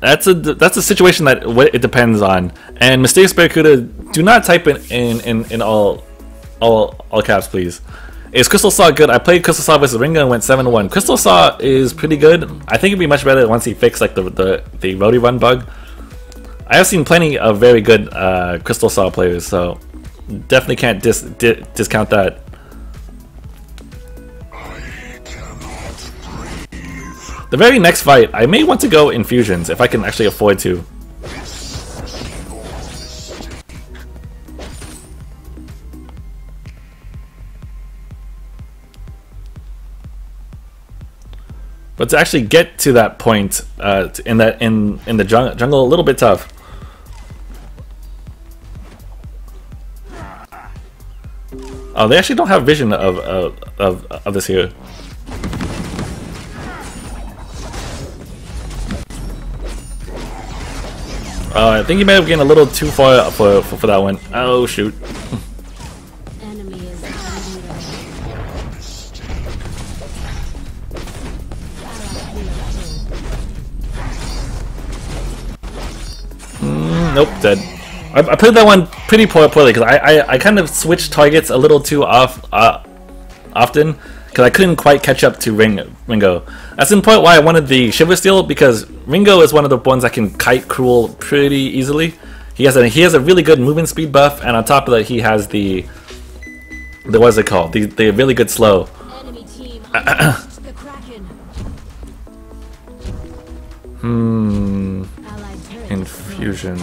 That's a situation that it depends on. And Mysterious Barracuda, do not type in all caps, please. Is Crystal Saw good? I played Crystal Saw vs Ringo and went 7-1. Crystal Saw is pretty good. I think it'd be much better once he fixed like the roadie run bug. I have seen plenty of very good Crystal Saw players, so definitely can't discount that. The very next fight, I may want to go infusions if I can actually afford to. But to actually get to that point in the jungle, a little bit tough. Oh, they actually don't have vision of this here. I think you may have getting a little too far for that one. Oh shoot. Nope, dead. I played that one pretty poorly because I kind of switched targets a little too often because I couldn't quite catch up to Ringo. That's in part why I wanted the Shiver Steel, because Ringo is one of the ones that can kite cruel pretty easily. He has a really good movement speed buff, and on top of that he has the what's it called? The really good slow. Enemy team the Kraken. Infusion.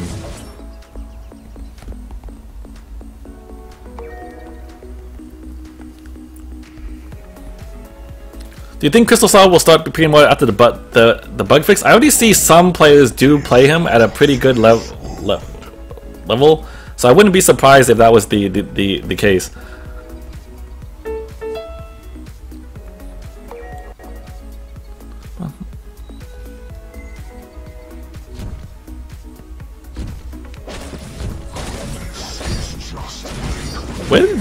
Do you think Crystal Saw will start appearing more after the bug fix? I already see some players do play him at a pretty good level, so I wouldn't be surprised if that was the case. Where did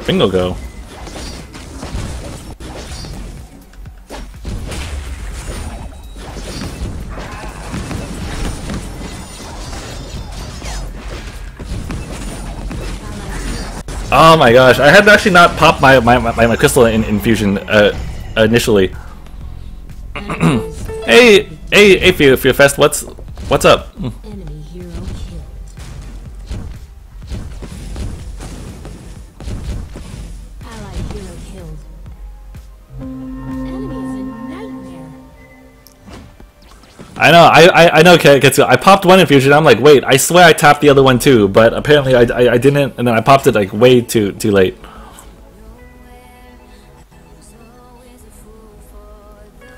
Vainglory go? Oh my gosh, I had actually not popped my crystal infusion initially. hey Fear Fest, what's up? Enemy hero killed. Allied hero killed. Enemy is a nightmare. I know, I know, Ketsu. I popped one infusion. I'm like, wait, I swear I tapped the other one too, but apparently I didn't, and then I popped it like way too late.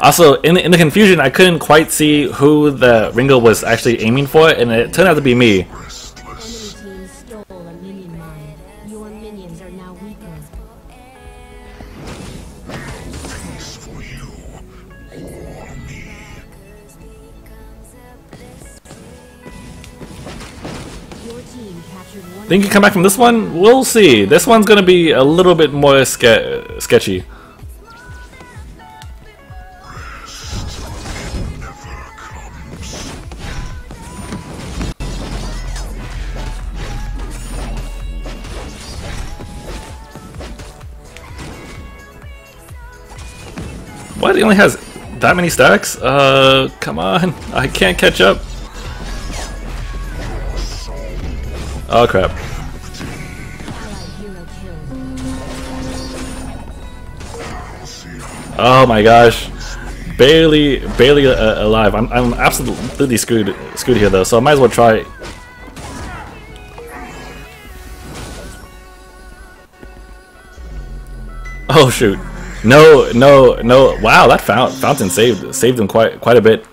Also, in the confusion, I couldn't quite see who the Ringo was actually aiming for, and it turned out to be me. Enemy team stole a minion mine. team captured one. Think you come back from this one? We'll see. This one's gonna be a little bit more sketchy. What? He only has that many stacks? Come on. I can't catch up. Oh crap. Oh my gosh. Barely alive. I'm absolutely screwed here though, so I might as well try. Oh shoot. No. Wow, that fountain saved him quite a bit.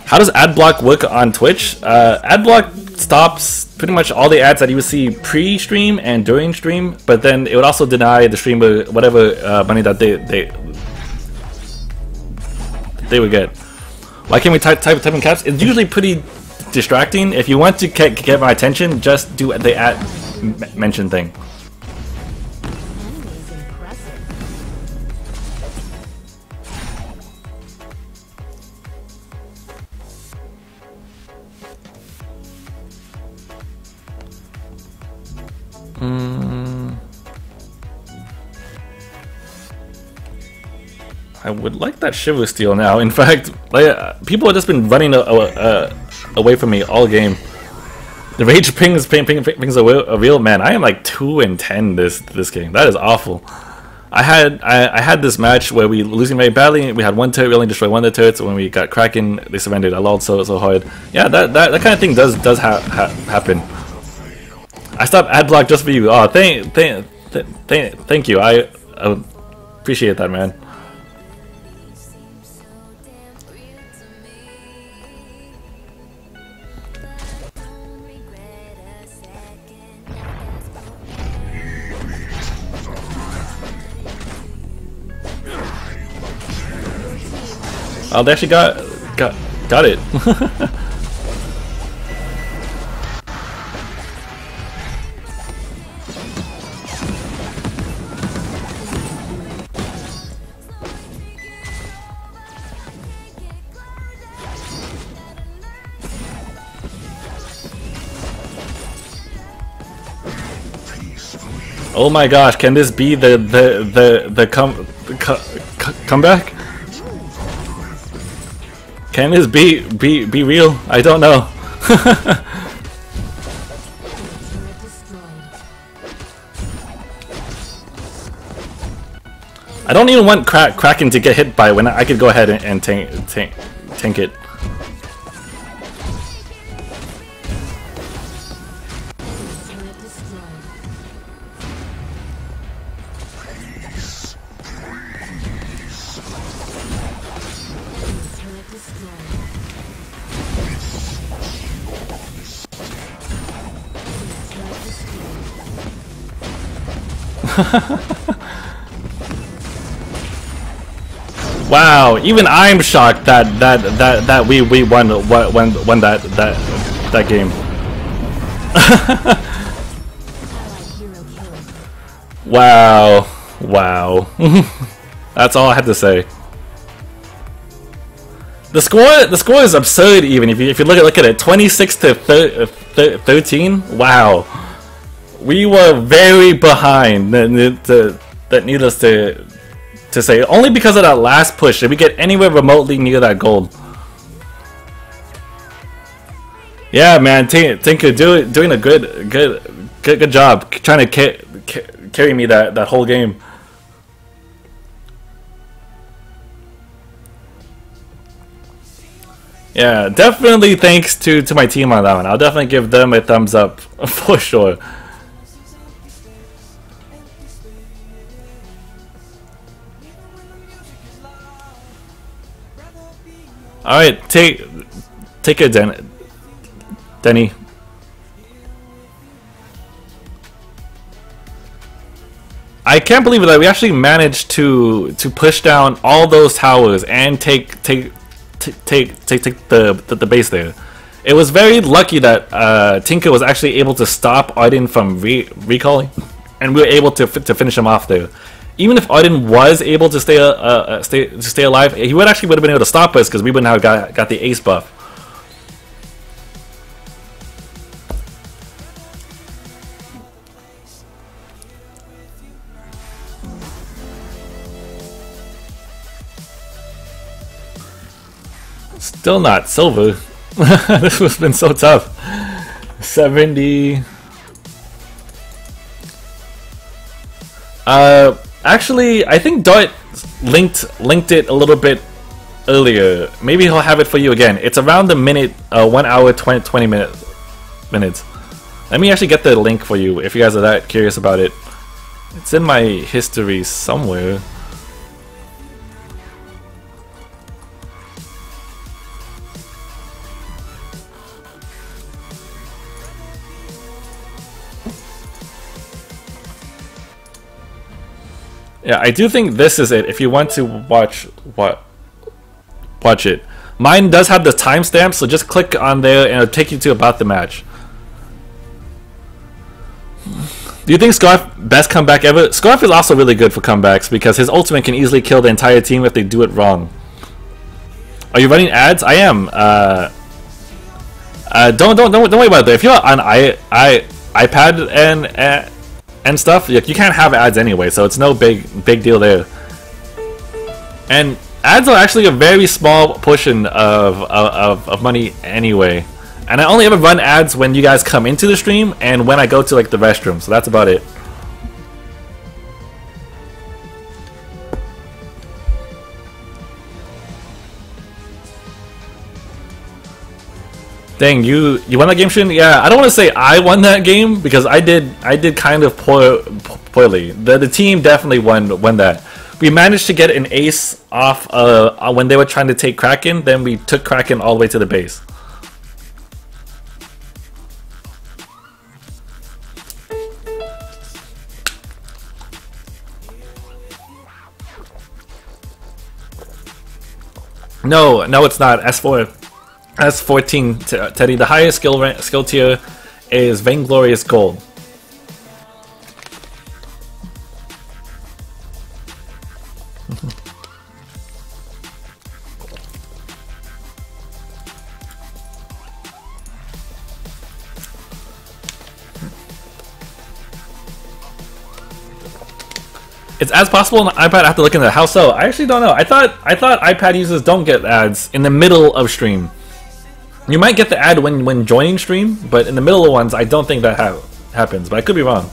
How does adblock work on Twitch? Adblock stops pretty much all the ads that you would see pre-stream and during stream, but then it would also deny the streamer whatever money that they would get. Why can't we type in caps? It's usually pretty distracting. If you want to get my attention, just do the ad mention thing. I would like that Shiver Steel now. In fact, like, people have just been running away from me all game. The rage pings are real, man. I am like 2-10 this game. That is awful. I had this match where we were losing very badly. We had one turret, we only destroyed one of the turrets. When we got Kraken, they surrendered. I lolled so hard. Yeah, that kind of thing does happen. I stopped adblock just for you. Oh, thank you. I appreciate that, man. Oh, they actually got it. Oh my gosh, can this be the comeback? Can this be real? I don't know. I don't even want Kraken to get hit by when I could go ahead and tank it. Wow, even I'm shocked that we won that game. Wow. That's all I have to say. The score is absurd. Even if you look at it, 26 to 13. Wow, we were very behind. That needless to say, only because of that last push did we get anywhere remotely near that gold. Yeah, man, Tinker doing a good job trying to carry me that whole game. Yeah, definitely thanks to my team on that one. I'll definitely give them a thumbs up for sure. All right, take it, Denny. I can't believe that we actually managed to push down all those towers and take take the base there. It was very lucky that Tinker was actually able to stop Arden from recalling, and we were able to finish him off there. Even if Arden was able to stay alive, he would have been able to stop us because we wouldn't have got the ace buff. Still not silver. This has been so tough. 70. Actually, I think Dart linked it a little bit earlier. Maybe he'll have it for you again. It's around the minute, 1 hour 20 minutes. Let me actually get the link for you if you guys are that curious about it. It's in my history somewhere. Yeah, I do think this is it. If you want to watch it, mine does have the timestamp, so just click on there and it'll take you to about the match. Do you think Scarf best comeback ever? Scarf is also really good for comebacks because his ultimate can easily kill the entire team if they do it wrong. Are you running ads? I am. Don't worry about that. If you're on iPad and stuff, you can't have ads anyway, so it's no big deal there. And ads are actually a very small portion of money anyway. And I only ever run ads when you guys come into the stream and when I go to like the restroom, so that's about it. Dang, you won that game, Shin? Yeah, I don't want to say I won that game because I did kind of poorly. The team definitely won that. We managed to get an ace off when they were trying to take Kraken, then we took Kraken all the way to the base. No, it's not. S14, Teddy. The highest skill tier is Vainglory Gold. It's as possible on the iPad. I have to look into how so. I actually don't know. I thought iPad users don't get ads in the middle of stream. You might get the ad when joining stream, but in the middle of ones, I don't think that happens. But I could be wrong.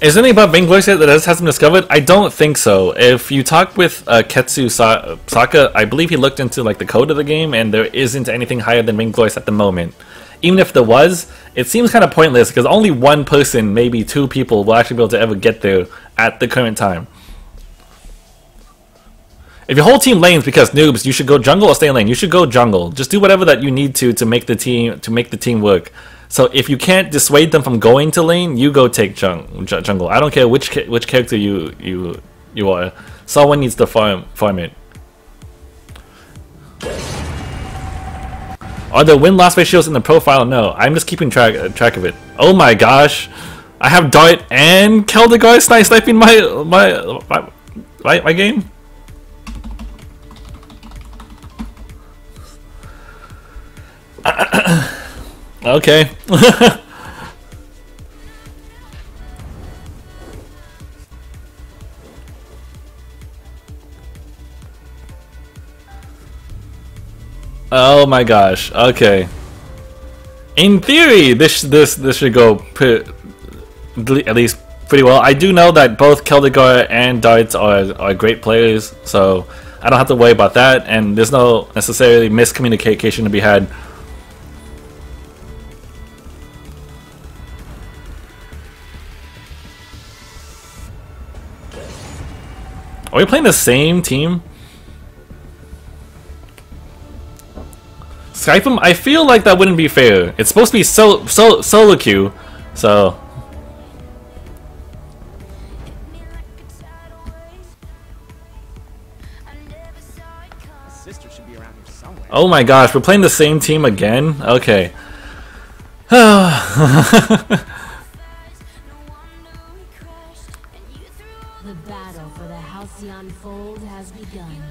Is there anything about Vainglory that hasn't been discovered? I don't think so. If you talk with Ketsu Saka, I believe he looked into like the code of the game, and there isn't anything higher than Vainglory at the moment. Even if there was, it seems kind of pointless because only one person, maybe two people, will actually be able to ever get there at the current time. If your whole team lanes because noobs, you should go jungle or stay in lane. You should go jungle. Just do whatever that you need to make the team work. So if you can't dissuade them from going to lane, you go take jungle. I don't care which character you are. Someone needs to farm it. Are there win-loss ratios in the profile? No, I'm just keeping track of it. Oh my gosh, I have Dart and Keldegar sniping my game. Okay. Oh my gosh. Okay. In theory, this should go at least pretty well. I do know that both Keldegar and Darts are great players, so I don't have to worry about that, and there's no necessarily miscommunication to be had. Are we playing the same team? Skype him? I feel like that wouldn't be fair. It's supposed to be solo queue, so. Sister should be around here somewhere. Oh my gosh, we're playing the same team again? Okay. The battle for the Halcyon Fold has begun.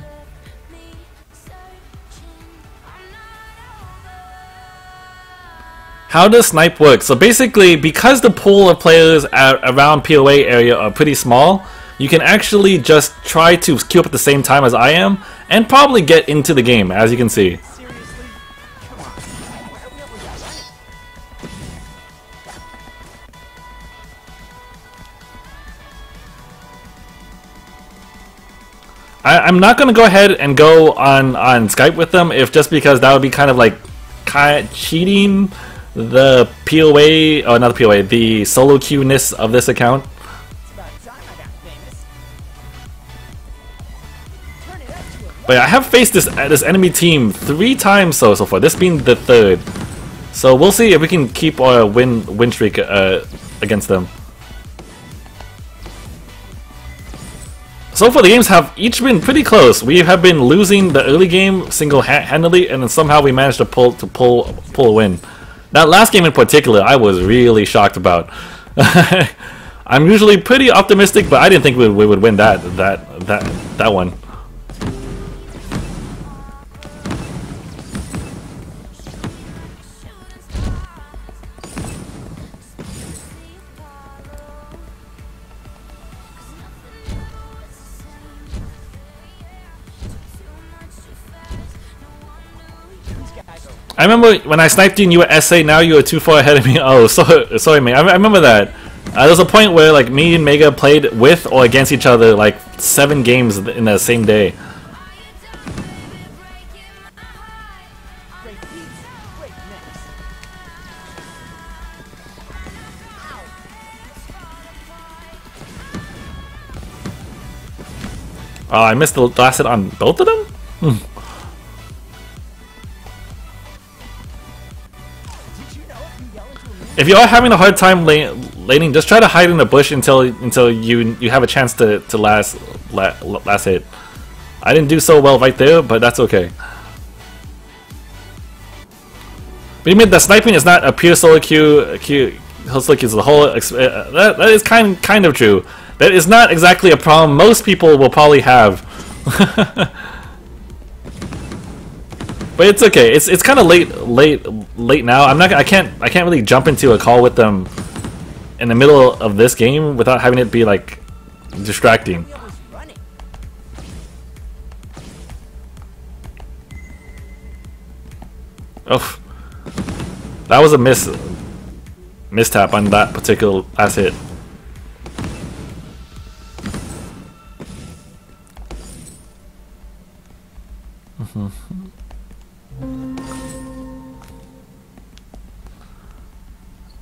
How does snipe work? So basically, because the pool of players around POA area are pretty small, you can actually just try to queue up at the same time as I am, and probably get into the game, as you can see. Seriously? Come on. Why are we always out running? I'm not gonna go ahead and go on Skype with them, if just because that would be kind of cheating the POA, or not the POA, the solo queue-ness of this account. It's about time I got famous. Turn it up to a But I have faced this enemy team 3 times so far. This being the 3rd. So we'll see if we can keep our win streak against them. So far the games have each been pretty close. We have been losing the early game single-handedly, and then somehow we managed to pull a win. That last game in particular, I was really shocked about. I'm usually pretty optimistic, but I didn't think we would win that one. I remember when I sniped you and you were SA, now you were too far ahead of me. Oh, sorry mate, I remember that. There was a point where like me and Mega played with or against each other like 7 games in the same day. great beats, great mix. Oh, I missed the last hit on both of them? If you are having a hard time laning, just try to hide in the bush until you have a chance to last hit. I didn't do so well right there, but that's okay. But you mean the sniping is not a pure solo queue? Solo queue is the whole. That is kind of true. That is not exactly a problem most people will probably have. But it's okay. It's kind of late now. I can't really jump into a call with them in the middle of this game without having it be like distracting. Oh, that was a mistap on that particular last hit.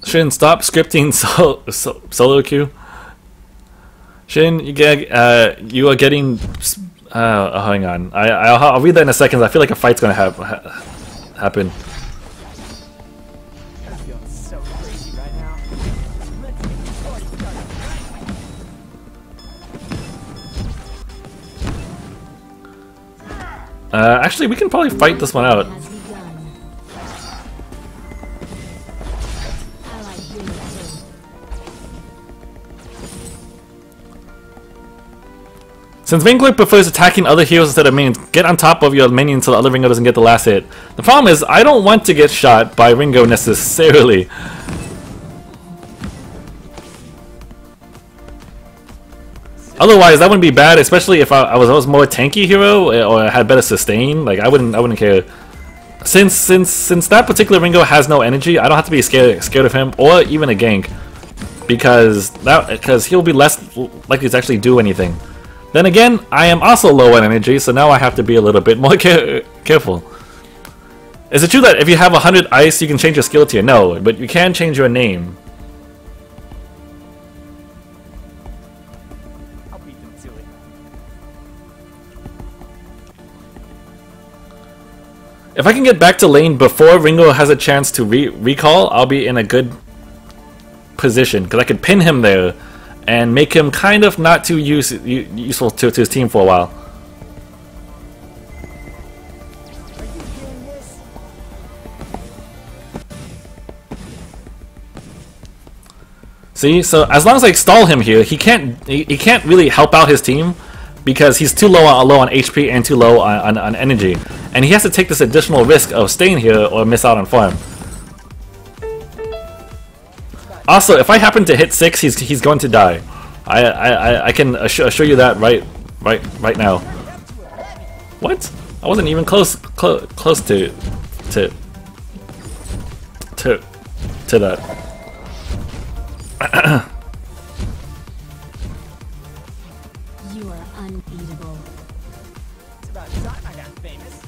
Shin, stop scripting solo queue. Shin, you are getting. Oh, hang on. I'll read that in a second. I feel like a fight's gonna happen. I'm feeling so crazy right now. Let's get this party started. Actually, we can probably fight this one out. Has begun. Allied unit killed. Since Vainglory prefers attacking other heroes instead of minions, get on top of your minion so the other Ringo doesn't get the last hit. The problem is, I don't want to get shot by Ringo necessarily. Otherwise, that wouldn't be bad, especially if I was more tanky hero or had better sustain. Like I wouldn't care. Since that particular Ringo has no energy, I don't have to be scared of him or even a gank, because he'll be less likely to actually do anything. Then again, I am also low on energy, so now I have to be a little bit more careful. Is it true that if you have 100 ice, you can change your skill tier? No, but you can change your name. I'll beat them to it. If I can get back to lane before Ringo has a chance to recall, I'll be in a good position because I could pin him there and make him kind of not too useful to his team for a while. See, so as long as I stall him here, he can't really help out his team because he's too low on HP and too low on energy, and he has to take this additional risk of staying here or miss out on farm. Also, if I happen to hit 6, he's going to die. I can assure you that right now. What? I wasn't even close to that. You are unbeatable. It's about time I got famous.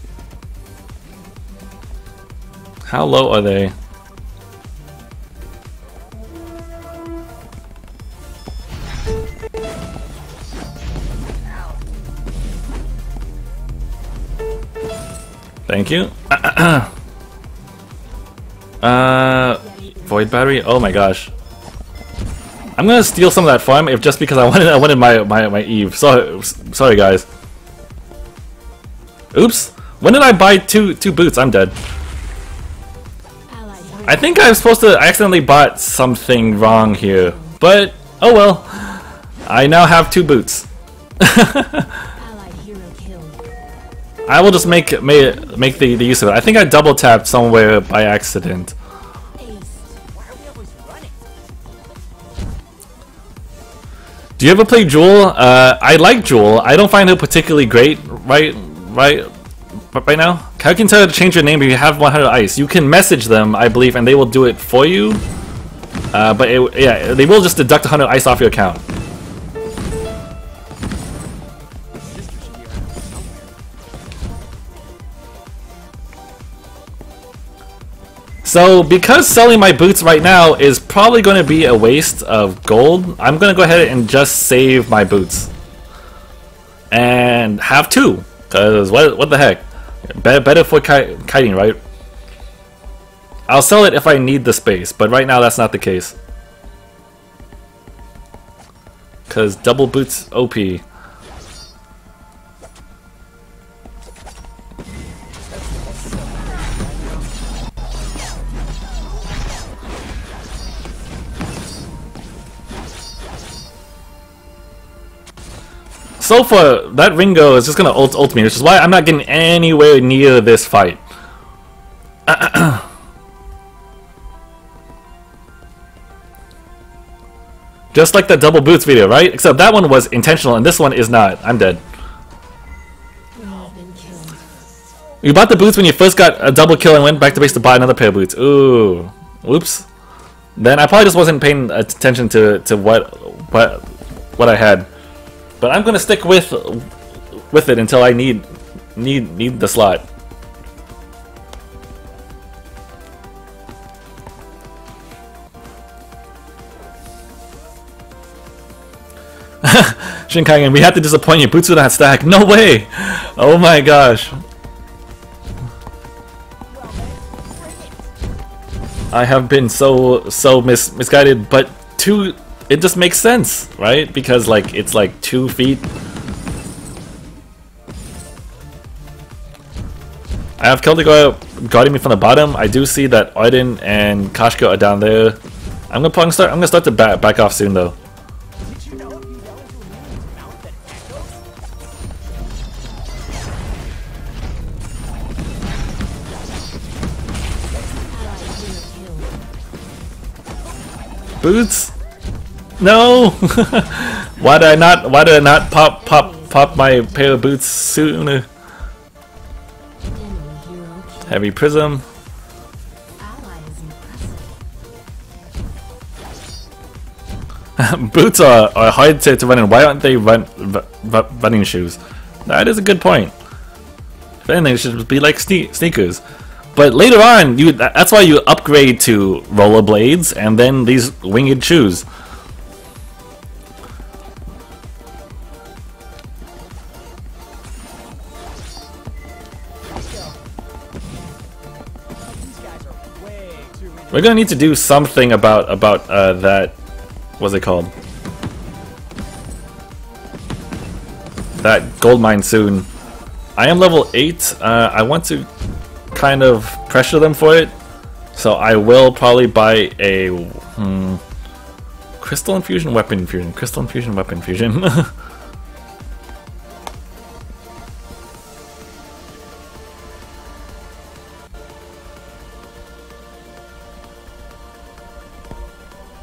How low are they? Thank you. Void battery. Oh my gosh. I'm gonna steal some of that farm if just because I wanted my Eve. Sorry guys. Oops. When did I buy two boots? I'm dead. I think I was supposed to. I accidentally bought something wrong here, but oh well. I now have 2 boots. I will just make the use of it. I think I double tapped somewhere by accident. Do you ever play Jewel? I like Jewel. I don't find her particularly great right now. How can you tell her to change your name if you have 100 ice? You can message them, I believe, and they will do it for you. But yeah, they will just deduct 100 ice off your account. So, because selling my boots right now is probably going to be a waste of gold, I'm going to go ahead and just save my boots. And have 2, because what the heck? Better for kiting, right? I'll sell it if I need the space, but right now that's not the case. Because double boots OP. So far, that Ringo is just gonna ult me, which is why I'm not getting anywhere near this fight. Just like the double boots video, right? Except that one was intentional and this one is not. I'm dead. You bought the boots when you first got a double kill and went back to base to buy another pair of boots. Ooh. Whoops. Then I probably just wasn't paying attention to what I had. But I'm gonna stick with it until I need the slot. ShinKaigan, we have to disappoint you. Boots with that stack. No way! Oh my gosh. I have been so misguided, but it just makes sense, right? Because like it's like 2 feet. I have Celtic guarding me from the bottom. I do see that Arden and Kashka are down there. I'm gonna start to back off soon though. Did you know if you yell into a man's mouth that echoes? Boots? No! Why did I not pop my pair of boots sooner? Heavy prism. Boots are hard to run in. Why aren't they running shoes? That is a good point. If anything, it should be like sneakers. But later on, that's why you upgrade to rollerblades and then these winged shoes. We're gonna need to do something about that. What's it called? That gold mine soon. I am level 8. I want to kind of pressure them for it, so I will probably buy a crystal infusion, weapon infusion, crystal infusion, weapon infusion.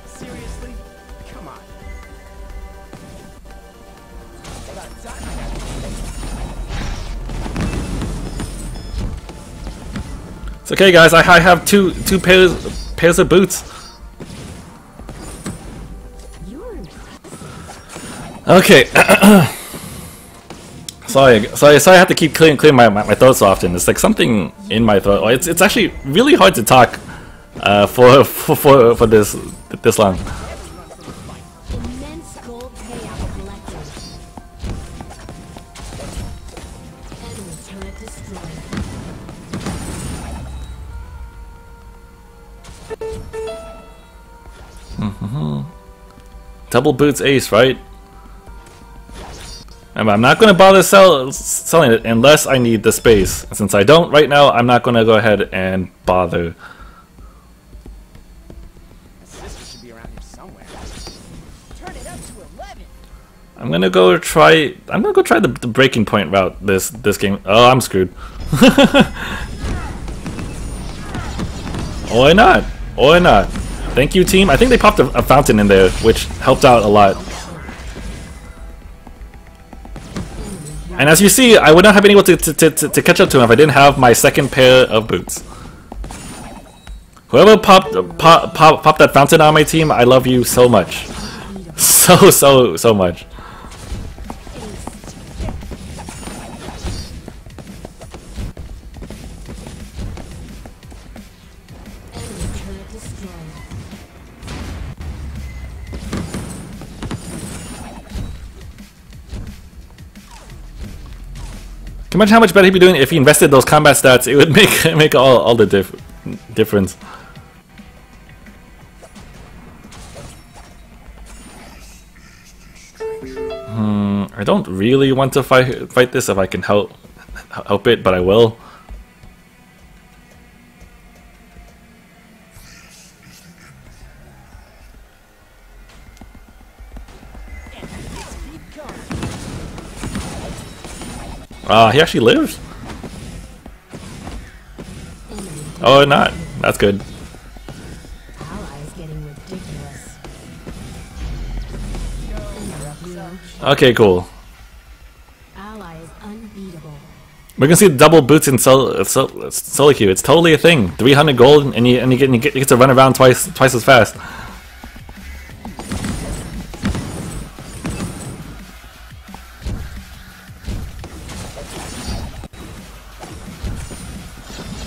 Seriously? Come on. It's okay, guys. I have two pairs of boots. Okay. sorry. I have to keep clearing my throat so often. It's like something in my throat. It's actually really hard to talk for this long. Immense gold payout collected. Enemy turret destroyed. Double boots ace, right? And I'm not going to bother selling it unless I need the space. Since I don't right now, I'm not going to go ahead and bother. Sister should be around here somewhere. Turn it up to 11. I'm gonna go try the breaking point route this game. Oh, I'm screwed. Or not. Or not. Thank you, team. I think they popped a fountain in there, which helped out a lot. And as you see, I would not have been able to catch up to him if I didn't have my second pair of boots. Whoever popped that fountain on my team, I love you so much. So much. Can you imagine how much better he'd be doing if he invested those combat stats? It would make all the difference. I don't really want to fight this if I can help it, but I will. He actually lives? Oh, not. That's good. Allies getting ridiculous. Okay, cool. Ally is unbeatable. We're gonna see the double boots in solo queue. It's totally a thing. 300 gold, and you get to run around twice as fast.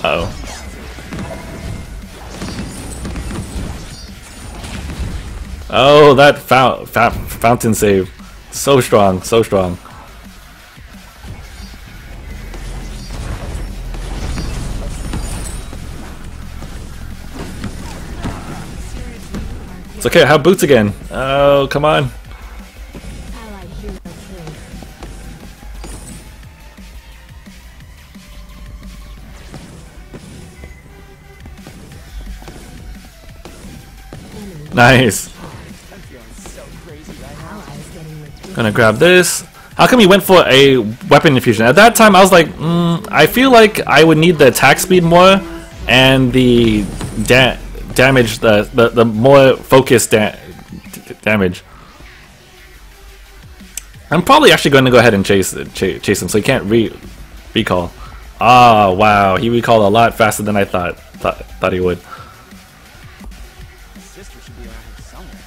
Uh-oh. Oh, that fountain save. So strong, so strong. It's okay, I have boots again. Oh, come on. Allied hero killed. Nice. I'm feeling so crazy right now. Allies getting ridiculous. Gonna grab this. How come you went for a weapon infusion? At that time, I was like, I feel like I would need the attack speed more and the damage, the more focused damage. I'm probably actually going to go ahead and chase him, so he can't recall. Ah, wow, he recalled a lot faster than I thought he would. Sister should be around here somewhere.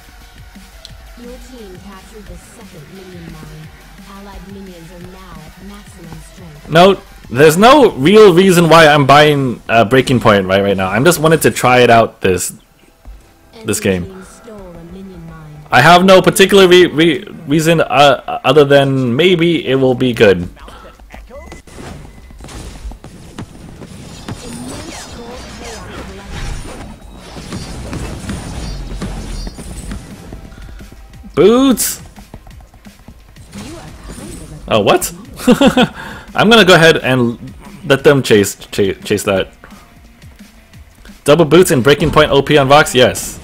Your team captured the second minion mine. Allied minions are now at maximum strength. No, there's no real reason why I'm buying Breaking Point right now. I'm just wanted to try it out this game. Enemy team stole a minion mine. I have no particular reason other than maybe it will be good. Mouth that echoes? Immense gold payout collected. Boots! Oh, what? I'm gonna go ahead and let them chase that. Double boots and breaking point OP on Vox? Yes.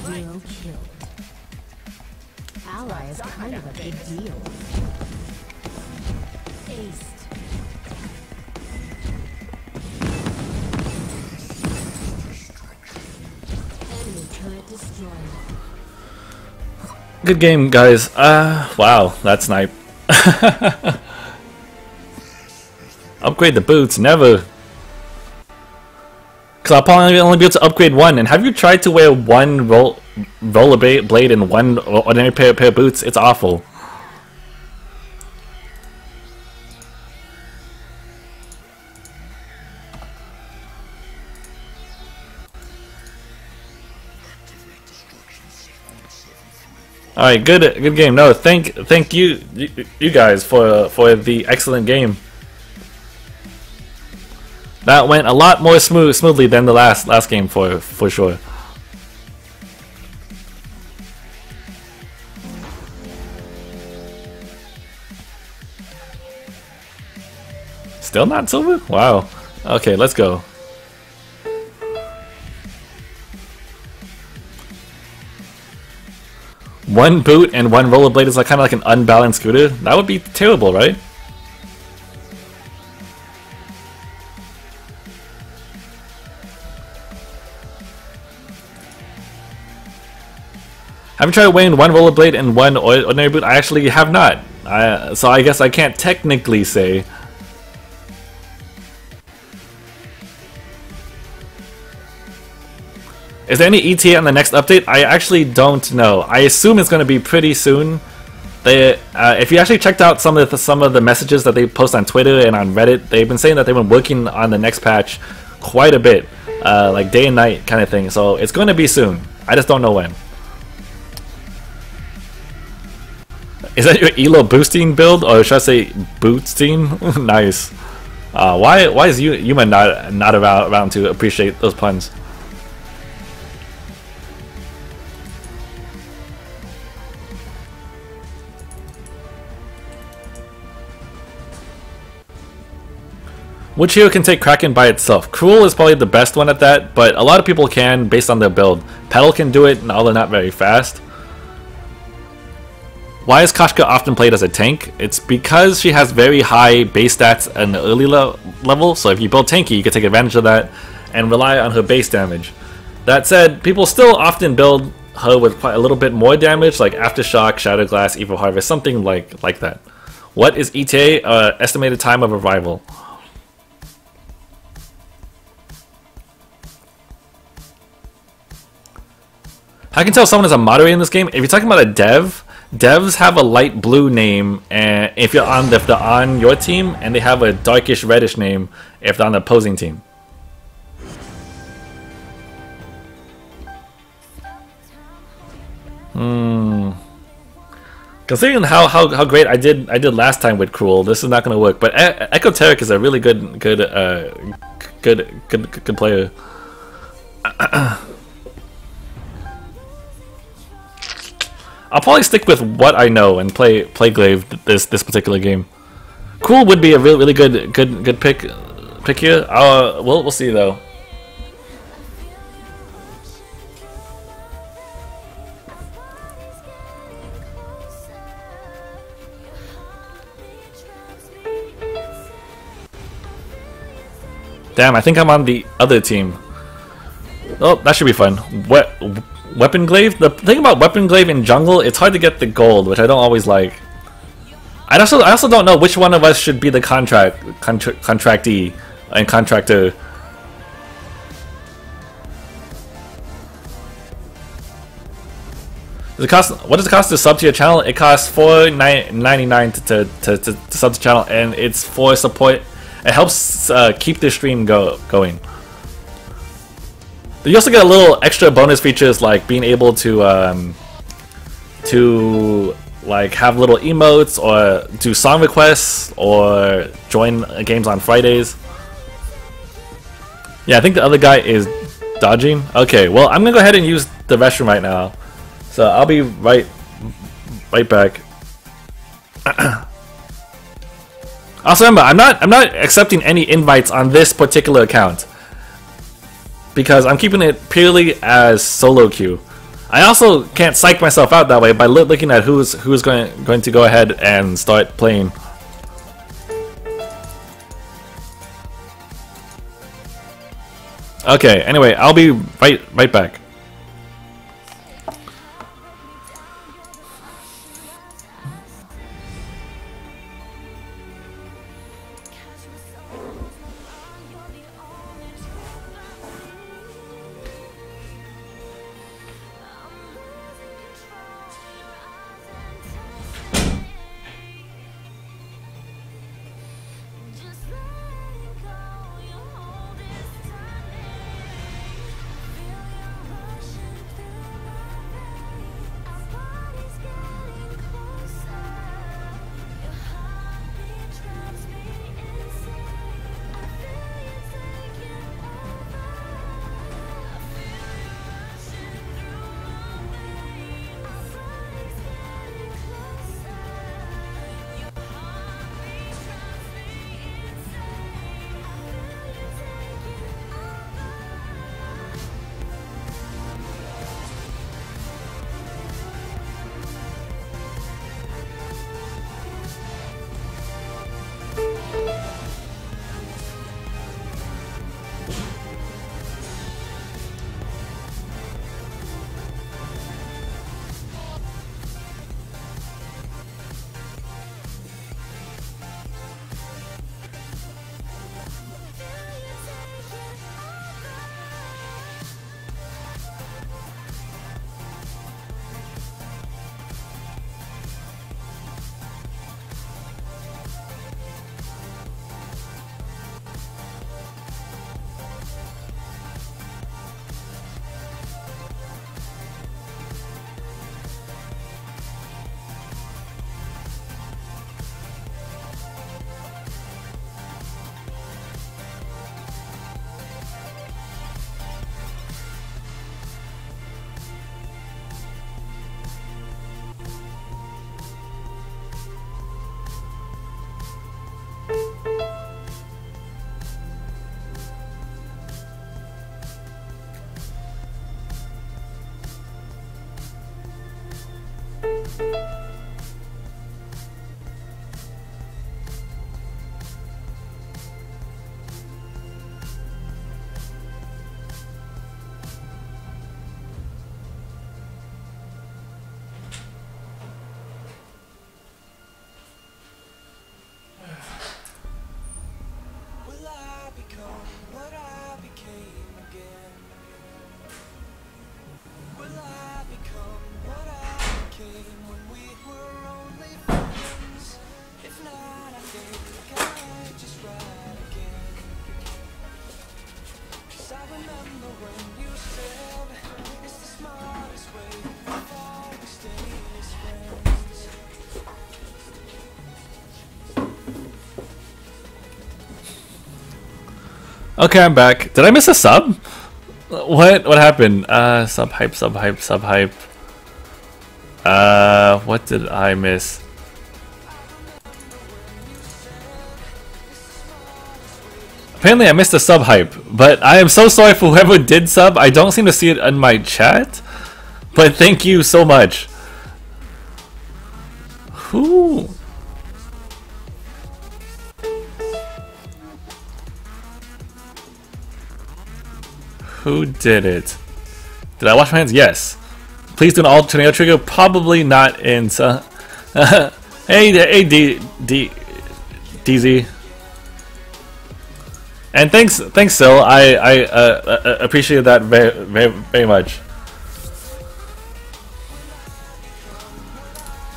Zero kill. Ally is kind of a big deal. Aced. Enemy turret destroyed. Good game, guys. Wow, that snipe. Upgrade the boots, never. Cause I'll probably only be able to upgrade one. And have you tried to wear one roller blade and one ordinary pair of boots? It's awful. All right, good game. No, thank you guys for the excellent game. That went a lot more smoothly than the last game for sure. Still not silver? Wow. Okay, let's go. One boot and one rollerblade is like kind of like an unbalanced scooter. That would be terrible, right? Have you tried weighing one rollerblade and one ordinary boot? I actually have not. So I guess I can't technically say. Is there any ETA on the next update? I actually don't know. I assume it's going to be pretty soon. If you actually checked out some of the messages that they post on Twitter and on Reddit, they've been saying that they've been working on the next patch quite a bit, like day and night kind of thing. So it's going to be soon. I just don't know when. Is that your Elo boosting build, or should I say boosting? Nice. Why is Yuma not around to appreciate those puns? Which hero can take Kraken by itself? Cruel is probably the best one at that, but a lot of people can based on their build. Petal can do it, and all they're not very fast. Why is Kashka often played as a tank? It's because she has very high base stats at the early level, so if you build tanky, you can take advantage of that and rely on her base damage. That said, people still often build her with quite a little bit more damage, like Aftershock, Shadow Glass, Evil Harvest, something like that. What is ETA? Estimated time of arrival. I can tell someone is a moderator in this game. If you're talking about a dev, devs have a light blue name, and if they're on your team, and they have a darkish reddish name if they're on the opposing team. Considering how great I did last time with Cruel, this is not going to work. But Echoteric is a really good player. I'll probably stick with what I know and play Glaive this particular game. Cruel would be a really good pick here. We'll see though. Damn, I think I'm on the other team. Oh, that should be fun. Weapon Glaive? The thing about Weapon Glaive in jungle, it's hard to get the gold, which I don't always like. I also don't know which one of us should be the contractee and contractor. What does it cost to sub to your channel? It costs $4.99 to sub to the channel, and it's for support. It helps keep the stream going. You also get a little extra bonus features like being able to like have little emotes or do song requests or join games on Fridays. Yeah, I think the other guy is Dodging? Okay, well, I'm gonna go ahead and use the restroom right now. So I'll be right back. Also remember, I'm not accepting any invites on this particular account because I'm keeping it purely as solo queue. I also can't psych myself out that way by looking at who's going to go ahead and start playing. Okay, anyway, I'll be right back. Okay, I'm back. Did I miss a sub? What happened? Sub hype. What did I miss? Apparently I missed a sub hype, but I am so sorry for whoever did sub. I don't seem to see it in my chat, but thank you so much. Who? Who did it? Did I wash my hands? Yes. Please do an alt tornado trigger. Probably not in. Hey, DZ. And thanks, Sil. I appreciate that very much.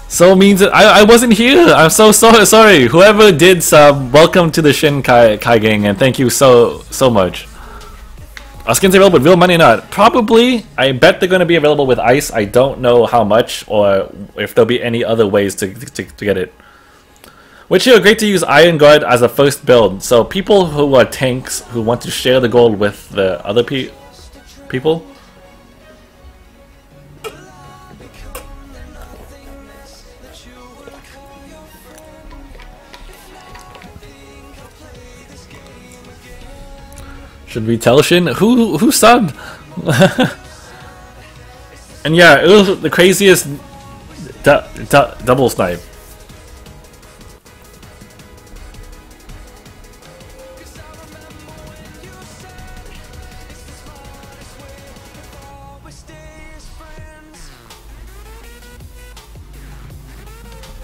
So means that I wasn't here. I'm so sorry. Whoever did sub, welcome to the ShinKaigan, and thank you so much. Are skins available with real money or not? Probably. I bet they're going to be available with ice. I don't know how much or if there'll be any other ways to get it. Which are great to use Iron Guard as a first build. So people who are tanks who want to share the gold with the other people. people. Should we tell Shin? Who subbed? And yeah, it was the craziest double snipe.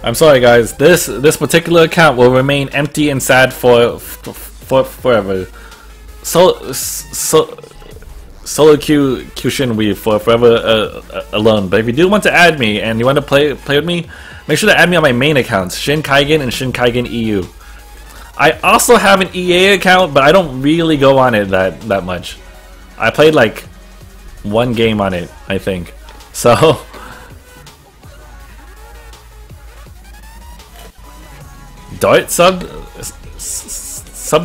I'm sorry guys, this particular account will remain empty and sad for forever. Solo Shin we for forever alone. But if you do want to add me and you want to play with me, make sure to add me on my main accounts, ShinKaigan and ShinKaigan EU. I also have an EA account, but I don't really go on it that much. I played like one game on it, I think. So Dart subbed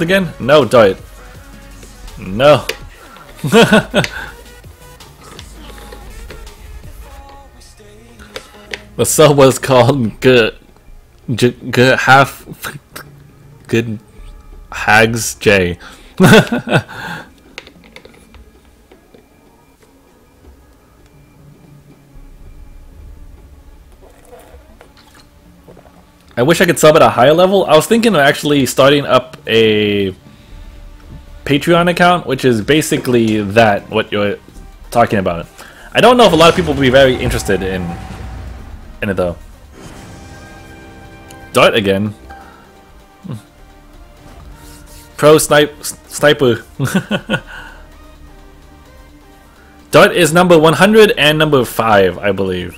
again? No, Dart. No. The sub was called Good Hags J. I wish I could sub at a higher level. I was thinking of actually starting up a Patreon account, which is basically what you're talking about. I don't know if a lot of people will be very interested in it though. Dart again. Pro sniper. Dart is number 100 and number 5, I believe.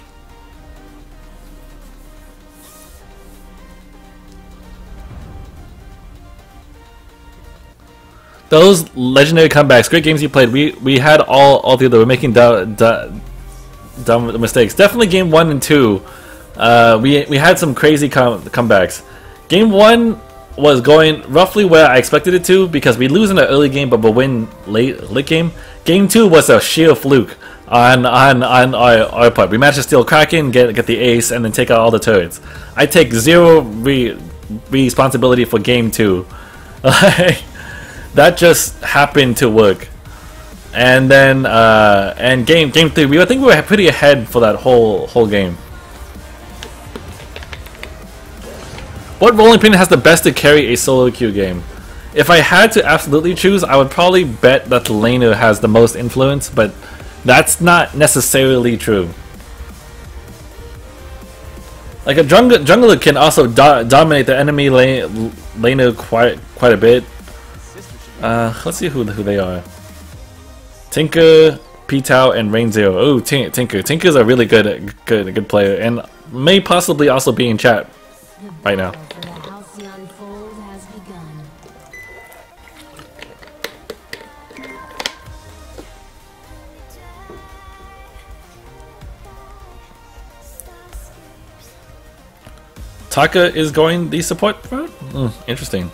Those legendary comebacks, great games you played. We had all the other. We're making dumb mistakes. Definitely game 1 and 2. We had some crazy comebacks. Game 1 was going roughly where I expected it to because we lose in the early game, but we'll win late game. Game 2 was a sheer fluke on our part. We managed to steal Kraken, get the ace, and then take out all the turrets. I take zero responsibility for game 2. That just happened to work. And then and game 3, I think we were pretty ahead for that whole game. What rolling pin has the best to carry a solo queue game? If I had to absolutely choose, I would probably bet that the laner has the most influence, but that's not necessarily true. Like a jungler can also dominate the enemy laner quite a bit. Let's see who they are. Tinker, P-Tao, and Rain Zero. Oh, Tinker. Tinker's a really good player, and may possibly also be in chat right now. Taka is going the support route? Interesting.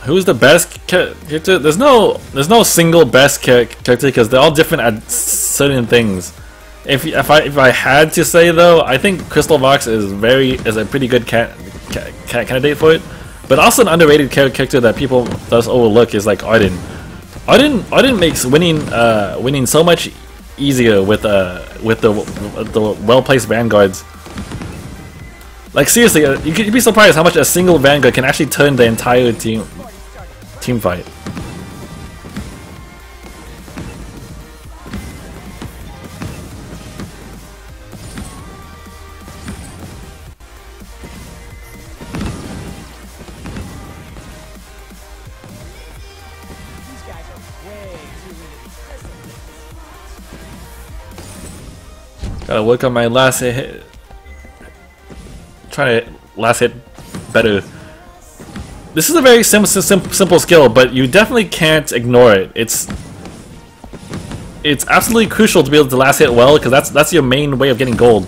Who's the best character? There's no single best character because they're all different at certain things. If I had to say though, I think Crystal Vox is a pretty good candidate for it. But also an underrated character that people does overlook is like Arden. Arden makes winning so much easier with the well-placed vanguards. Like seriously, you'd be surprised how much a single vanguard can actually turn the entire team fight. Gotta work on my last hit. Try to last hit better. This is a very simple skill, but you definitely can't ignore it. it's absolutely crucial to be able to last hit well, because that's your main way of getting gold.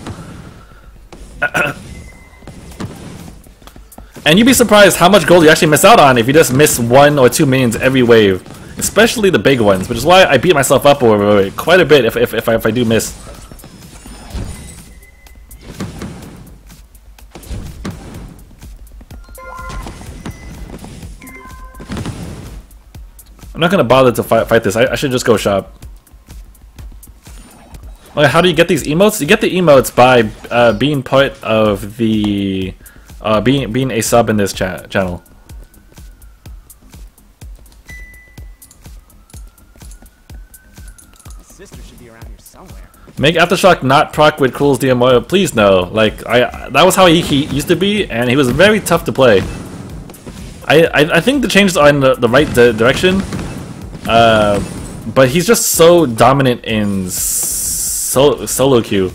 And you'd be surprised how much gold you actually miss out on if you just miss 1 or 2 minions every wave, especially the big ones, which is why I beat myself up over it quite a bit if I do miss. I'm not gonna bother to fight this. I should just go shop. Okay, how do you get these emotes? You get the emotes by being part of the being a sub in this channel. My sister should be around here somewhere. Make Aftershock not proc with Cruel's DMO, please no. Like that was how he used to be, and he was very tough to play. I think the changes are in the right direction, but he's just so dominant in solo queue.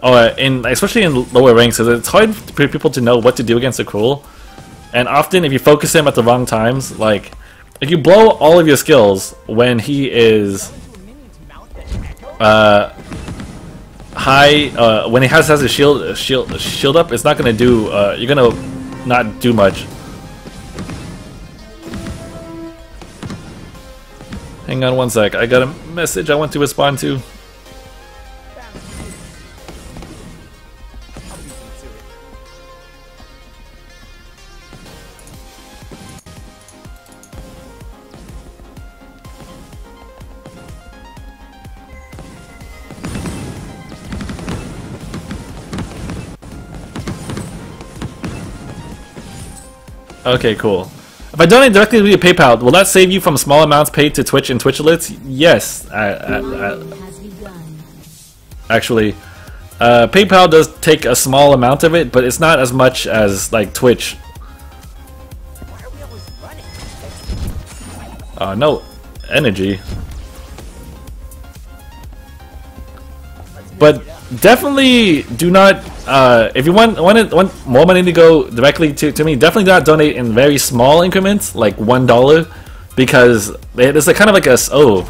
Especially in lower ranks, because it's hard for people to know what to do against a Cruel. And often, if you focus him at the wrong times, like if you blow all of your skills when he is high, when he has his shield up, it's not gonna do. You're gonna not do much. Hang on one sec, I got a message I want to respond to. Okay, cool. If I donate directly via PayPal, will that save you from small amounts paid to Twitch and Twitch alerts? Yes. Actually, PayPal does take a small amount of it, but it's not as much as like Twitch. Why are we always running? No energy. But definitely do not. If you want more money to go directly to me, definitely do not donate in very small increments, like $1, because there's a kind of like a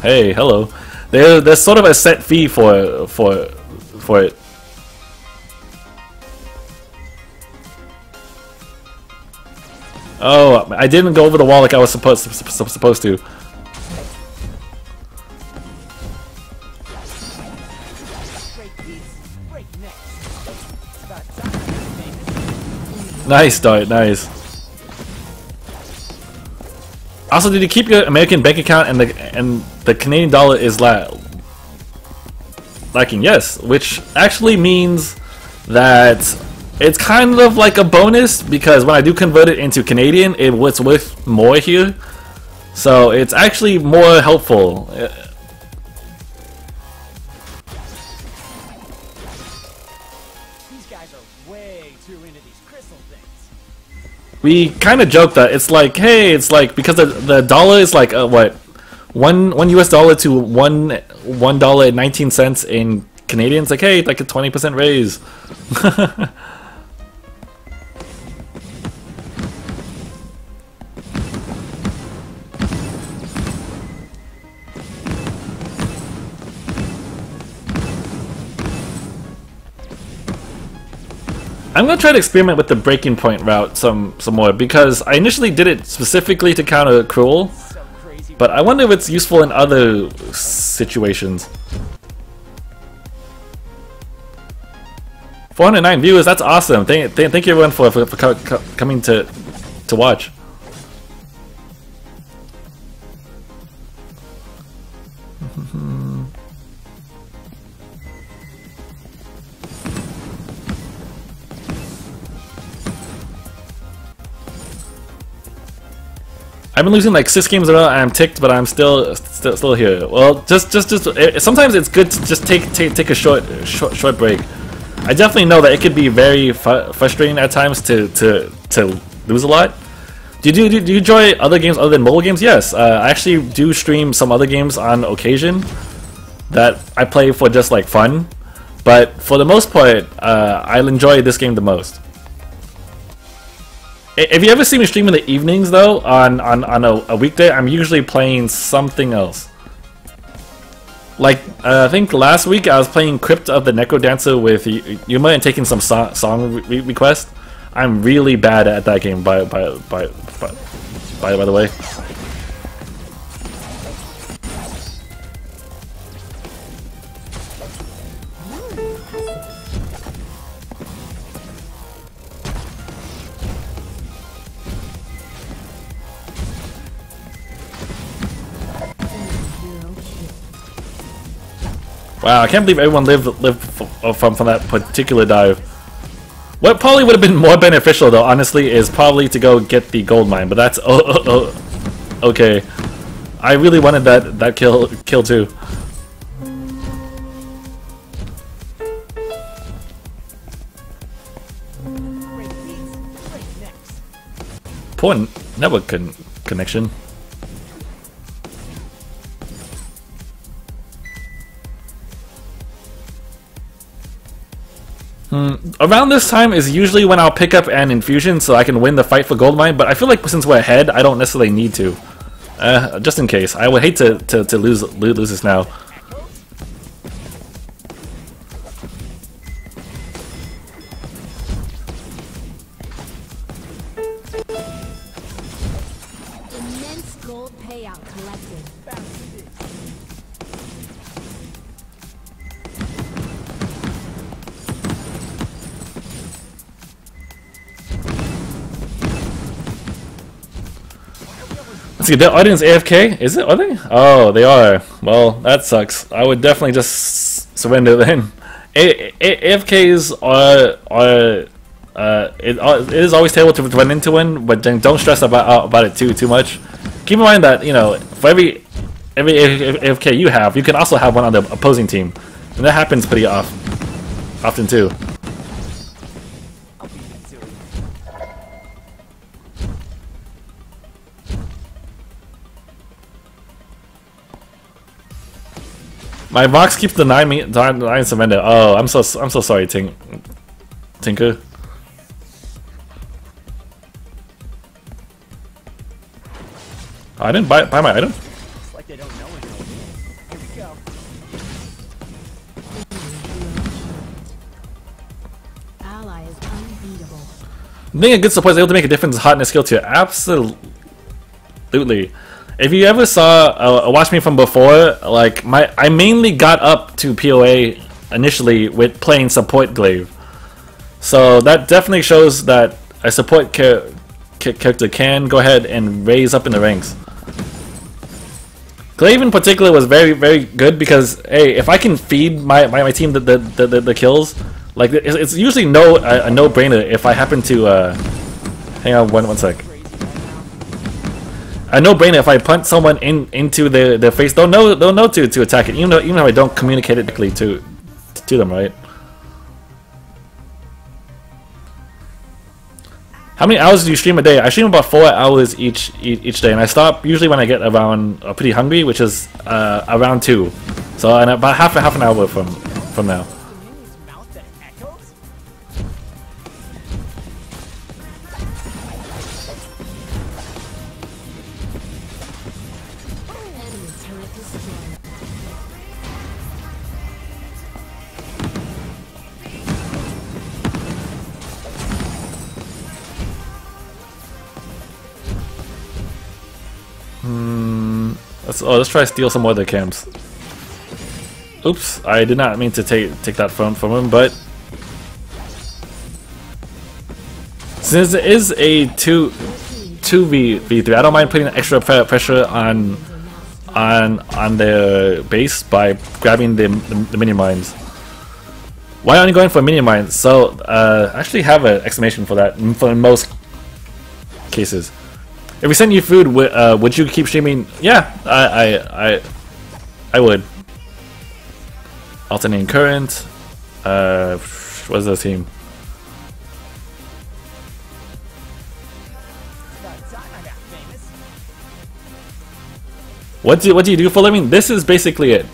hey hello, there's sort of a set fee for it. Oh, I didn't go over the wall like I was supposed to. Nice, Dart, nice. Also, did you keep your American bank account and the Canadian dollar is lacking? Yes, which actually means that it's kind of like a bonus, because when I do convert it into Canadian, it's worth more here. So it's actually more helpful. We kind of joke that it's like, hey, it's like because the dollar is like what, one US dollar to $1.19 in Canadian. It's like, hey, like a 20% raise. I'm gonna try to experiment with the breaking point route some more, because I initially did it specifically to counter Cruel, but I wonder if it's useful in other situations. 409 viewers, that's awesome. Thank you everyone for coming to watch. I've been losing like 6 games in a row, and I'm ticked, but I'm still here. Well, just sometimes it's good to just take a short break. I definitely know that it could be very frustrating at times to lose a lot. Do you enjoy other games other than mobile games? Yes, I actually do stream some other games on occasion that I play for just like fun, but for the most part, I'll enjoy this game the most. If you ever see me stream in the evenings, though, on a weekday, I'm usually playing something else. Like, I think last week I was playing Crypt of the Necrodancer with Yuma and taking some song requests. I'm really bad at that game, by the way. Wow, I can't believe everyone lived from that particular dive. What probably would have been more beneficial, though, honestly, is probably to go get the gold mine. But that's okay. I really wanted that kill too. Poor network connection. Around this time is usually when I'll pick up an infusion so I can win the fight for gold mine, but I feel like since we're ahead, I don't necessarily need to. Just in case. I would hate to lose this now. Immense gold payout collected. Let's see, the audience AFK? Is it? Are they? Oh, they are. Well, that sucks. I would definitely just surrender then. AFKs it is always terrible to run into one, but then don't stress about it too much. Keep in mind that, you know, for every AFK you have, you can also have one on the opposing team, and that happens pretty often too. My box keeps denying me surrender. Oh, I'm so sorry, Tinker. I didn't buy my item. It's like they don't know anything. Here we go. Ally is unbeatable. Being a good support is able to make a difference in hotness skill tier. Absolutely. If you ever saw watch me from before, like I mainly got up to POA initially with playing support glaive, so that definitely shows that a support character can go ahead and raise up in the ranks. Glaive in particular was very good because, hey, if I can feed my team the kills, like it's usually a no-brainer if I happen to hang on one sec. A no-brainer if I punch someone into their face. They'll know to attack it, even if I don't communicate it directly to them, right? How many hours do you stream a day? I stream about 4 hours each day, and I stop usually when I get around pretty hungry, which is around 2. So in about half an hour from now. Let's try to steal some more of the camps. Oops, I did not mean to take that from him, but since it is a 2v3, I don't mind putting extra pressure on their base by grabbing the minion mines. Why aren't you going for minion mines? So I actually have an explanation for that for most cases. If we send you food, would you keep streaming? Yeah, I would. Alternating current. What's the team? What do you do for a living? This is basically it.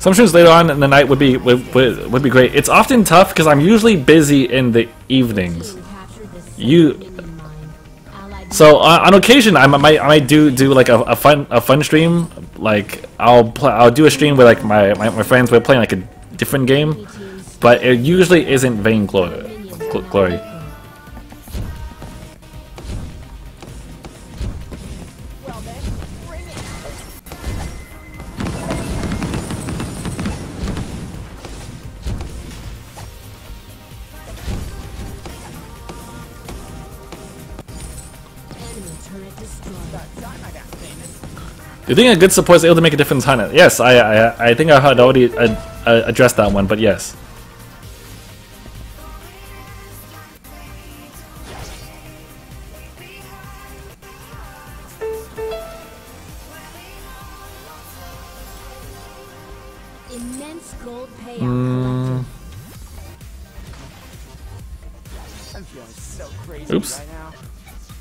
Some streams later on in the night would be great. It's often tough because I'm usually busy in the evenings. So on occasion I might do like a fun stream. Like I'll do a stream where like my friends were playing like a different game, but it usually isn't Vainglory. Do you think a good support is able to make a difference on it? Yes, I think I had already addressed that one, but yes. Immense gold payout. I'm feeling so crazy Oops. right now.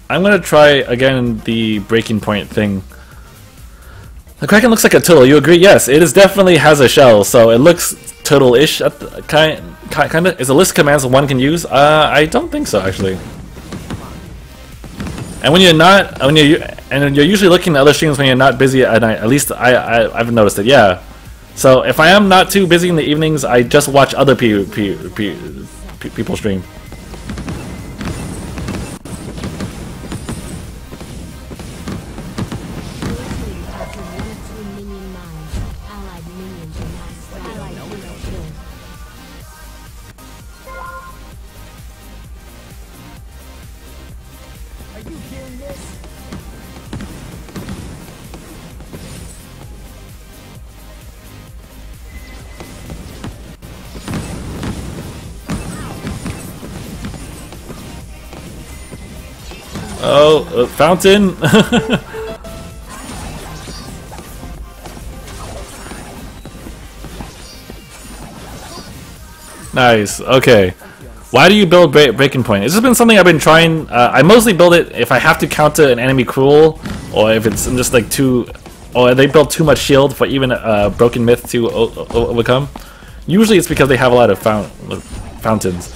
I'm gonna try again the breaking point thing. The Kraken looks like a turtle. You agree? Yes, it is definitely has a shell, so it looks turtle-ish. Kind of. Is a list of commands one can use? I don't think so, actually. And when you're not, you're usually looking at other streams when you're not busy at night. At least I've noticed it. Yeah. So if I am not too busy in the evenings, I just watch other people stream. Are you hearing this? Oh, fountain! Nice. Okay. Why do you build breaking point? This has been something I've been trying. I mostly build it if I have to counter an enemy cruel, or if it's just like or they build too much shield for even a broken myth to overcome. Usually it's because they have a lot of fountains.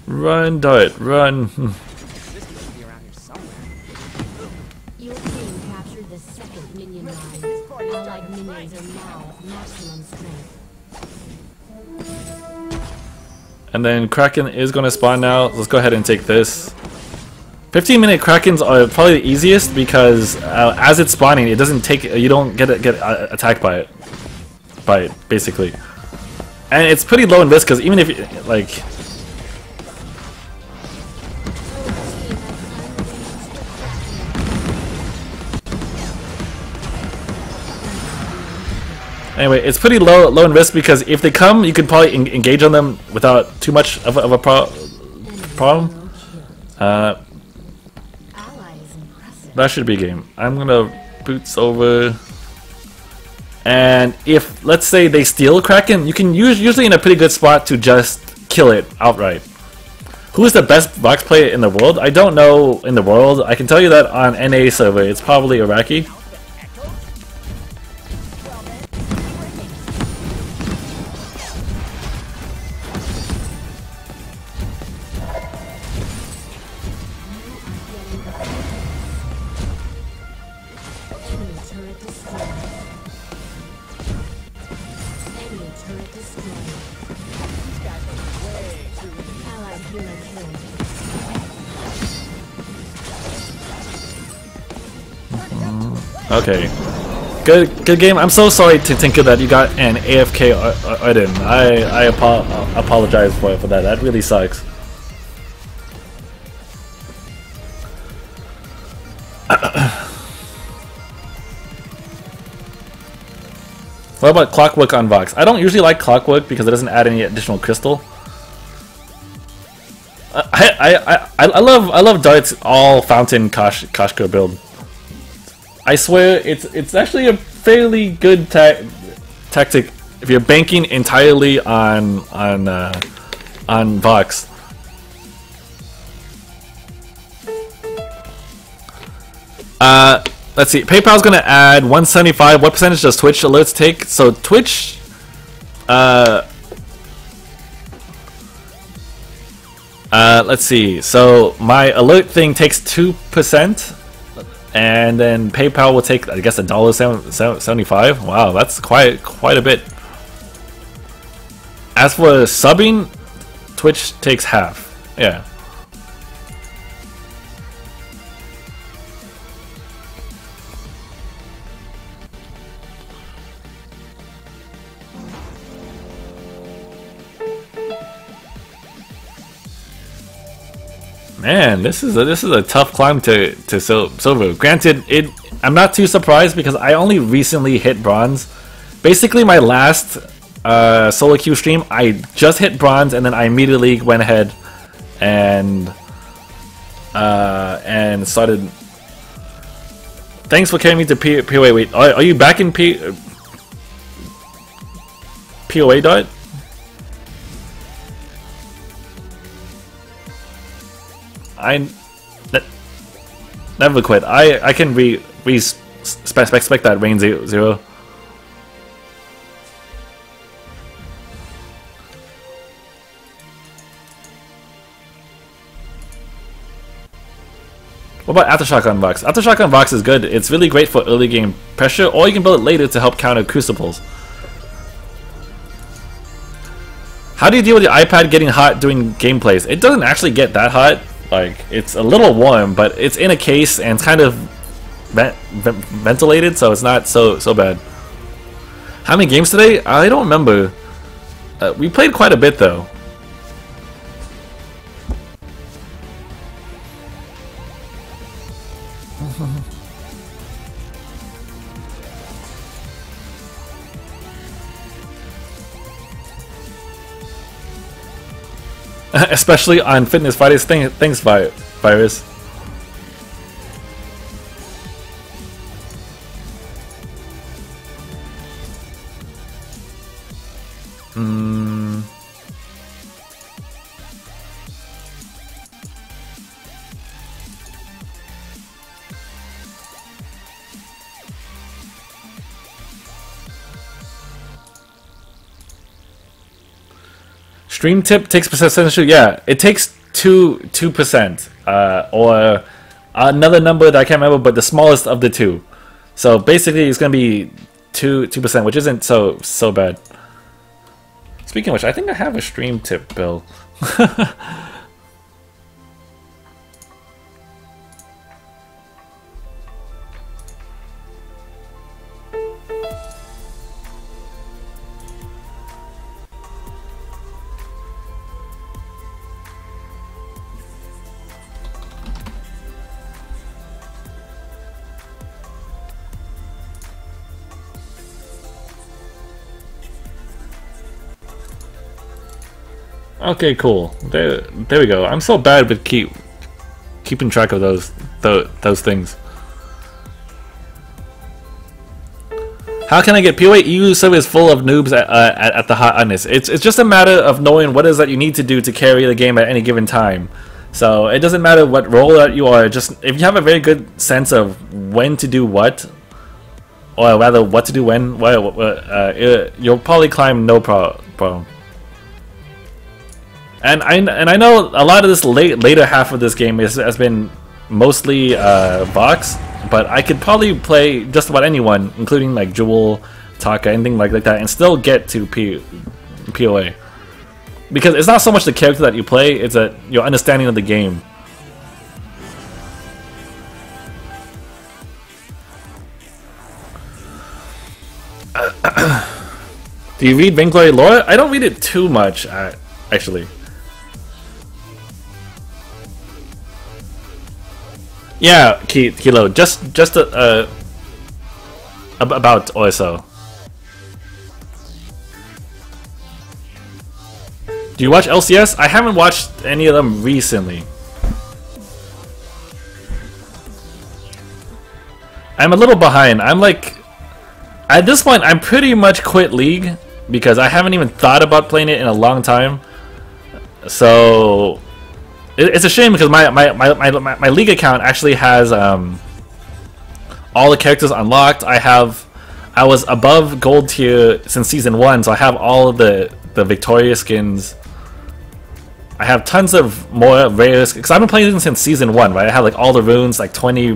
Run, Dart, run. This must be around here somewhere. Your team captured the second minion line. Allied minions are now at maximum strength. And then Kraken is going to spawn now. Let's go ahead and take this. 15-minute Krakens are probably the easiest because as it's spawning, it doesn't take. You don't get attacked by it, basically. And it's pretty low in risk because even if you, like. Anyway, it's pretty low in risk because if they come, you could probably engage on them without too much of a problem. That should be a game. I'm gonna boots over, and if let's say they steal Kraken, you can usually in a pretty good spot to just kill it outright. Who is the best Vox player in the world? I don't know in the world. I can tell you that on NA server, it's probably Iraqi. Okay. Good game. I'm so sorry to Tinker that you got an AFK Odin. I apologize for that. That really sucks. What about Clockwork on Vox? I don't usually like Clockwork because it doesn't add any additional crystal. I love Dart's all fountain Kashka build. I swear it's actually a fairly good tactic you're banking entirely on Vox. Let's see. PayPal's gonna add 175. What percentage does Twitch alerts take? So Twitch, let's see. So my alert thing takes 2%, and then PayPal will take, I guess, $1.75. Wow, that's quite a bit. As for subbing, Twitch takes half. Yeah. Man, this is a tough climb to silver. Granted, I'm not too surprised because I only recently hit bronze. Basically, my last solo queue stream, I just hit bronze, and then I immediately went ahead and started. Thanks for carrying me to POA. Wait, are you back in POA dot? Never quit. I can spec that Rain Zero. What about Aftershock on Vox? Aftershock on Vox is good. It's really great for early game pressure, or you can build it later to help counter crucibles. How do you deal with your iPad getting hot doing gameplays? It doesn't actually get that hot. Like, it's a little warm, but it's in a case and it's kind of ventilated, so it's not so bad. How many games today? I don't remember. We played quite a bit though. Especially on Fitness Fridays. Thanks, Virus. Stream tip takes percentage. Yeah, it takes 2%, or another number that I can't remember, but the smallest of the two. So basically, it's gonna be 2%, which isn't so bad. Speaking of which, I think I have a stream tip bill. Okay, cool. There we go. I'm so bad with keeping track of those things. How can I get POA? EU server is full of noobs at the hotness. It's just a matter of knowing what is that you need to do to carry the game at any given time. So it doesn't matter what role that you are. Just if you have a very good sense of when to do what, or rather what to do when, you'll probably climb no problem. And I know a lot of this later half of this game has been mostly Vox, but I could probably play just about anyone, including like Jewel, Taka, anything like that, and still get to POA. Because it's not so much the character that you play, it's your understanding of the game. Do you read Vainglory lore? I don't read it too much, actually. Yeah, Kilo, just about OSO. Do you watch LCS? I haven't watched any of them recently. I'm a little behind. I'm like, at this point, I'm pretty much quit League, because I haven't even thought about playing it in a long time. So it's a shame because my league account actually has all the characters unlocked. I was above gold tier since season 1, so I have all of the Victoria skins. I have tons of more rares because I've been playing them since season 1, right? I have like all the runes, like 20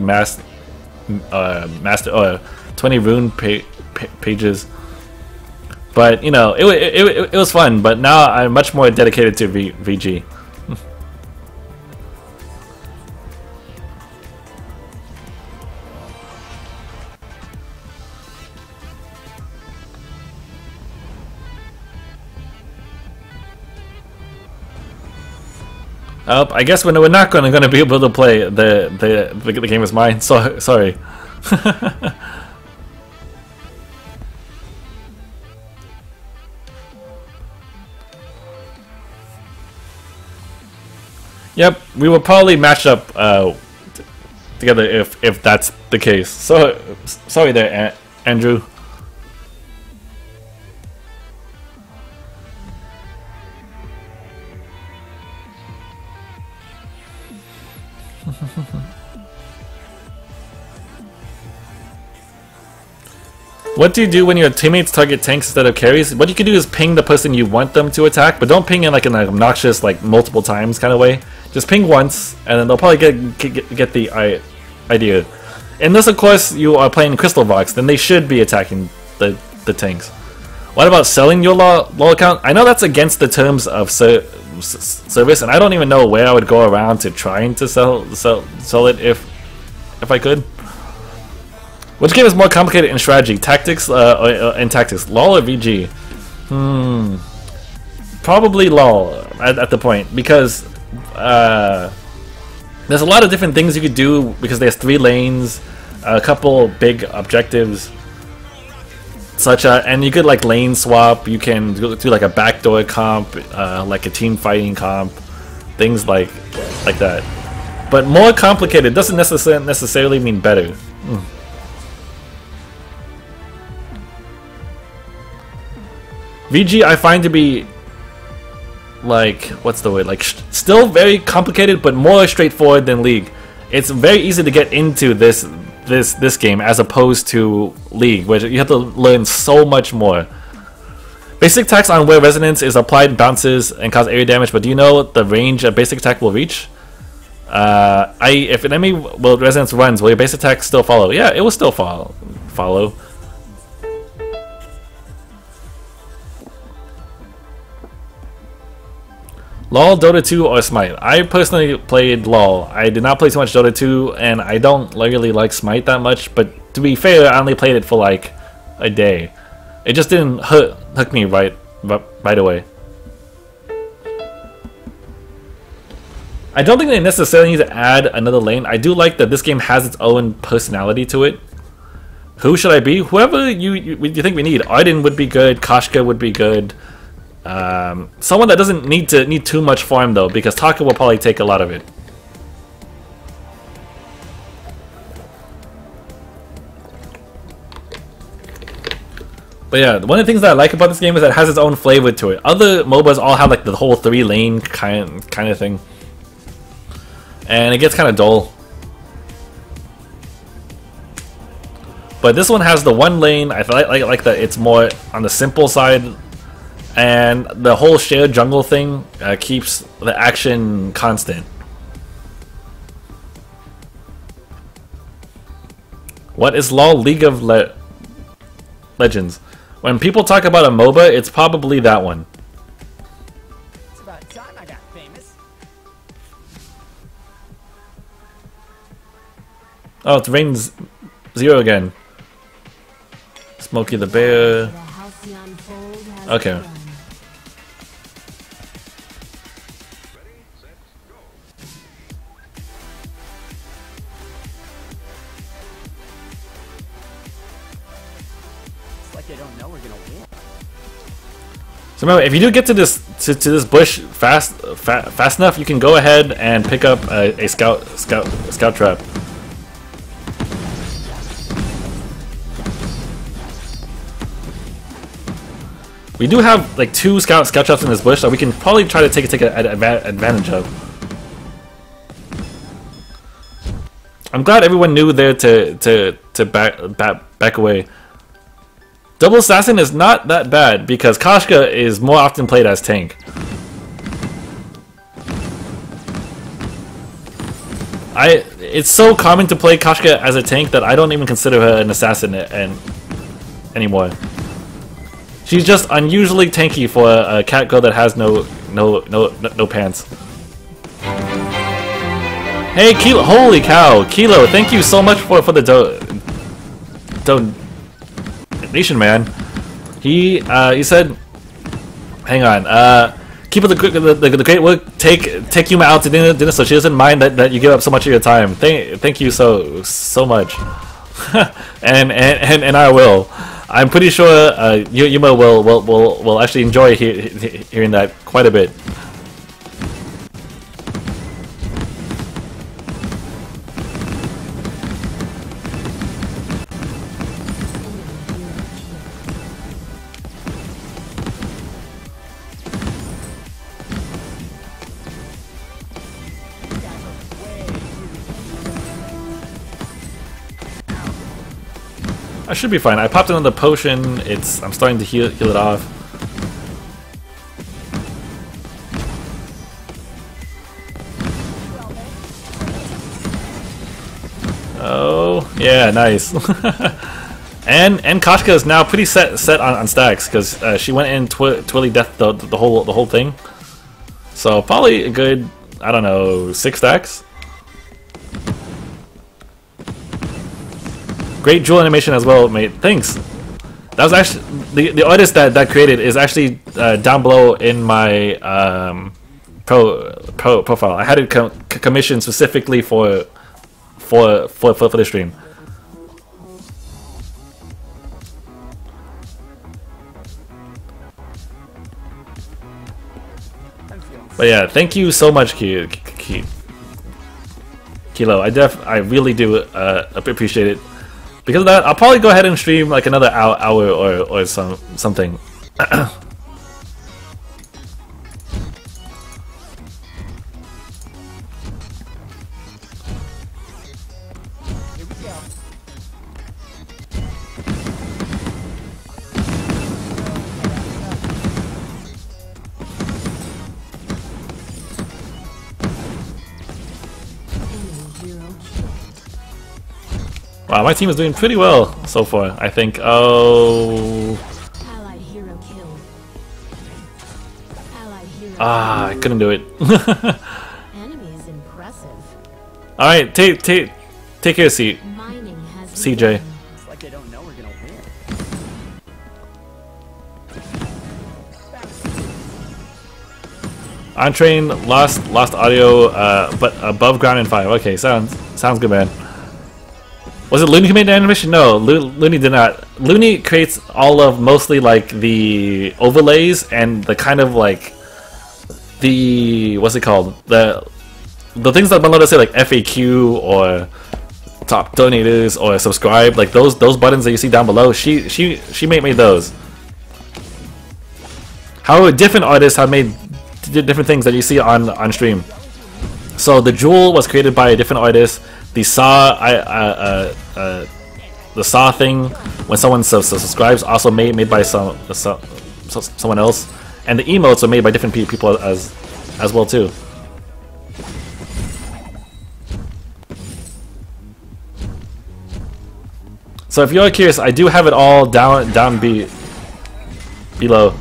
20 rune pages. But you know, it was fun. But now I'm much more dedicated to VG. I guess we're not going to be able to play the game is mine. So sorry. Yep, we will probably match up together if that's the case. So sorry there, Andrew. What do you do when your teammates target tanks instead of carries? What you can do is ping the person you want them to attack, but don't ping in like an obnoxious, like multiple times kind of way. Just ping once, and then they'll probably get the idea. Unless, of course, you are playing Crystal Vox, then they should be attacking the tanks. What about selling your LoL account? I know that's against the terms of service, and I don't even know where I would go around to trying to sell it if I could. Which game is more complicated in strategy, tactics, in tactics, LoL or VG? Probably LoL at the point, because there's a lot of different things you could do because there's 3 lanes, a couple big objectives, such and you could like lane swap. You can do like a backdoor comp, like a team fighting comp, things like that. But more complicated doesn't necessarily mean better. VG I find to be like, what's the word, like still very complicated but more straightforward than League. It's very easy to get into this game as opposed to League, where you have to learn so much more. Basic attacks on where resonance is applied bounces and cause area damage, but do you know the range a basic attack will reach? If an enemy resonance runs, will your basic attack still follow? Yeah, it will still follow. LoL, Dota 2, or Smite? I personally played LoL. I did not play too much Dota 2, and I don't really like Smite that much, but to be fair, I only played it for like a day. It just didn't hook me right away. I don't think they necessarily need to add another lane. I do like that this game has its own personality to it. Who should I be? Whoever you think we need. Arden would be good, Koshka would be good. Someone that doesn't need too much farm though, because Taka will probably take a lot of it. But yeah, one of the things that I like about this game is that it has its own flavor to it. Other MOBAs all have like the whole 3-lane kind of thing, and it gets kind of dull. But this one has the 1 lane. I like that it's more on the simple side. And the whole shared jungle thing keeps the action constant. What is LoL? League of Legends. When people talk about a MOBA, it's probably that one. It's about time I got famous. Oh, it's Rain Zero again. Smokey the Bear. Okay. They don't know we're gonna win. So remember, if you do get to this bush fast enough, you can go ahead and pick up a scout trap. We do have like 2 scout shots in this bush that we can probably try to take advantage of. I'm glad everyone knew there to back away. Double assassin is not that bad because Koshka is more often played as tank. It's so common to play Koshka as a tank that I don't even consider her an assassin anymore. She's just unusually tanky for a cat girl that has no pants. Hey Kilo, holy cow, Kilo! Thank you so much for the donation, man. He said, hang on, keep up the great work. Take Yuma out to dinner so she doesn't mind that you give up so much of your time. Thank you so much, and I will. I'm pretty sure Yuma will actually enjoy hearing that quite a bit. I should be fine. I popped another potion. I'm starting to heal it off. Oh yeah, nice. and Koshka is now pretty set on stacks because she went in Twilly Death the whole thing. So probably a good, I don't know, 6 stacks. Great jewel animation as well, mate. Thanks. That was actually the artist that created is actually down below in my profile. I had it commissioned specifically for the stream. But yeah, thank you so much, Kilo. I really do appreciate it. Because of that, I'll probably go ahead and stream like another hour or something. Wow, my team is doing pretty well so far, I think. Oh. Allied hero killed. Allied hero I couldn't do it. Enemy is impressive. Alright, take care, Mining has CJ. begun. It's like they don't know we're gonna win. On train, lost audio, but above ground in 5. Okay, sounds good, man. Was it Looney who made the animation? No, Looney did not. Looney creates all of mostly like the overlays and the kind of like the what's it called, the things that below say like FAQ or top donators or subscribe, like those buttons that you see down below. She made those. However, different artists have made different things that you see on stream. So the jewel was created by a different artist. The saw thing when someone subscribes also made by someone else, and the emotes are made by different people as well too. So if you're curious, I do have it all down below.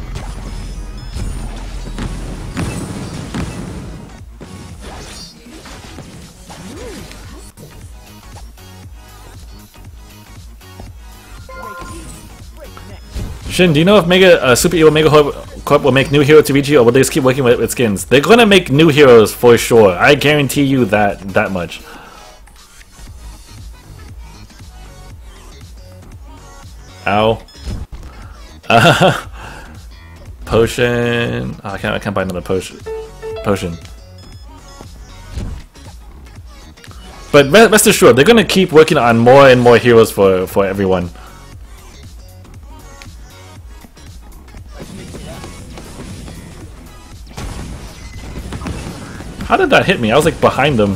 Shin, do you know if Super Evil Mega Corp will make new hero to VG, or will they just keep working with skins? They're gonna make new heroes for sure. I guarantee you that much. Ow. Potion. Oh, I can't buy another potion. But rest assured, they're gonna keep working on more and more heroes for everyone. How did that hit me? I was like behind them.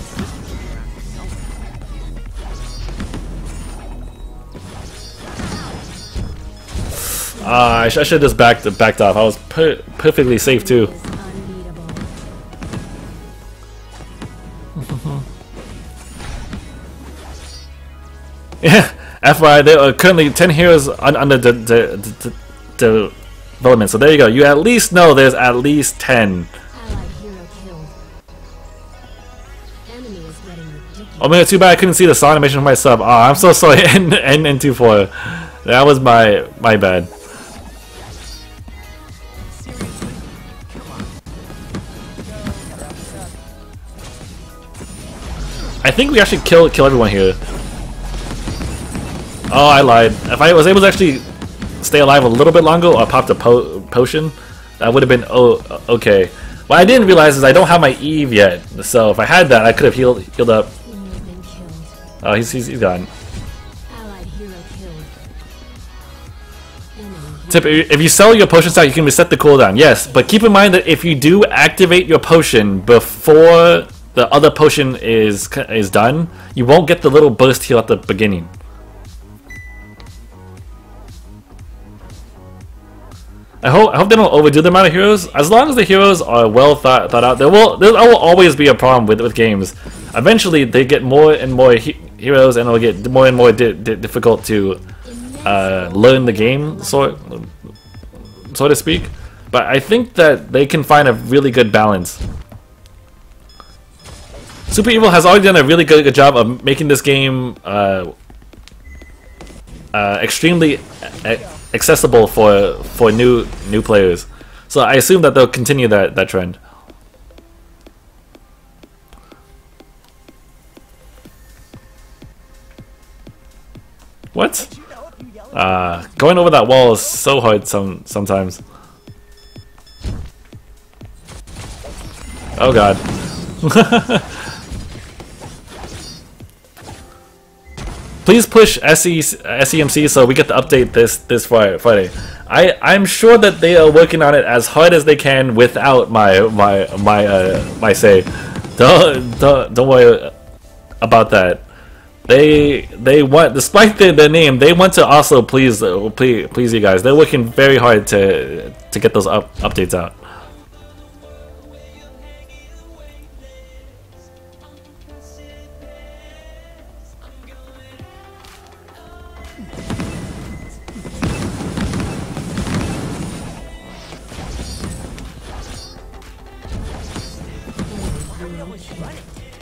I should have just backed off. I was perfectly safe too. Yeah, FYI, there are currently 10 heroes under development. So there you go. You at least know there's at least 10. Oh man, too bad I couldn't see the saw animation for myself. Oh, I'm so sorry. N24. That was my bad. I think we actually kill everyone here. Oh, I lied. If I was able to actually stay alive a little bit longer or pop the potion, that would have been okay. What I didn't realize is I don't have my Eve yet. So if I had that, I could have healed up. Oh, he's gone. Tip, if you sell your potion stock, you can reset the cooldown. Yes, but keep in mind that if you do activate your potion before the other potion is done, you won't get the little burst heal at the beginning. I hope they don't overdo the amount of heroes. As long as the heroes are well thought out, there will always be a problem with games. Eventually, they get more and more heroes, and it'll get more and more difficult to learn the game, so to speak. But I think that they can find a really good balance. Super Evil has already done a really good job of making this game extremely accessible for new players. So I assume that they'll continue that trend. What? Going over that wall is so hard sometimes. Oh god. Please push SEMC so we get the update this Friday. I'm sure that they are working on it as hard as they can without my say. Don't worry about that. They want, despite their name, they want to also please you guys. They're working very hard to get those updates out.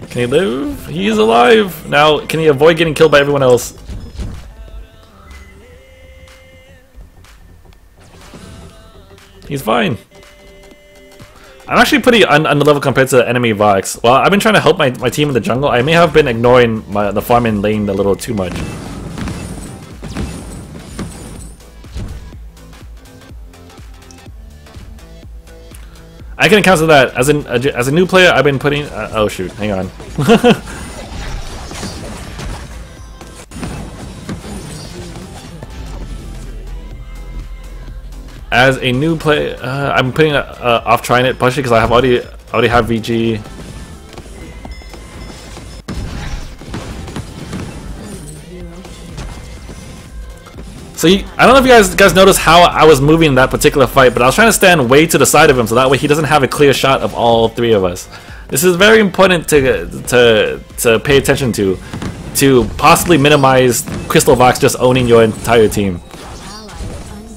Can he live? He's alive! Now, can he avoid getting killed by everyone else? He's fine. I'm actually pretty under level compared to the enemy Vox. Well, I've been trying to help my team in the jungle. I may have been ignoring the farming lane a little too much. I can cancel that. As a new player, I've been putting. Oh shoot! Hang on. As a new player, I'm putting off trying it, partially because I have already have VG. So I don't know if you guys noticed how I was moving in that particular fight, but I was trying to stand way to the side of him so that way he doesn't have a clear shot of all three of us. This is very important to pay attention to possibly minimize Crystal Vox just owning your entire team.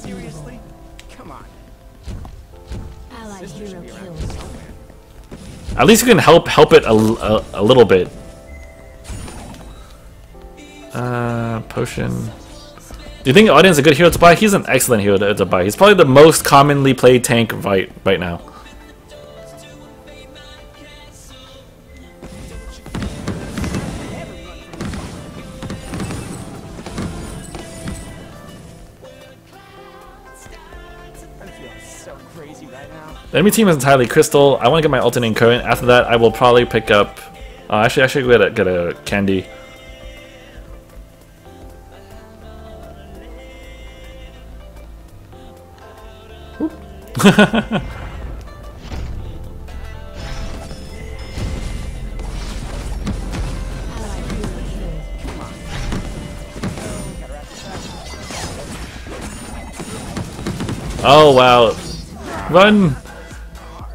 Seriously? Come on. At least you can help it a little bit. Potion. Do you think Audience is a good hero to buy? He's an excellent hero to buy. He's probably the most commonly played tank right now. I'm feeling so crazy right now. The enemy team is entirely Crystal. I want to get my alternating current. After that, I will probably pick up. Actually, I should get a candy. Oh wow. Run!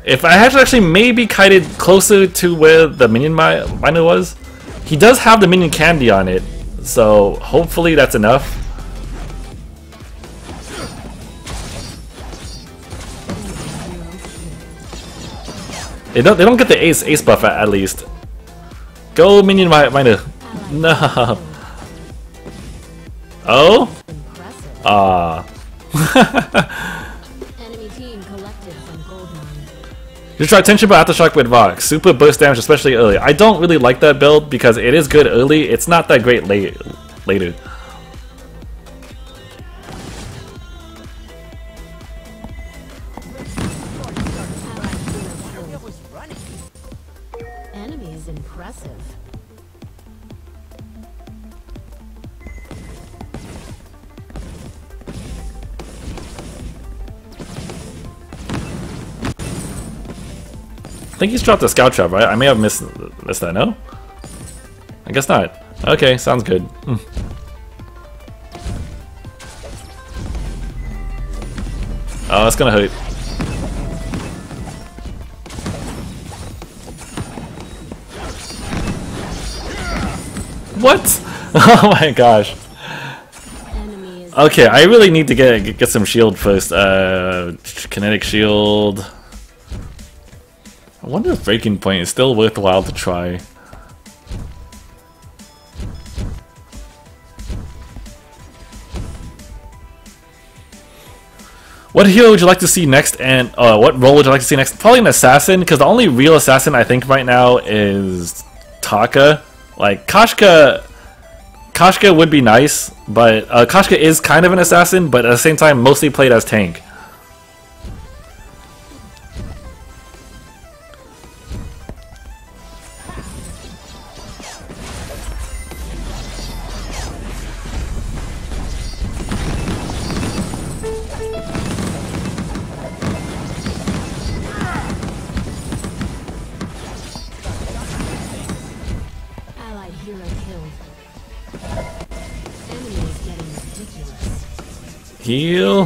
If I had actually maybe kited closer to where the minion miner was, he does have the minion candy on it, so hopefully that's enough. They don't get the ace buff at least. Go minion miner. No. Oh? Impressive. Ah. Enemy team collected from gold mine. Just try Tension but Aftershock with Vox. Super burst damage, especially early. I don't really like that build because it is good early. It's not that great later. Enemy is impressive. I think he's dropped a scout trap, right? I may have missed that, no? I guess not. Okay, sounds good. Oh, that's gonna hurt. What? Oh my gosh. Enemy is Okay, I really need to get some shield first. Kinetic shield. I wonder if Breaking Point is still worthwhile to try. What hero would you like to see next, and what role would you like to see next? Probably an assassin, because the only real assassin I think right now is Taka. Like, Kashka would be nice, but Kashka is kind of an assassin, but at the same time mostly played as tank. allied hero killed. Enemy is getting ridiculous. Heal.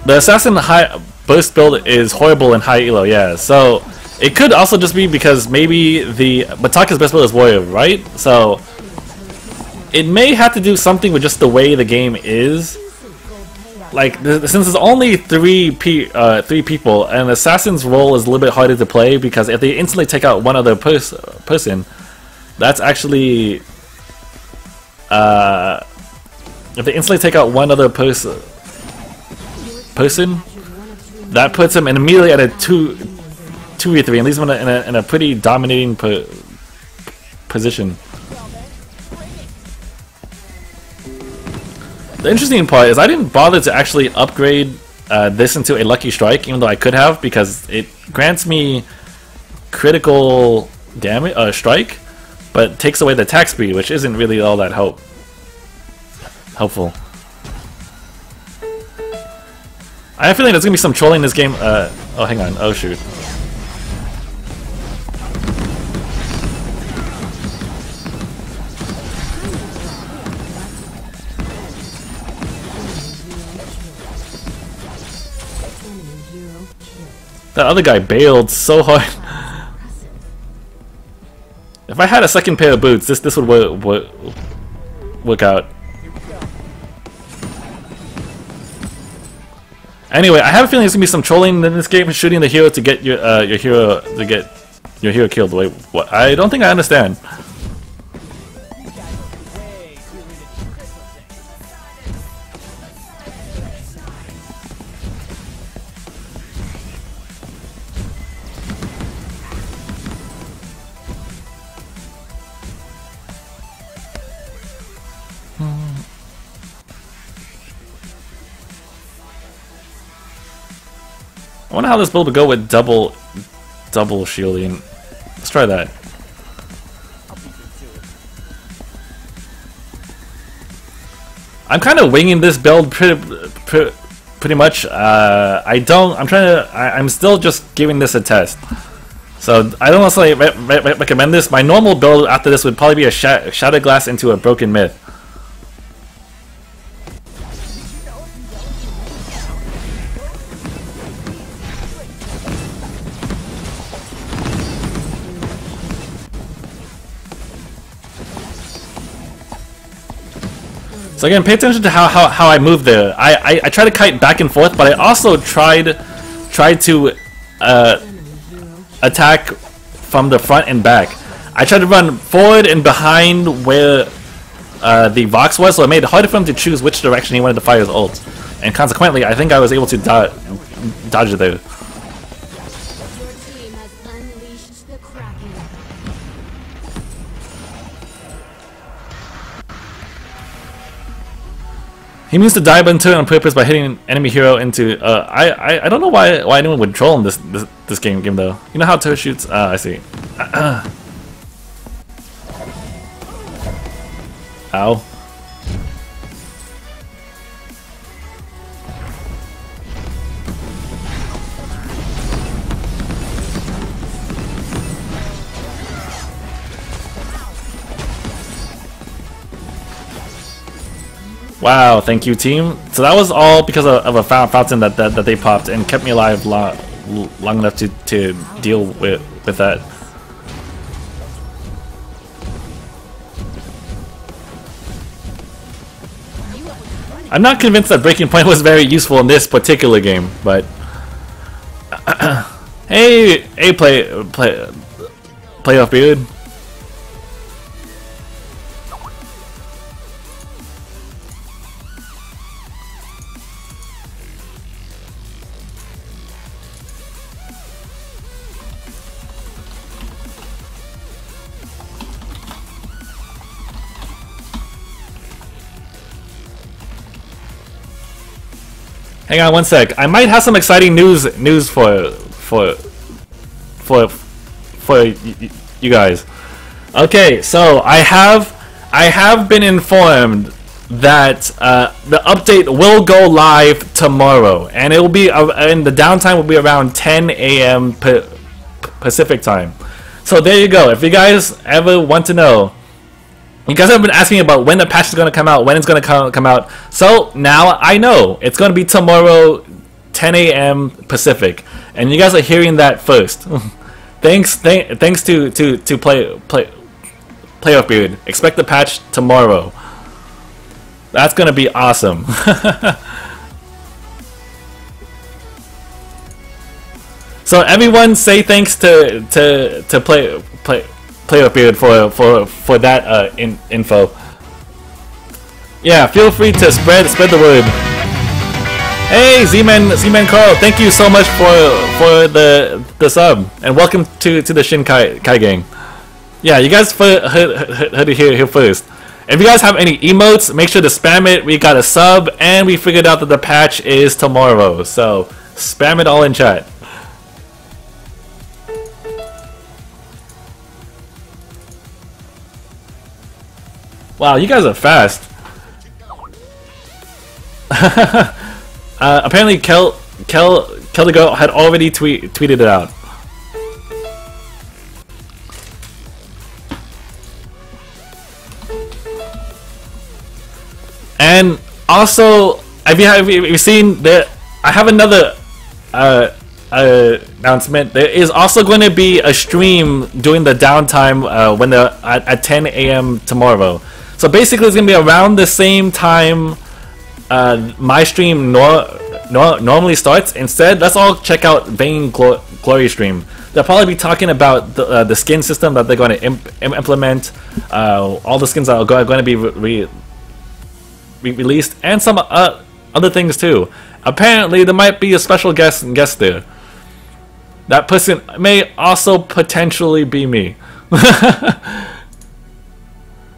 The assassin high burst build is horrible in high elo, yeah. So it could also just be because maybe Bataka's best build is warrior, right? So it may have to do something with just the way the game is. Like, since there's only three people, and the assassin's role is a little bit harder to play because if they instantly take out one other person, that's actually if they instantly take out one other person, that puts him immediately at a 2v3 and leaves him in a pretty dominating position. The interesting part is I didn't bother to actually upgrade this into a lucky strike, even though I could have, because it grants me critical damage strike, but takes away the attack speed, which isn't really all that helpful. I have a feeling there's gonna be some trolling in this game. Oh, hang on. Oh, shoot. That other guy bailed so hard. If I had a second pair of boots, this would work out. Anyway, I have a feeling there's gonna be some trolling in this game, shooting the hero to get your hero killed. Wait, what? I don't think I understand. I wonder how this build would go with double shielding. Let's try that. I'm kind of winging this build pretty much. I'm still just giving this a test. So I don't necessarily recommend this. My normal build after this would probably be a Shattered Glass into a Broken Myth. So again, pay attention to how I move there. I try to kite back and forth, but I also tried to attack from the front and back. I tried to run forward and behind where the Vox was, so it made it harder for him to choose which direction he wanted to fire his ult. And consequently, I think I was able to dodge it there. Your team has unleashed the Kraken. He means to die button turn on purpose by hitting an enemy hero into. I don't know why anyone would troll in this game though. You know how turret shoots? I see. Ow. Wow, thank you, team. So that was all because of a fountain that they popped and kept me alive long enough to deal with that. I'm not convinced that Breaking Point was very useful in this particular game, but hey, playoff beard. Hang on one sec. I might have some exciting news for you guys. Okay, so I have been informed that the update will go live tomorrow, and it will be and the downtime will be around 10 a.m. Pacific time. So there you go. If you guys ever want to know. You guys have been asking about when the patch is going to come out, when it's going to come out. So now I know. It's going to be tomorrow, 10 a.m. Pacific. And you guys are hearing that first. thanks to Playoff Beard. Expect the patch tomorrow. That's going to be awesome. So everyone say thanks to Playoff Beard for that info. Yeah, feel free to spread the word. Hey, Z-Man Carl, thank you so much for the sub, and welcome to the ShinKaigan. Yeah, you guys heard it here first. If you guys have any emotes, make sure to spam it. We got a sub, and we figured out that the patch is tomorrow, so spam it all in chat. Wow, you guys are fast. Apparently, Kel the Girl had already tweeted it out. And also, have you seen that? I have another announcement. There is also going to be a stream during the downtime when they're at 10 a.m. tomorrow. So basically, it's gonna be around the same time my stream normally starts. Instead, let's all check out Vainglory stream. They'll probably be talking about the skin system that they're going to implement, all the skins that are going to be released, and some other things too. Apparently, there might be a special guest there. That person may also potentially be me.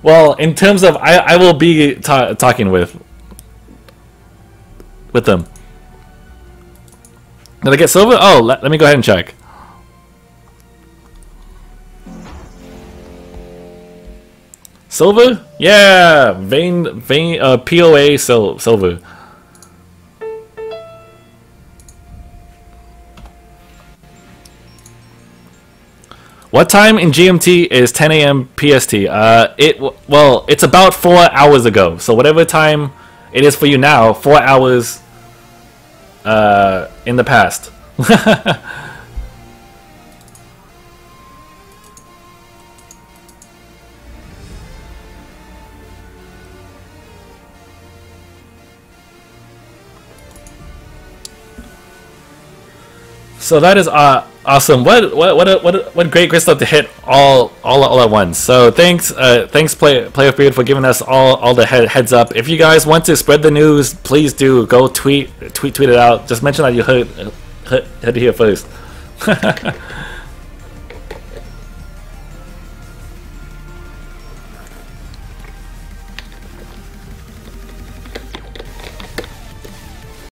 Well, in terms of, I will be talking with them. Did I get silver? Oh, let me go ahead and check. Silver? Yeah, POA silver. What time in GMT is 10 a.m. PST? Well, it's about 4 hours ago. So whatever time it is for you now, 4 hours in the past. So that is awesome. What great stuff to hit all at once. So thanks Player Period for giving us all the heads up. If you guys want to spread the news, please do go tweet it out. Just mention that you heard it here first.